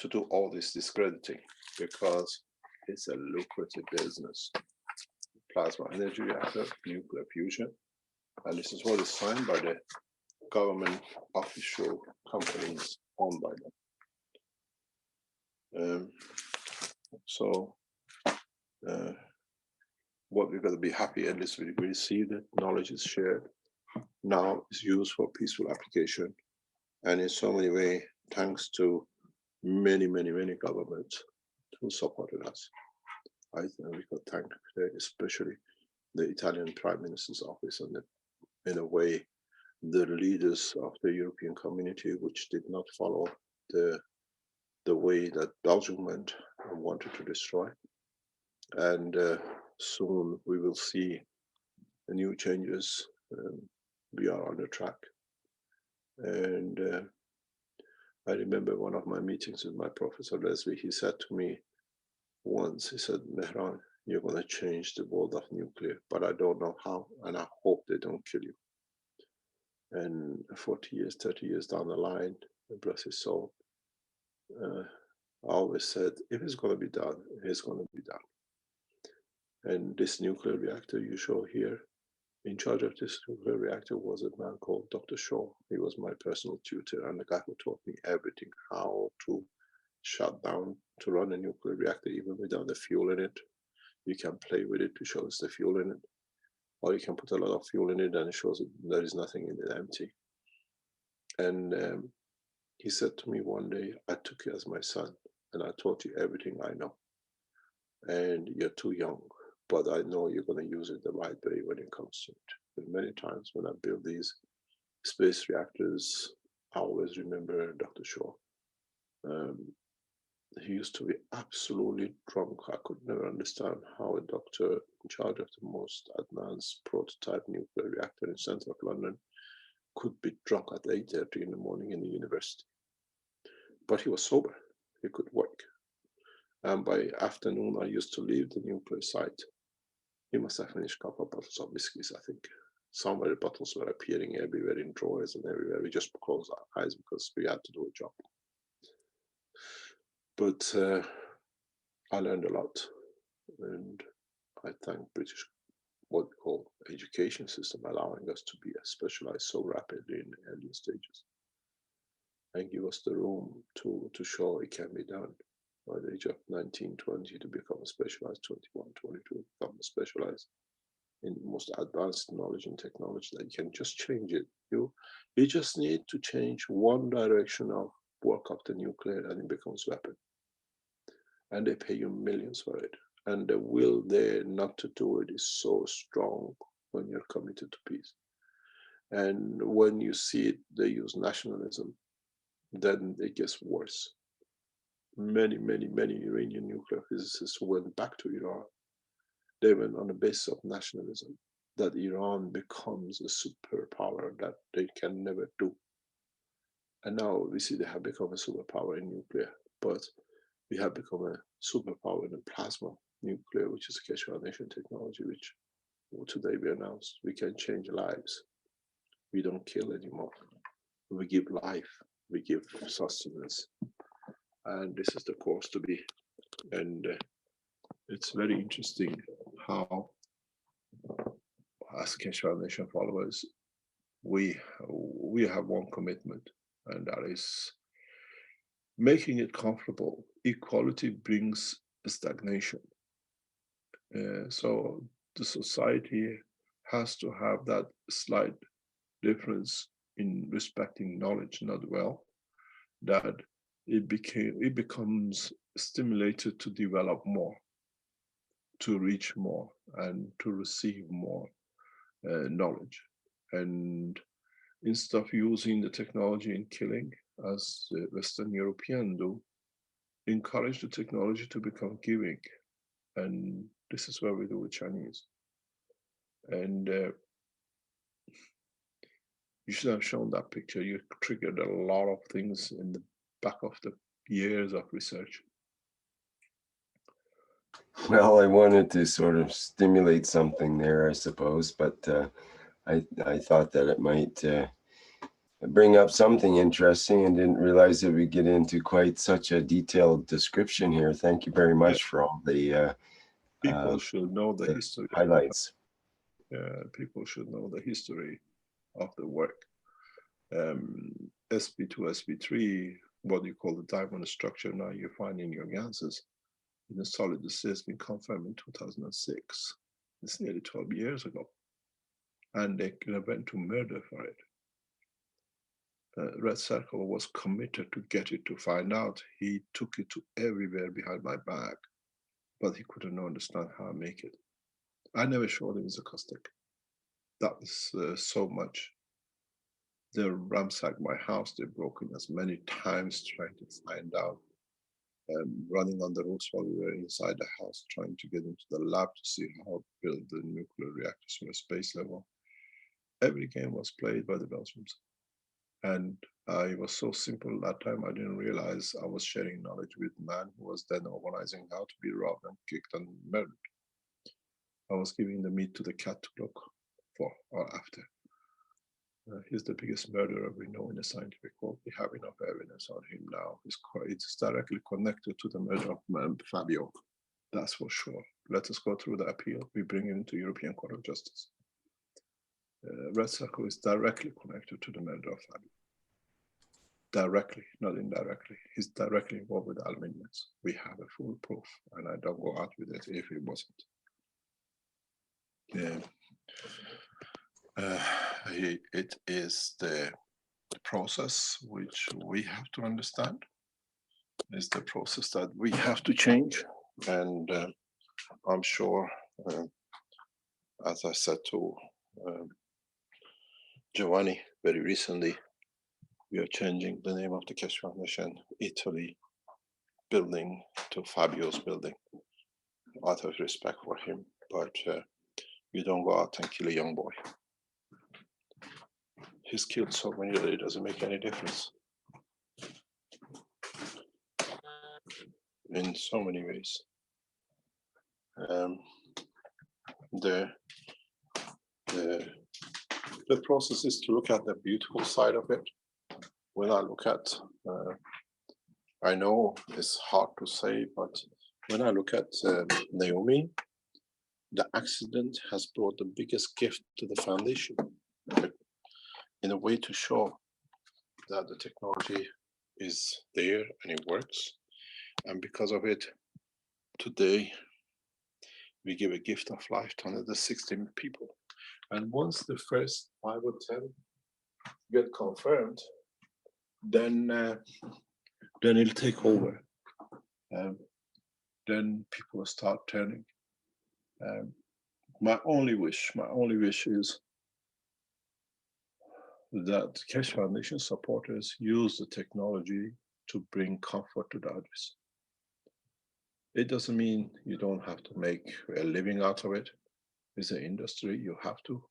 do all this discrediting, because it's a lucrative business. Plasma energy reactor, nuclear fusion, and this is what is signed by the government official companies owned by them. So what we're going to be happy, at least we receive it, knowledge is shared, now is used for peaceful application. And in so many ways, thanks to many governments who supported us. I think we could thank especially the Italian Prime Minister's office, and in a way, the leaders of the European community, which did not follow the way that Belgium went and wanted to destroy. And soon we will see the new changes. We are on the track. And I remember one of my meetings with my Professor Leslie, he said to me once, he said, Mehran, you're going to change the world of nuclear, but I don't know how, and I hope they don't kill you. And 40 years, 30 years down the line, bless his soul, I always said, if it's going to be done, it's going to be done. And this nuclear reactor you show here, in charge of this nuclear reactor was a man called Dr. Shaw. He was my personal tutor and the guy who taught me everything, how to shut down, to run a nuclear reactor, even without the fuel in it. You can play with it to show us the fuel in it. Or you can put a lot of fuel in it and it shows it there is nothing in it, empty. And he said to me one day, I took you as my son and I taught you everything I know. And you're too young, but I know you're going to use it the right way when it comes to it. And many times when I build these space reactors, I always remember Dr. Shaw. He used to be absolutely drunk. I could never understand how a doctor in charge of the most advanced prototype nuclear reactor in the center of London could be drunk at 8:30 in the morning in the university. But he was sober. He could work. And by afternoon, I used to leave the nuclear site. He must have finished a couple of bottles of whiskeys, I think. Somewhere the bottles were appearing everywhere in drawers and everywhere. We just closed our eyes because we had to do a job. But I learned a lot. And I thank British, what we call education system, allowing us to be specialized so rapidly in the early stages. And give us the room to show it can be done. By the age of 19, 20 to become specialized, 21, 22, become specialized in the most advanced knowledge and technology that you can just change it. You just need to change one direction of work of the nuclear and it becomes weapon. And they pay you millions for it. And the will there not to do it is so strong when you're committed to peace. And when you see it, they use nationalism, then it gets worse. Many Iranian nuclear physicists went back to Iran. They went on the basis of nationalism, that Iran becomes a superpower that they can never do. And now we see they have become a superpower in nuclear, but we have become a superpower in the plasma nuclear, which is a Keshe Foundation technology, which today we announced we can change lives. We don't kill anymore. We give life, we give sustenance. And this is the course to be. And it's very interesting how, as Keshe Foundation followers, we have one commitment, and that is making it comfortable. Equality brings stagnation. So the society has to have that slight difference in respecting knowledge, not well, that it becomes stimulated to develop more, to reach more, and to receive more knowledge. And instead of using the technology in killing, as the Western Europeans do, encourage the technology to become giving. And this is what we do with Chinese. And you should have shown that picture. You triggered a lot of things in the back of the years of research. Well, I wanted to sort of stimulate something there, I suppose, but I thought that it might bring up something interesting and didn't realize that we get into quite such a detailed description here. Thank you very much for all the people should know the history highlights. People should know the history of the work. SP2, SP3, what you call the diamond structure now you find in your ganses in the solid dust has been confirmed in 2006. It's nearly 12 years ago. And they went to murder for it. Red Circle was committed to get it to find out. He took it to everywhere behind my back, but he couldn't understand how to make it. I never showed him the caustic. That was so much. They ransacked my house. They broke in as many times trying to find out. Running on the roofs while we were inside the house, trying to get into the lab to see how to build the nuclear reactors from a space level. Every game was played by the Belgians. And it was so simple that time I didn't realize I was sharing knowledge with a man who was then organizing how to be robbed and kicked and murdered. I was giving the meat to the cat to look for or after. He's the biggest murderer we know in the scientific world. We have enough evidence on him now. It's directly connected to the murder of Fabio. That's for sure. Let us go through the appeal. We bring him to European Court of Justice. Red Circle is directly connected to the murder of Fabio. Directly, not indirectly. He's directly involved with the Armenians. We have a full proof, and I don't go out with it if it wasn't. It is the process which we have to understand. It's the process that we have to change, and I'm sure, as I said to Giovanni very recently, we are changing the name of the Keshe Foundation, Italy building, to Fabio's building, out of respect for him. But you don't go out and kill a young boy. He's killed so many that it doesn't make any difference. In so many ways. The process is to look at the beautiful side of it. When I look at, I know it's hard to say, but when I look at Naomi, the accident has brought the biggest gift to the foundation, in a way to show that the technology is there and it works. And because of it, today, we give a gift of life to another 16 people. And once the first 5 or 10 get confirmed, then it'll take over. Then people will start turning. My only wish is that Keshe Foundation supporters use the technology to bring comfort to the others. It doesn't mean you don't have to make a living out of it. It's an industry, you have to.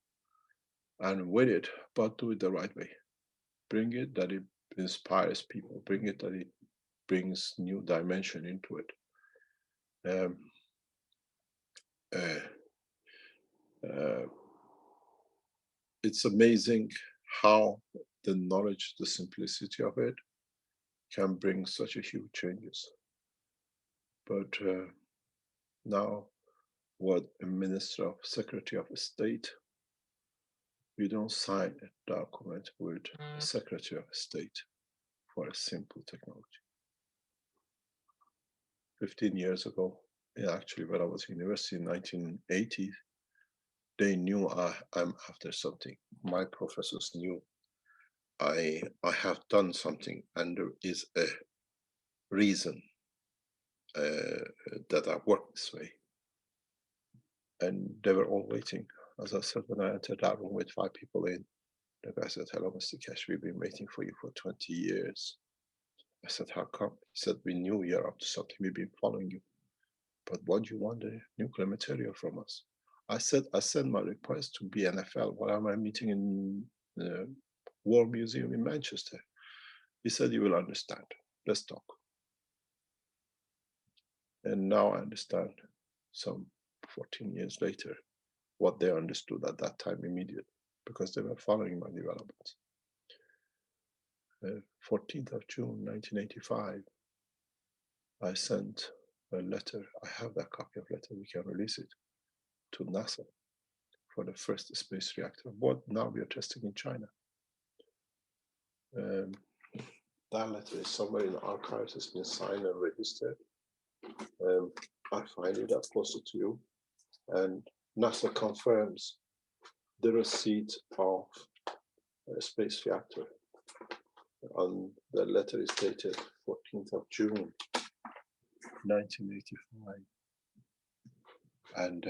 And with it, but do it the right way. Bring it that it inspires people. Bring it that it brings new dimension into it. It's amazing how the knowledge, the simplicity of it can bring such a huge changes. But now, what a Minister of Secretary of State, we don't sign a document with a Secretary of State for a simple technology. 15 years ago, actually when I was in university in 1980, they knew I'm after something. My professors knew I have done something, and there is a reason that I work this way. And they were all waiting. As I said, when I entered that room with 5 people in, the guy said, "Hello, Mr. Keshe, we've been waiting for you for 20 years. I said, "How come?" He said, "We knew you're up to something. We've been following you. But what do you want the nuclear material from us?" I said, "I sent my request to BNFL while I'm meeting in the War Museum in Manchester." He said, "You will understand. Let's talk." And now I understand, some 14 years later, what they understood at that time immediately, because they were following my developments. 14th of June, 1985, I sent a letter. I have that copy of letter, we can release it, to NASA for the first space reactor. What now we are testing in China. That letter is somewhere in the archives, it's been signed and registered. I find it, I've posted to you. And NASA confirms the receipt of a space reactor. On the letter is dated 14th of June, 1985. And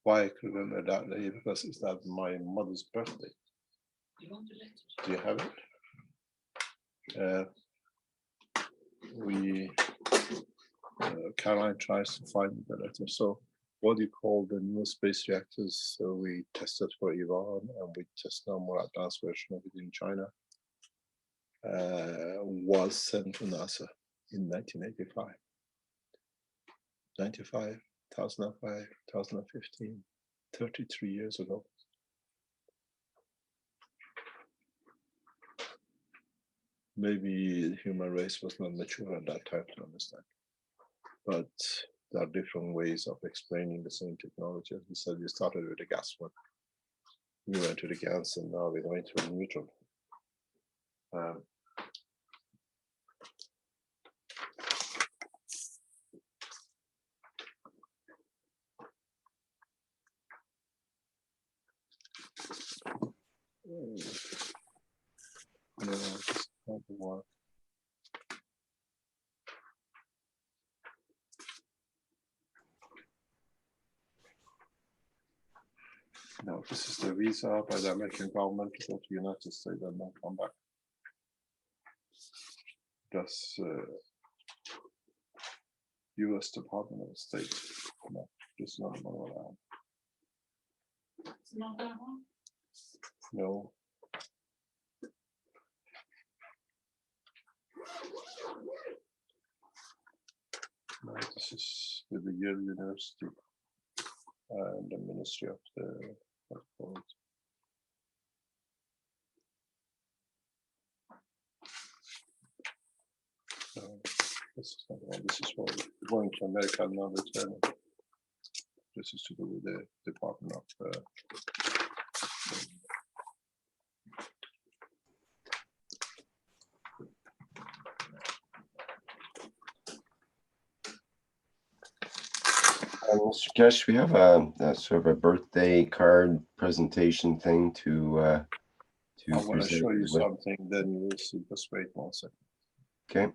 why I can remember that day, because it's that my mother's birthday. Do you have it? Caroline tries to find the letter. So what you call the new space reactors, so we tested for Iran, and we test now more advanced version of it in China, was sent to NASA in 1985. 95, 2005, 2015, 33 years ago. maybe the human race was not mature at that time to understand. But there are different ways of explaining the same technology. As we said, we started with the gas one. We went to the gas, and now we're going to the neutron. No, it's not the one. No, this is the visa by the American government to go to the United States and then come back. That's U.S. Department of State. No, this is not one. It's not that one? No. No, this is with the Yale University and the Ministry of the this is not the one. This is for going to America and not returning. This is to do with the Department of Mr. Kesh, we have a sort of a birthday card presentation thing to I want to present show you with. something, then you will see. Just wait 1 second. Okay.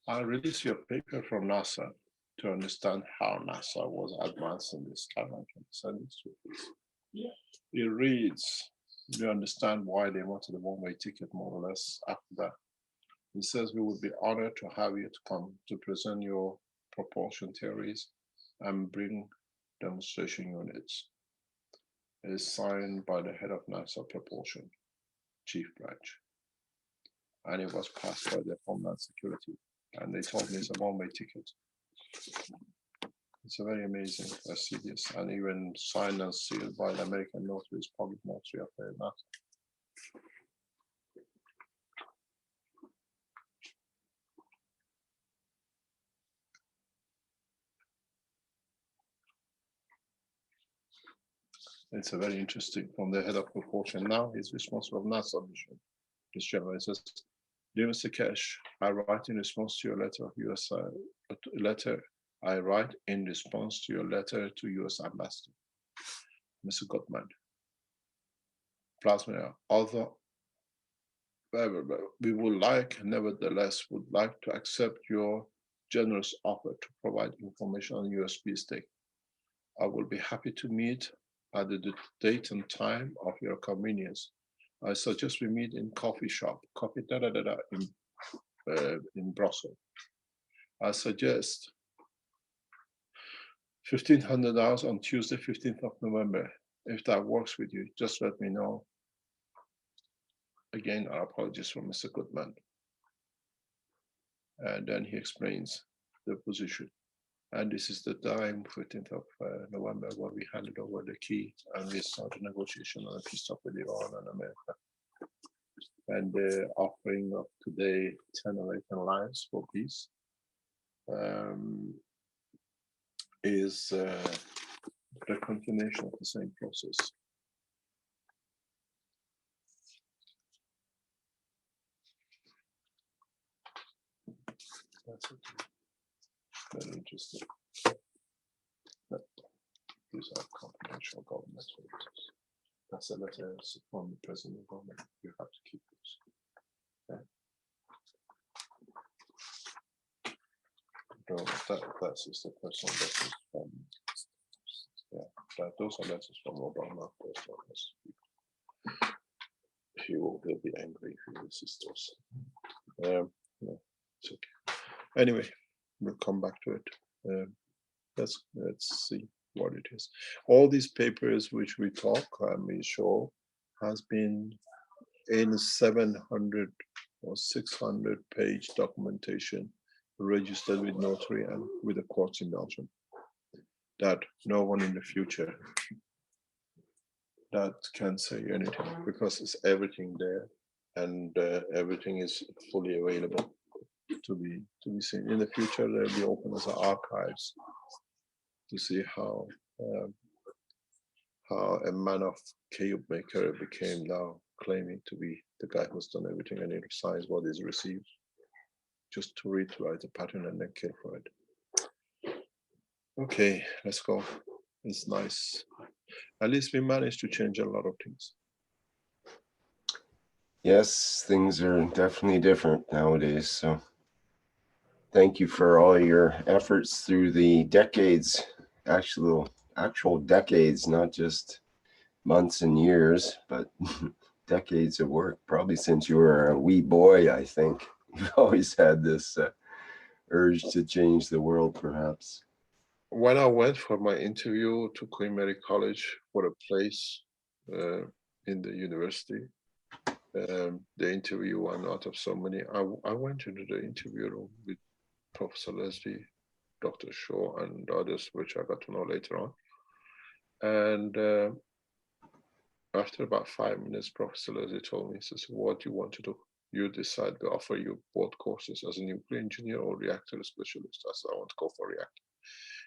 I'll release your paper from NASA to understand how NASA was advancing this time. I can send this to you. It reads, you understand why they wanted a one-way ticket, more or less, after that. It says, we would be honored to have you to come to present your propulsion theories and bring demonstration units. It is signed by the head of NASA Propulsion, Chief Branch. And it was passed by the Homeland Security. And they told me it's a one-way ticket. It's a very amazing. I see this, and even signed and sealed by the American notaries, public notary of the NASA. It's a very interesting from the head of propulsion. Now he's responsible of NASA mission. This gentleman says, dear Mr. Kesh, I write in response to your letter of I write in response to your letter to U.S. Ambassador, Mr. Goodman. Plasma, although we would nevertheless would like to accept your generous offer to provide information on USB stick. I will be happy to meet at the date and time of your convenience. I suggest we meet in coffee shop, in Brussels. I suggest $1,500 on Tuesday, 15th of November. If that works with you, just let me know. Again, our apologies for Mr. Goodman. And then he explains the position. And this is the time, 15th of November, where we handed over the key and we started negotiation on a peace talk with Iran and America. And the offering of today, 10 American lives for peace, is the continuation of the same process. That's it. Very interesting. But these are confidential government services. That's a letter from the president of government. You have to keep this. Okay. So that is the personal letters from. Yeah, those are letters from Obama. He will be angry if he sees those. No, it's okay. Anyway, we'll come back to it. Let's see what it is. All these papers which we talk and we show has been in 700 or 600 page documentation registered with notary and with the courts in Belgium, that no one in the future that can say anything because it's everything there, and everything is fully available to be seen. In the future, they'll be open as archives to see how a man of cube maker became now claiming to be the guy who's done everything, and he signs what is received, just to retry the pattern and then kill for it. Okay, let's go. It's nice. At least we managed to change a lot of things. Yes, things are definitely different nowadays. So thank you for all your efforts through the decades, actual decades, not just months and years, but decades of work, probably since you were a wee boy. I think you've always had this urge to change the world, perhaps. When I went for my interview to Queen Mary College for a place in the university, the interview one out of so many, I went into the interview room with Professor Leslie, Dr. Shaw, and others, which I got to know later on. And after about 5 minutes, Professor Leslie told me, he says, what do you want to do? You decide. We offer you both courses as a nuclear engineer or reactor specialist. I said, I want to go for reactor.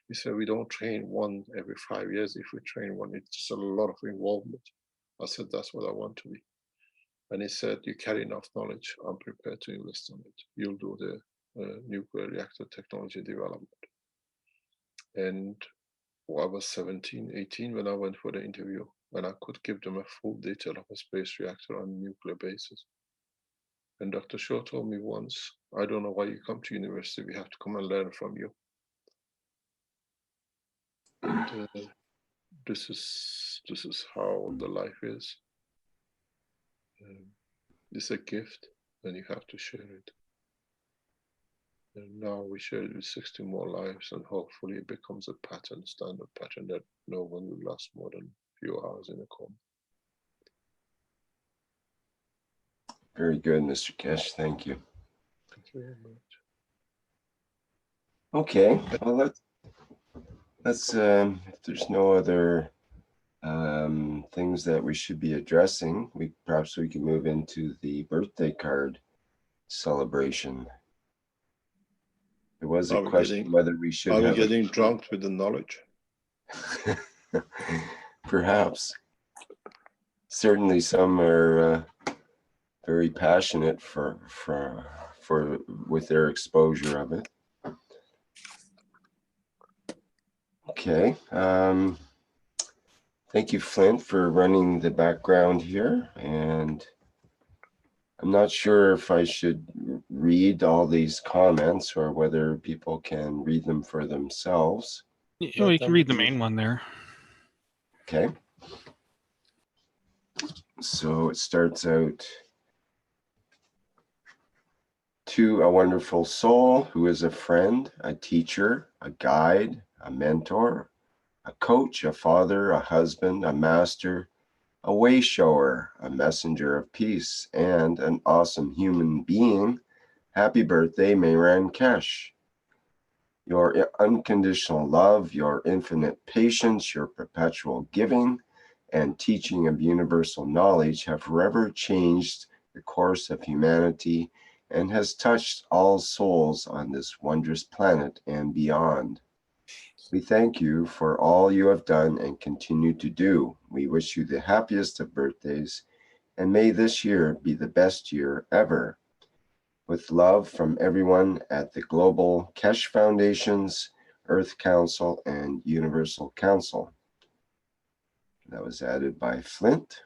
He said, we don't train one every 5 years. If we train one, it's a lot of involvement. I said, that's what I want to be. And he said, you carry enough knowledge. I'm prepared to invest in it. You'll do the nuclear reactor technology development. And I was 17, 18 when I went for the interview, and I could give them a full detail of a space reactor on a nuclear basis. And Dr. Shaw told me once, I don't know why you come to university. We have to come and learn from you. And, this is how the life is. It's a gift, and you have to share it. And now we share it with 60 more lives, and hopefully it becomes a pattern, standard pattern, that no one will last more than a few hours in a coma. Very good, Mr. Kesh. Thank you. Thank you very much. Okay, well, let's if there's no other things that we should be addressing, perhaps we can move into the birthday card celebration. There was a question whether we should have getting drunk with the knowledge. Perhaps. Certainly some are very passionate with their exposure of it. Okay. Thank you, Flint, for running the background here. And I'm not sure if I should read all these comments or whether people can read them for themselves. Oh, you can read the main one there. Okay. So it starts out, to a wonderful soul who is a friend, a teacher, a guide, a mentor, a coach, a father, a husband, a master, a way shower, a messenger of peace, and an awesome human being. Happy birthday, Mehran Kesh. Your unconditional love, your infinite patience, your perpetual giving, and teaching of universal knowledge have forever changed the course of humanity and has touched all souls on this wondrous planet and beyond. We thank you for all you have done and continue to do. We wish you the happiest of birthdays, and may this year be the best year ever. With love from everyone at the Global Kesh Foundations, Earth Council, and Universal Council. That was added by Flint.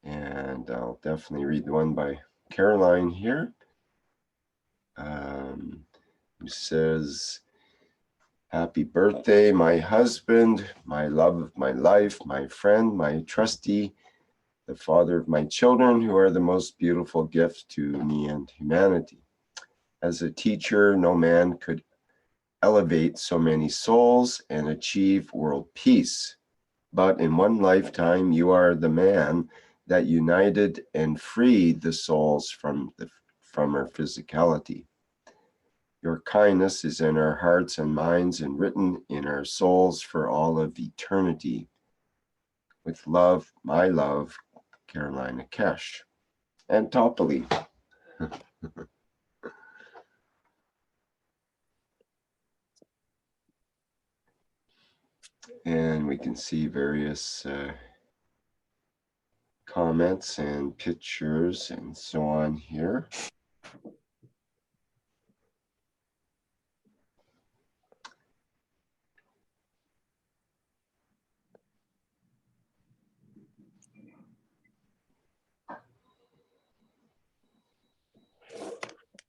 And I'll definitely read the one by Caroline here, who says, happy birthday, my husband, my love of my life, my friend, my trustee, the father of my children, who are the most beautiful gift to me and humanity. As a teacher, no man could elevate so many souls and achieve world peace. But in one lifetime, you are the man that united and freed the souls from our physicality. Your kindness is in our hearts and minds and written in our souls for all of eternity. With love, my love, Carolina Kesh. And Toppoli. And we can see various comments and pictures and so on here.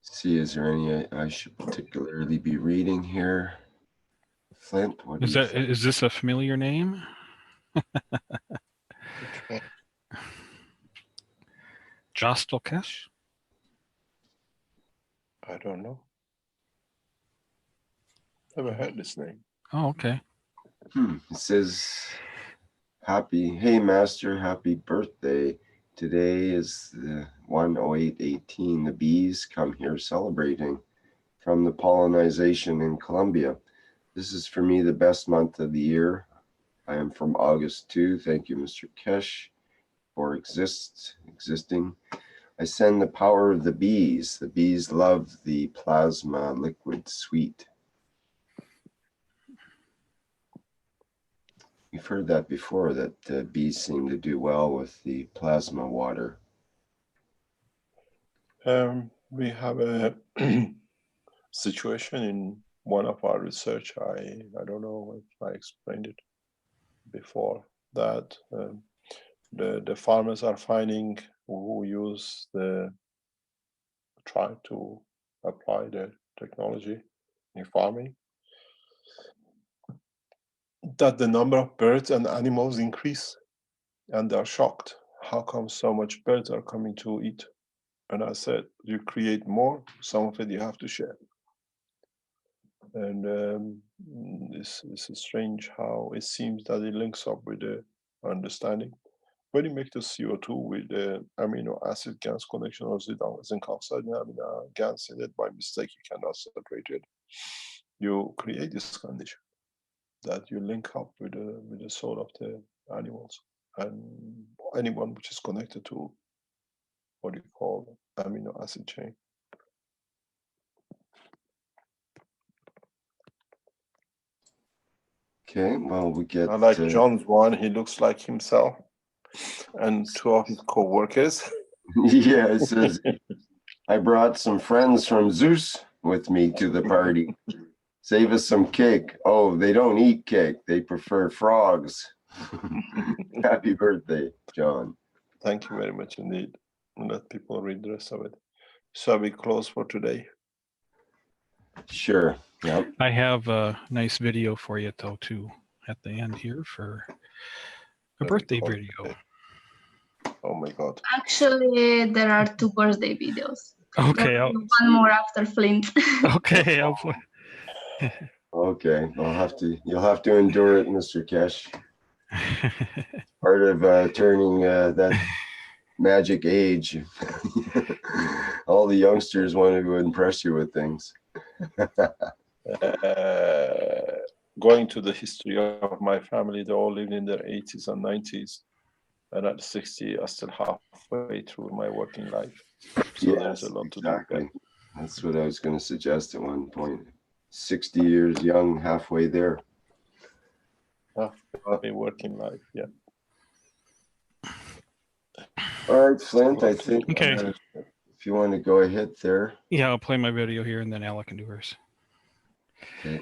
See, is there any I should particularly be reading here? Flint, what do you think? Is this a familiar name? Jostelkesh? I don't know. Never heard this name. Oh, okay. It says, hey master, happy birthday. Today is the 10818. The bees come here celebrating from the pollinization in Colombia. This is for me the best month of the year. I am from August 2. Thank you, Mr. Kesh, for existing. I send the power of the bees. The bees love the plasma liquid sweet. We've heard that before, that bees seem to do well with the plasma water. We have a situation in one of our research. I don't know if I explained it before, that the farmers are finding who try to apply the technology in farming, that the number of birds and animals increase, and they're shocked. How come so much birds are coming to eat? And I said, you create more, some of it you have to share. And this is strange how it seems that it links up with the understanding. When you make the CO2 with the amino acid GANs connection or zinc oxide and amino GANs in it, by mistake you cannot separate it. You create this condition that you link up with the soul of the animals, and anyone which is connected to what you call amino acid chain. Okay, well, we get... I like John's one, he looks like himself, and two of his co-workers. Yeah, it says, I brought some friends from Zeus with me to the party. Save us some cake. Oh, they don't eat cake. They prefer frogs. Happy birthday, John. Thank you very much indeed. Let people read the rest of it. Shall we close for today? Sure. Yep. I have a nice video for you, though, too, at the end here for a birthday video. Oh my God. Actually, there are 2 birthday videos. Okay. One more after Flint. Okay. Okay. You'll have to endure it, Mr. Kesh. Part of turning that magic age. All the youngsters wanted to impress you with things. Going to the history of my family, they all lived in their 80s and 90s. And at 60, I'm still halfway through my working life. So there's a lot to do. That's what I was going to suggest at one point. 60 years young, halfway there. Halfway working life, yeah. All right, Flint, I think Okay. If you want to go ahead there. Yeah, I'll play my video here and then Alec can do hers. Okay.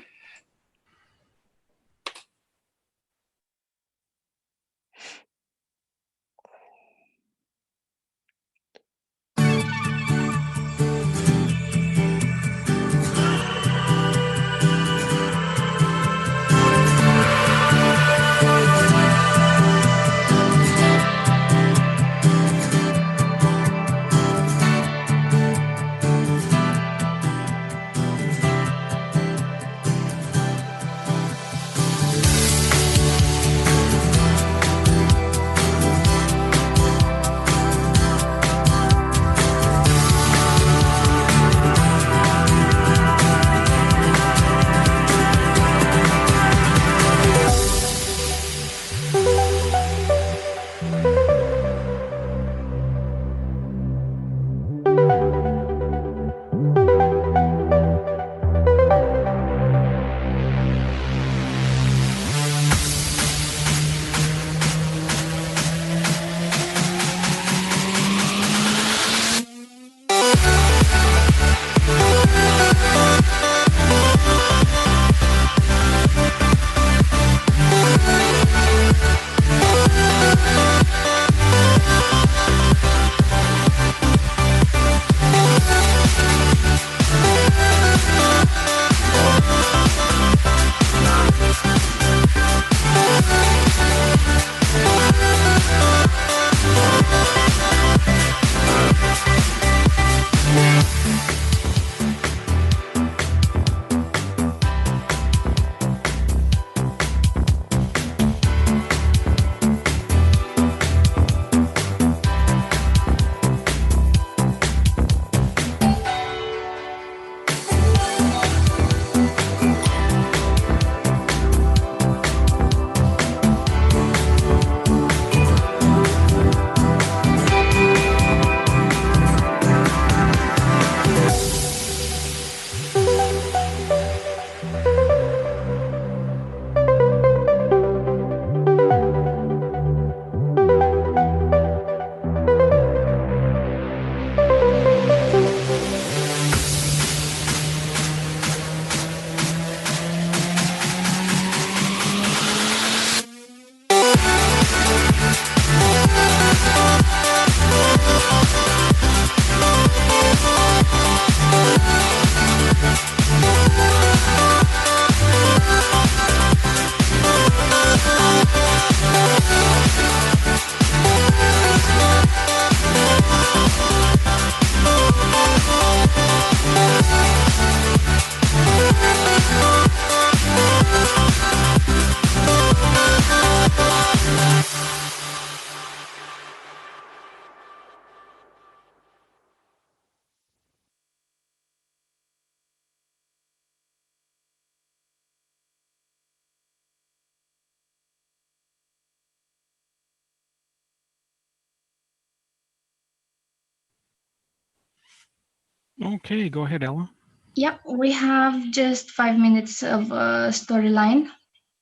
Okay, go ahead, Ella. Yeah, we have just 5 minutes of storyline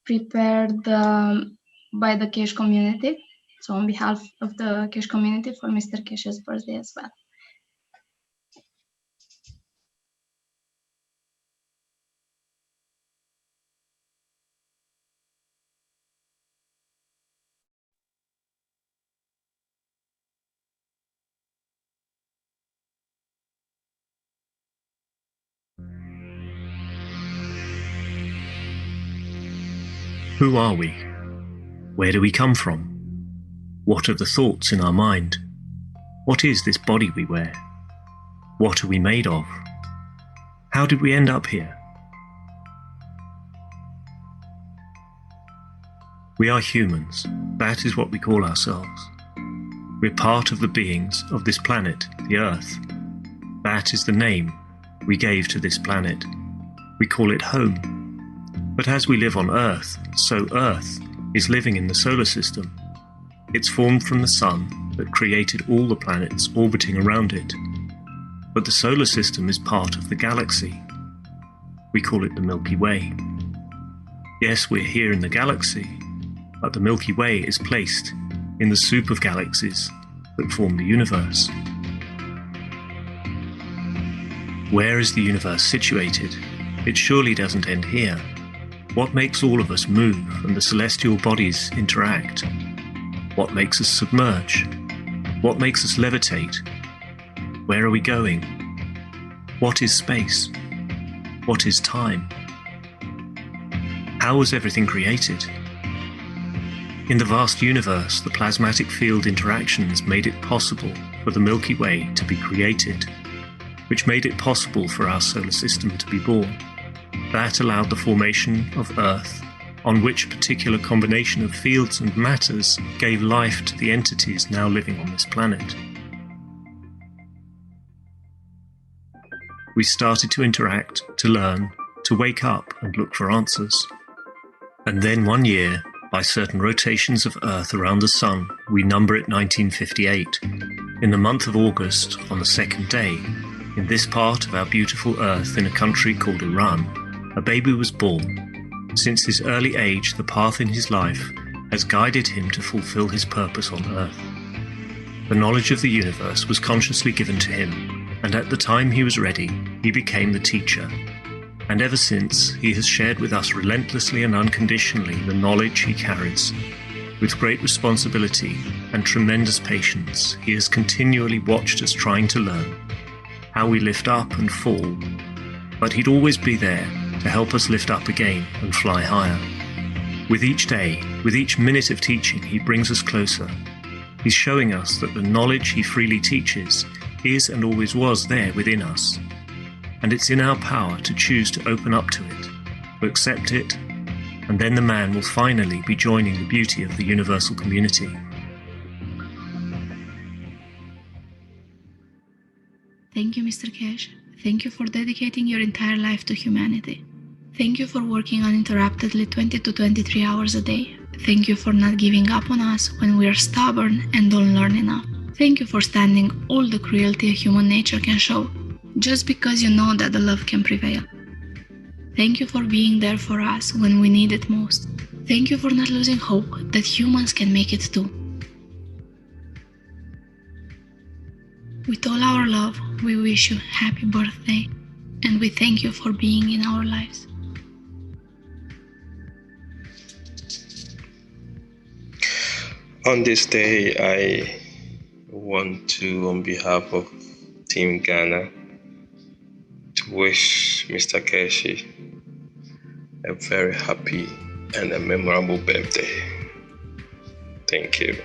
prepared by the Kesh community. So on behalf of the Kesh community for Mr. Kesh's birthday as well. Who are we? Where do we come from? What are the thoughts in our mind? What is this body we wear? What are we made of? How did we end up here? We are humans. That is what we call ourselves. We're part of the beings of this planet, the Earth. That is the name we gave to this planet. We call it home. But as we live on Earth, so Earth is living in the solar system. It's formed from the sun that created all the planets orbiting around it. But the solar system is part of the galaxy. We call it the Milky Way. Yes, we're here in the galaxy, but the Milky Way is placed in the soup of galaxies that form the universe. Where is the universe situated? It surely doesn't end here. What makes all of us move and the celestial bodies interact? What makes us submerge? What makes us levitate? Where are we going? What is space? What is time? How was everything created? In the vast universe, the plasmatic field interactions made it possible for the Milky Way to be created, which made it possible for our solar system to be born. That allowed the formation of Earth, on which a particular combination of fields and matters gave life to the entities now living on this planet. We started to interact, to learn, to wake up and look for answers. And then one year, by certain rotations of Earth around the Sun, we number it 1958. In the month of August, on the second day, in this part of our beautiful Earth in a country called Iran, a baby was born. Since his early age, the path in his life has guided him to fulfill his purpose on Earth. The knowledge of the universe was consciously given to him, and at the time he was ready, he became the teacher. And ever since, he has shared with us relentlessly and unconditionally the knowledge he carries. With great responsibility and tremendous patience, he has continually watched us trying to learn how we lift up and fall, but he'd always be there to help us lift up again and fly higher. With each day, with each minute of teaching, he brings us closer. He's showing us that the knowledge he freely teaches is and always was there within us. And it's in our power to choose to open up to it, to accept it, and then the man will finally be joining the beauty of the universal community. Thank you, Mr. Kesh. Thank you for dedicating your entire life to humanity. Thank you for working uninterruptedly 20 to 23 hours a day. Thank you for not giving up on us when we are stubborn and don't learn enough. Thank you for standing all the cruelty human nature can show, just because you know that the love can prevail. Thank you for being there for us when we need it most. Thank you for not losing hope that humans can make it too. With all our love, we wish you happy birthday, and we thank you for being in our lives. On this day, I want to, on behalf of Team Ghana, to wish Mr. Keshi a very happy and a memorable birthday. Thank you.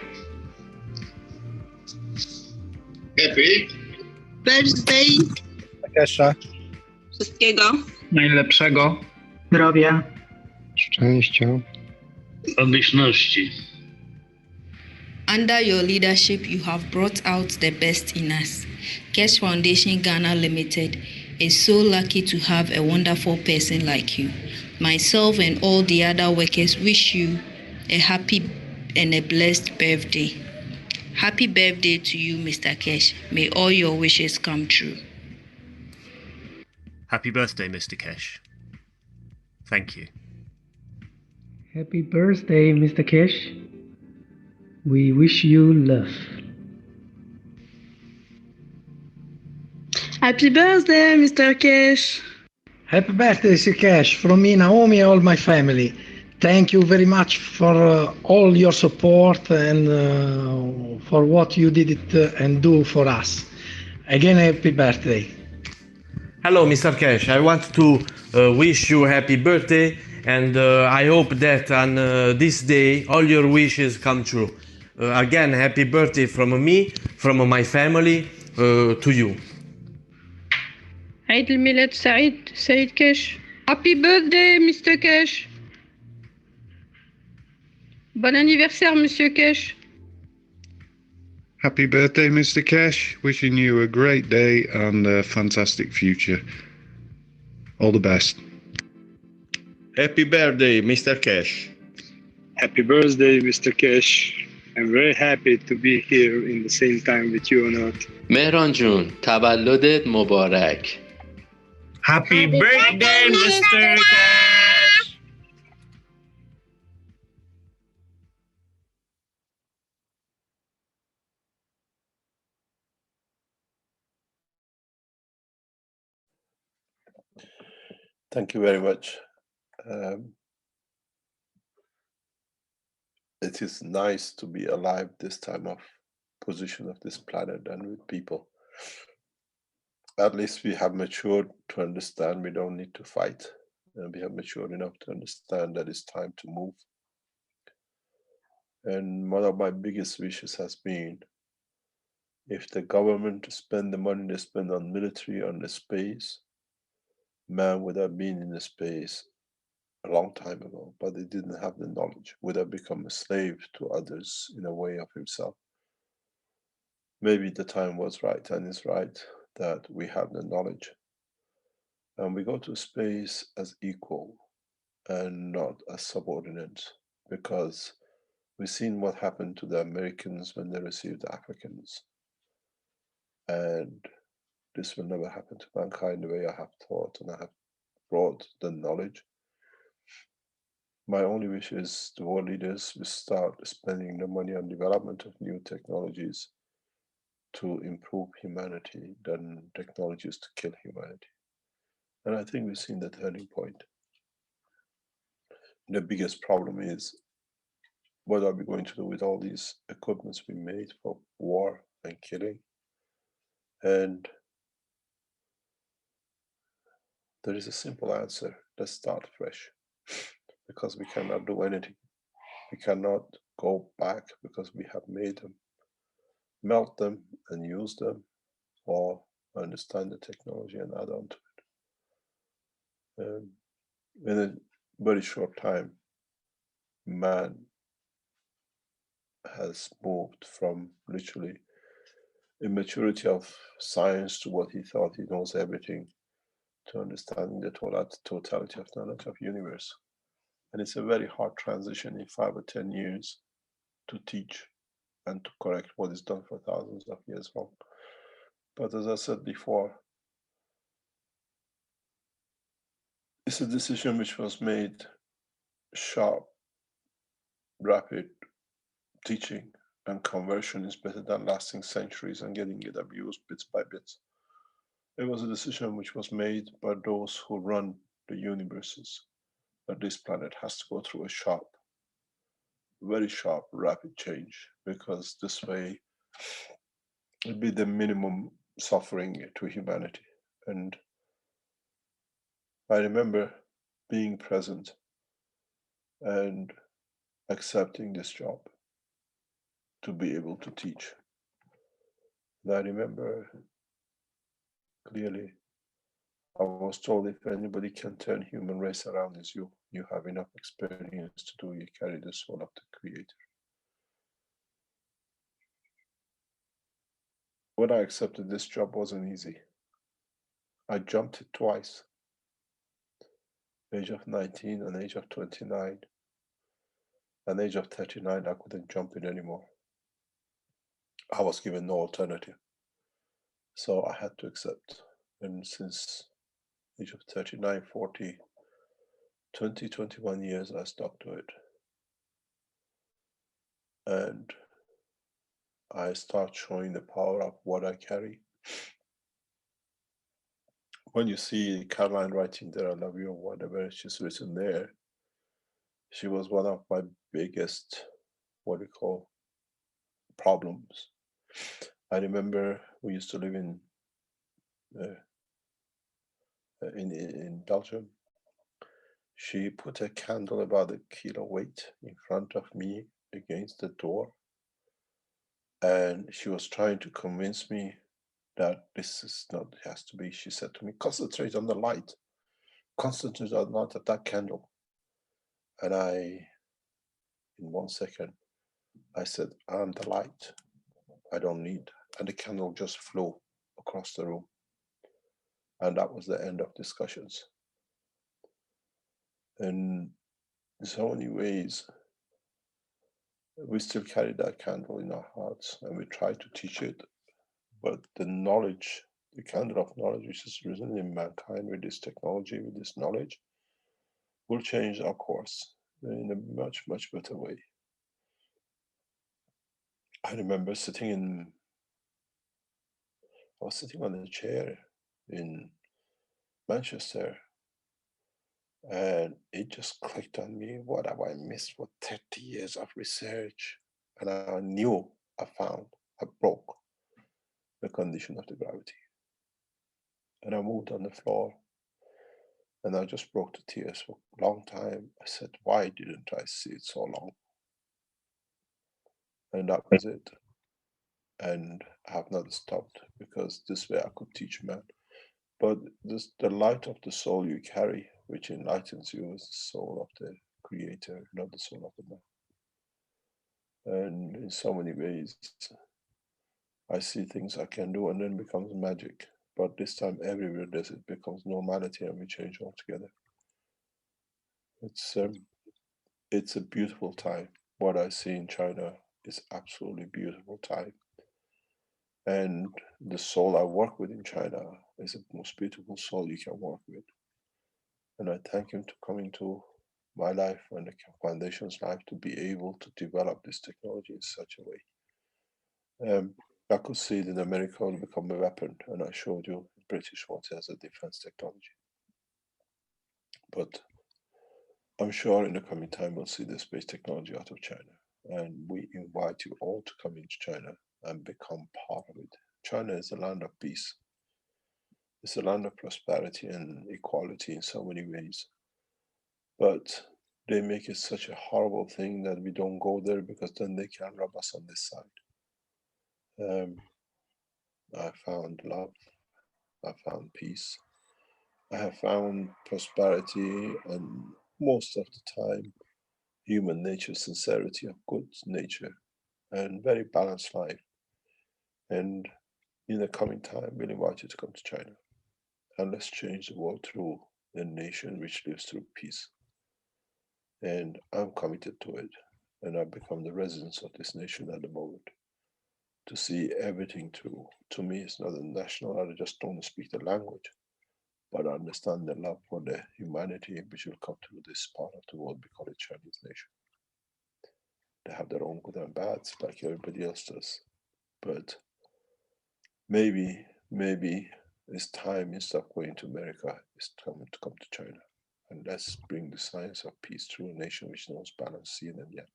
Happy birthday, Kesha. Wszystkiego Najlepszego. zdrowia, Szczęścia. Obecności. Under your leadership, you have brought out the best in us. Kesh Foundation Ghana Limited is so lucky to have a wonderful person like you. Myself and all the other workers wish you a happy and a blessed birthday. Happy birthday to you, Mr. Kesh. May all your wishes come true. Happy birthday, Mr. Kesh. Thank you. Happy birthday, Mr. Kesh. We wish you love. Happy birthday, Mr. Kesh. Happy birthday, Mr. Kesh, from me, Naomi, and all my family. Thank you very much for all your support and for what you did and do for us. Again, happy birthday. Hello, Mr. Kesh. I want to wish you a happy birthday, and I hope that on this day all your wishes come true. Again, happy birthday from me, from my family, to you. عيد الميلاد سعيد سيد كاش. Happy birthday, Mr. Kesh. Bon anniversaire, Monsieur Kesh. Happy birthday, Mr. Kesh. Wishing you a great day and a fantastic future. All the best. Happy birthday, Mr. Kesh. Happy birthday, Mr. Kesh. I'm very happy to be here in the same time with you on Earth. مهران جون تولدت مبارک. Happy birthday, Mr. Kesh. Thank you very much. It is nice to be alive this time of position of this planet and with people. At least we have matured to understand we don't need to fight. And we have matured enough to understand that it's time to move. And one of my biggest wishes has been, if the government spend the money they spend on military, on the space, man would have been in the space a long time ago, but they didn't have the knowledge, would have become a slave to others in a way of himself. Maybe the time was right, and it's right that we have the knowledge. And we go to space as equal and not as subordinates, because we've seen what happened to the Americans when they received the Africans. And this will never happen to mankind the way I have taught and I have brought the knowledge. My only wish is the world leaders will start spending the money on development of new technologies to improve humanity than technologies to kill humanity. And I think we've seen the turning point. The biggest problem is, what are we going to do with all these equipments we made for war and killing? And there is a simple answer: let's start fresh. Because we cannot do anything. We cannot go back because we have made them. Melt them and use them, or understand the technology and add on to it. In a very short time, man has moved from literally immaturity of science to what he thought he knows everything, to understanding the totality of knowledge of universe. And it's a very hard transition in 5 or 10 years to teach and to correct what is done for thousands of years wrong. But as I said before, it's a decision which was made sharp, rapid. Teaching and conversion is better than lasting centuries and getting it abused bits by bits. It was a decision which was made by those who run the universes, that this planet has to go through a sharp, very sharp, rapid change, because this way it'll be the minimum suffering to humanity. And I remember being present and accepting this job to be able to teach. And I remember clearly, I was told, if anybody can turn human race around, is you. You have enough experience to do, you carry the soul of the Creator. When I accepted this job, wasn't easy. I jumped it twice. Age of 19 and age of 29. And age of 39, I couldn't jump it anymore. I was given no alternative. So I had to accept. And since age of 39, 40, 20, 21 years, I stuck to it. And I start showing the power of what I carry. When you see Caroline writing there, I love you, or whatever she's written there, she was one of my biggest, what do you call, problems. I remember we used to live in Belgium. She put a candle about a kilo weight in front of me against the door. And she was trying to convince me that this is not, it has to be, she said to me, concentrate on the light. Concentrate on not at that candle. And I, in 1 second, I said, I'm the light. I don't need. And the candle just flew across the room. And that was the end of discussions. And in so many ways, we still carry that candle in our hearts and we try to teach it. But the knowledge, the candle of knowledge which is risen in mankind with this technology, with this knowledge, will change our course in a much, much better way. I remember I was sitting on a chair in Manchester, and it just clicked on me. What have I missed for 30 years of research? And I knew I broke the condition of the gravity. And I moved on the floor and I just broke the tears for a long time. I said, why didn't I see it so long? And that was it. And I have not stopped, because this way I could teach man. But the light of the soul you carry, which enlightens you, is the soul of the creator, not the soul of the man. And in so many ways, I see things I can do and then it becomes magic. But this time everywhere does it becomes normality and we change altogether. It's a beautiful time. What I see in China is absolutely beautiful time. And the soul I work with in China is the most beautiful soul you can work with. And I thank him to come into my life and the Foundation's life to be able to develop this technology in such a way. I could see it in America will become a weapon, and I showed you the British one as a defense technology. But I'm sure in the coming time we'll see the space technology out of China. And we invite you all to come into China and become part of it. China is a land of peace. It's a land of prosperity and equality in so many ways. But they make it such a horrible thing that we don't go there, because then they can rob us on this side. I found love. I found peace. I have found prosperity, and most of the time, human nature, sincerity of good nature, and very balanced life. And in the coming time, we'll invite you to come to China. And let's change the world through a nation which lives through peace. And I'm committed to it. And I've become the resident of this nation at the moment. To see everything through. To me, it's not a national, I just don't speak the language. But I understand the love for the humanity which will come through this part of the world. We call it Chinese nation. They have their own good and bads, like everybody else does. But maybe it's time, instead of going to America, it's time to come to China. And let's bring the science of peace through a nation which knows balance, yin and yang.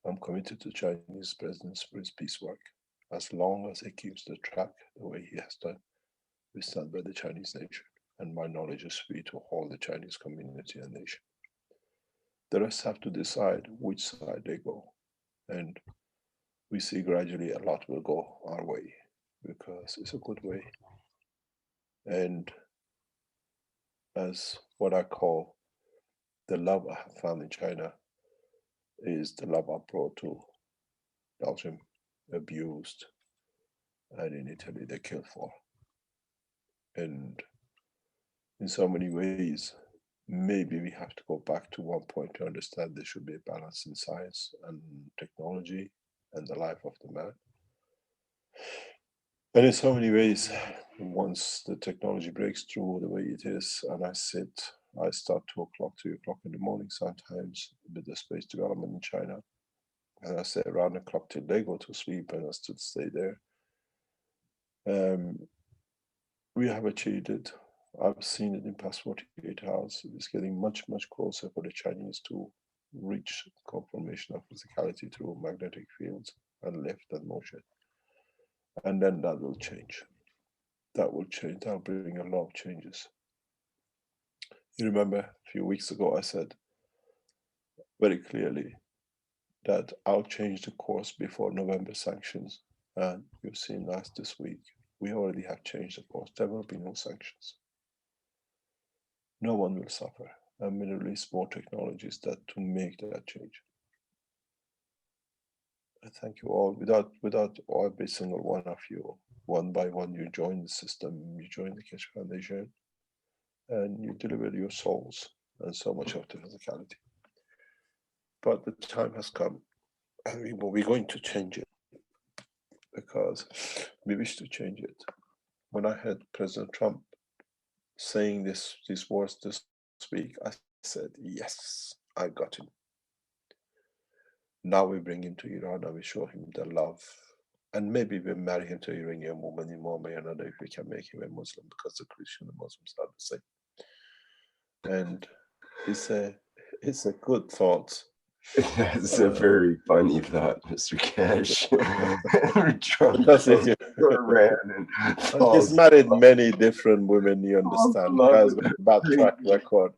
I'm committed to Chinese president's peace work. As long as he keeps the track the way he has done, we stand by the Chinese nation. And my knowledge is free to hold the Chinese community and nation. The rest have to decide which side they go. And we see gradually a lot will go our way, because it's a good way. And as what I call the love I have found in China is the love I brought to Belgium, abused, and in Italy they killed for. And in so many ways, maybe we have to go back to one point to understand there should be a balance in science and technology and the life of the man. And in so many ways, once the technology breaks through the way it is, and I start 2 o'clock, 3 o'clock in the morning sometimes with the space development in China. And I stay around the clock till they go to sleep, and I still stay there. We have achieved it. I've seen it in past 48 hours. It's getting much, much closer for the Chinese to reach confirmation of physicality through magnetic fields and lift and motion. And then that will change. That will change. That'll bring a lot of changes. You remember a few weeks ago, I said very clearly that I'll change the course before November sanctions. And you've seen last this week, we already have changed the course. There will be no sanctions. No one will suffer. And we release more technologies that to make that change. I thank you all. Without every single one of you, one by one, you join the system, you join the Keshe Foundation, and you deliver your souls and so much of the physicality. But the time has come, and we're going to change it because we wish to change it. When I heard President Trump saying these words this week, I said, yes, I got him. Now we bring him to Iran and we show him the love. And maybe we marry him to Iranian woman in one way or another if we can make him a Muslim, because the Christian and Muslims are the same. And it's a good thought. That's a very funny thought, Mr. Cash. He's married many different women, you understand. He has a bad track record.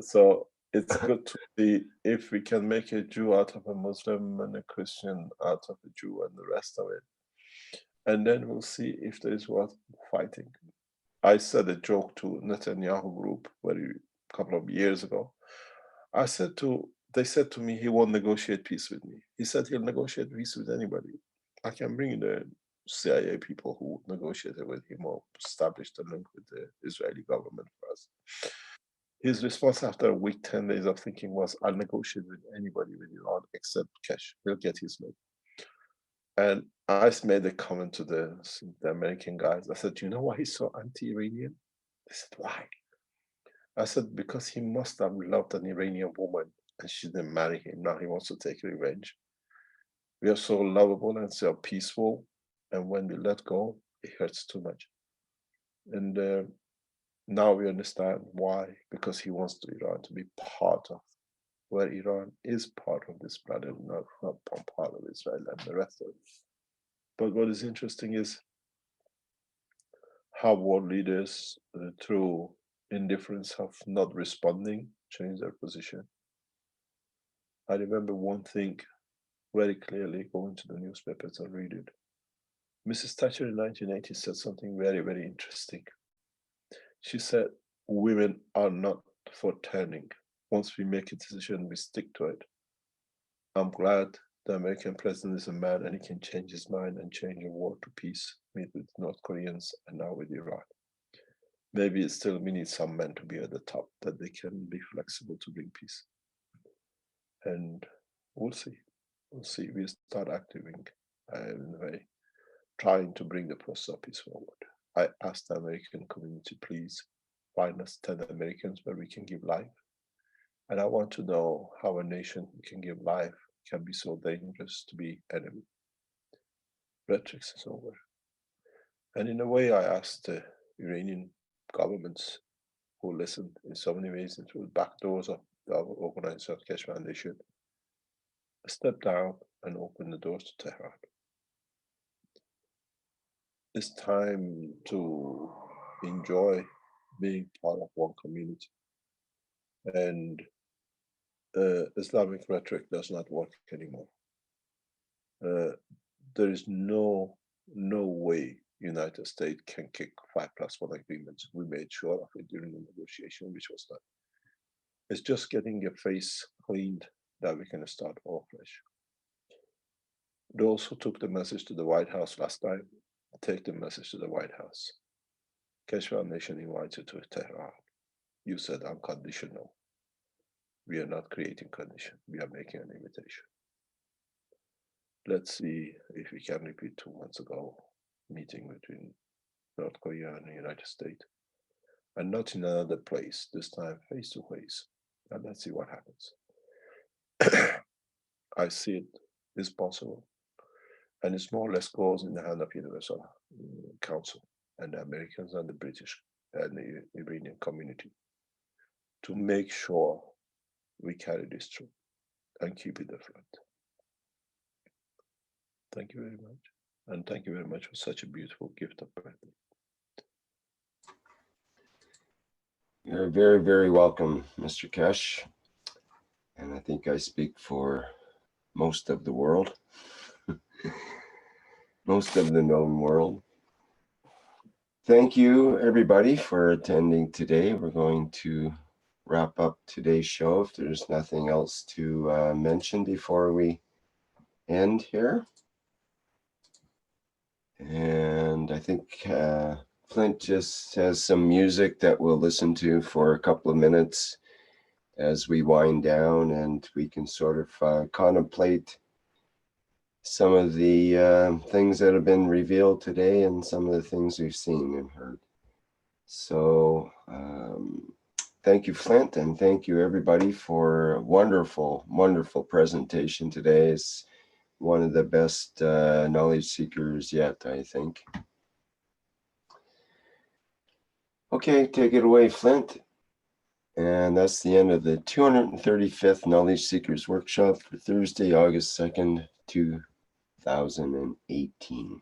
So it's good to see if we can make a Jew out of a Muslim and a Christian out of a Jew and the rest of it. And then we'll see if there is worth fighting. I said a joke to Netanyahu group a couple of years ago. They said to me, he won't negotiate peace with me. He said he'll negotiate peace with anybody. I can bring in the CIA people who negotiated with him or established a link with the Israeli government for us. His response after a week, 10 days of thinking was, I'll negotiate with anybody with Iran except Kesh. He'll get his name. And I made a comment to the American guys. I said, do you know why he's so anti-Iranian? They said, why? I said, because he must have loved an Iranian woman and she didn't marry him. Now he wants to take revenge. We are so lovable and so peaceful. And when we let go, it hurts too much. And now we understand why, because he wants Iran to be part of where Iran is part of this planet, not part of Israel and the rest of it. But what is interesting is how world leaders, through indifference of not responding, change their position. I remember one thing very clearly, going to the newspapers and read it. Mrs. Thatcher in 1980 said something very, very interesting. She said, women are not for turning. Once we make a decision, we stick to it. I'm glad the American president is a man and he can change his mind and change the war to peace, meet with North Koreans and now with Iran. Maybe it's still, we need some men to be at the top, that they can be flexible to bring peace. And we'll see. We'll see. We start acting in a way, trying to bring the process of peace forward. I asked the American community, please find us 10 Americans where we can give life. And I want to know how a nation can give life can be so dangerous to be enemy. Rhetoric is over. And in a way, I asked the Iranian governments who listened in so many ways into the back doors of the organization of Keshe Foundation, step down and open the doors to Tehran. It's time to enjoy being part of one community. And Islamic rhetoric does not work anymore. There is no way United States can kick 5+1 agreements. We made sure of it during the negotiation, which was done. It's just getting your face cleaned that we can start all fresh. Those who took the message to the White House last time, take the message to the White House. Keshe Foundation invites you to Tehran. You said unconditional. We are not creating condition. We are making an invitation. Let's see if we can repeat 2 months ago meeting between North Korea and the United States, and not in another place, this time face to face. And let's see what happens. I see it is possible. And it's more or less goes in the hand of Universal Council and the Americans and the British and the Iranian community to make sure we carry this through and keep it afloat. Thank you very much. And thank you very much for such a beautiful gift of birthday. You're very, very welcome, Mr. Kesh. And I think I speak for most of the world, most of the known world. Thank you, everybody, for attending today. We're going to wrap up today's show if there's nothing else to mention before we end here. And I think Flint just has some music that we'll listen to for a couple of minutes as we wind down, and we can sort of contemplate some of the things that have been revealed today and some of the things we've seen and heard. So thank you, Flint, and thank you, everybody, for a wonderful, wonderful presentation today. It's one of the best knowledge seekers yet, I think. Okay, take it away, Flint. And that's the end of the 235th Knowledge Seekers Workshop for Thursday, August 2nd, 2018.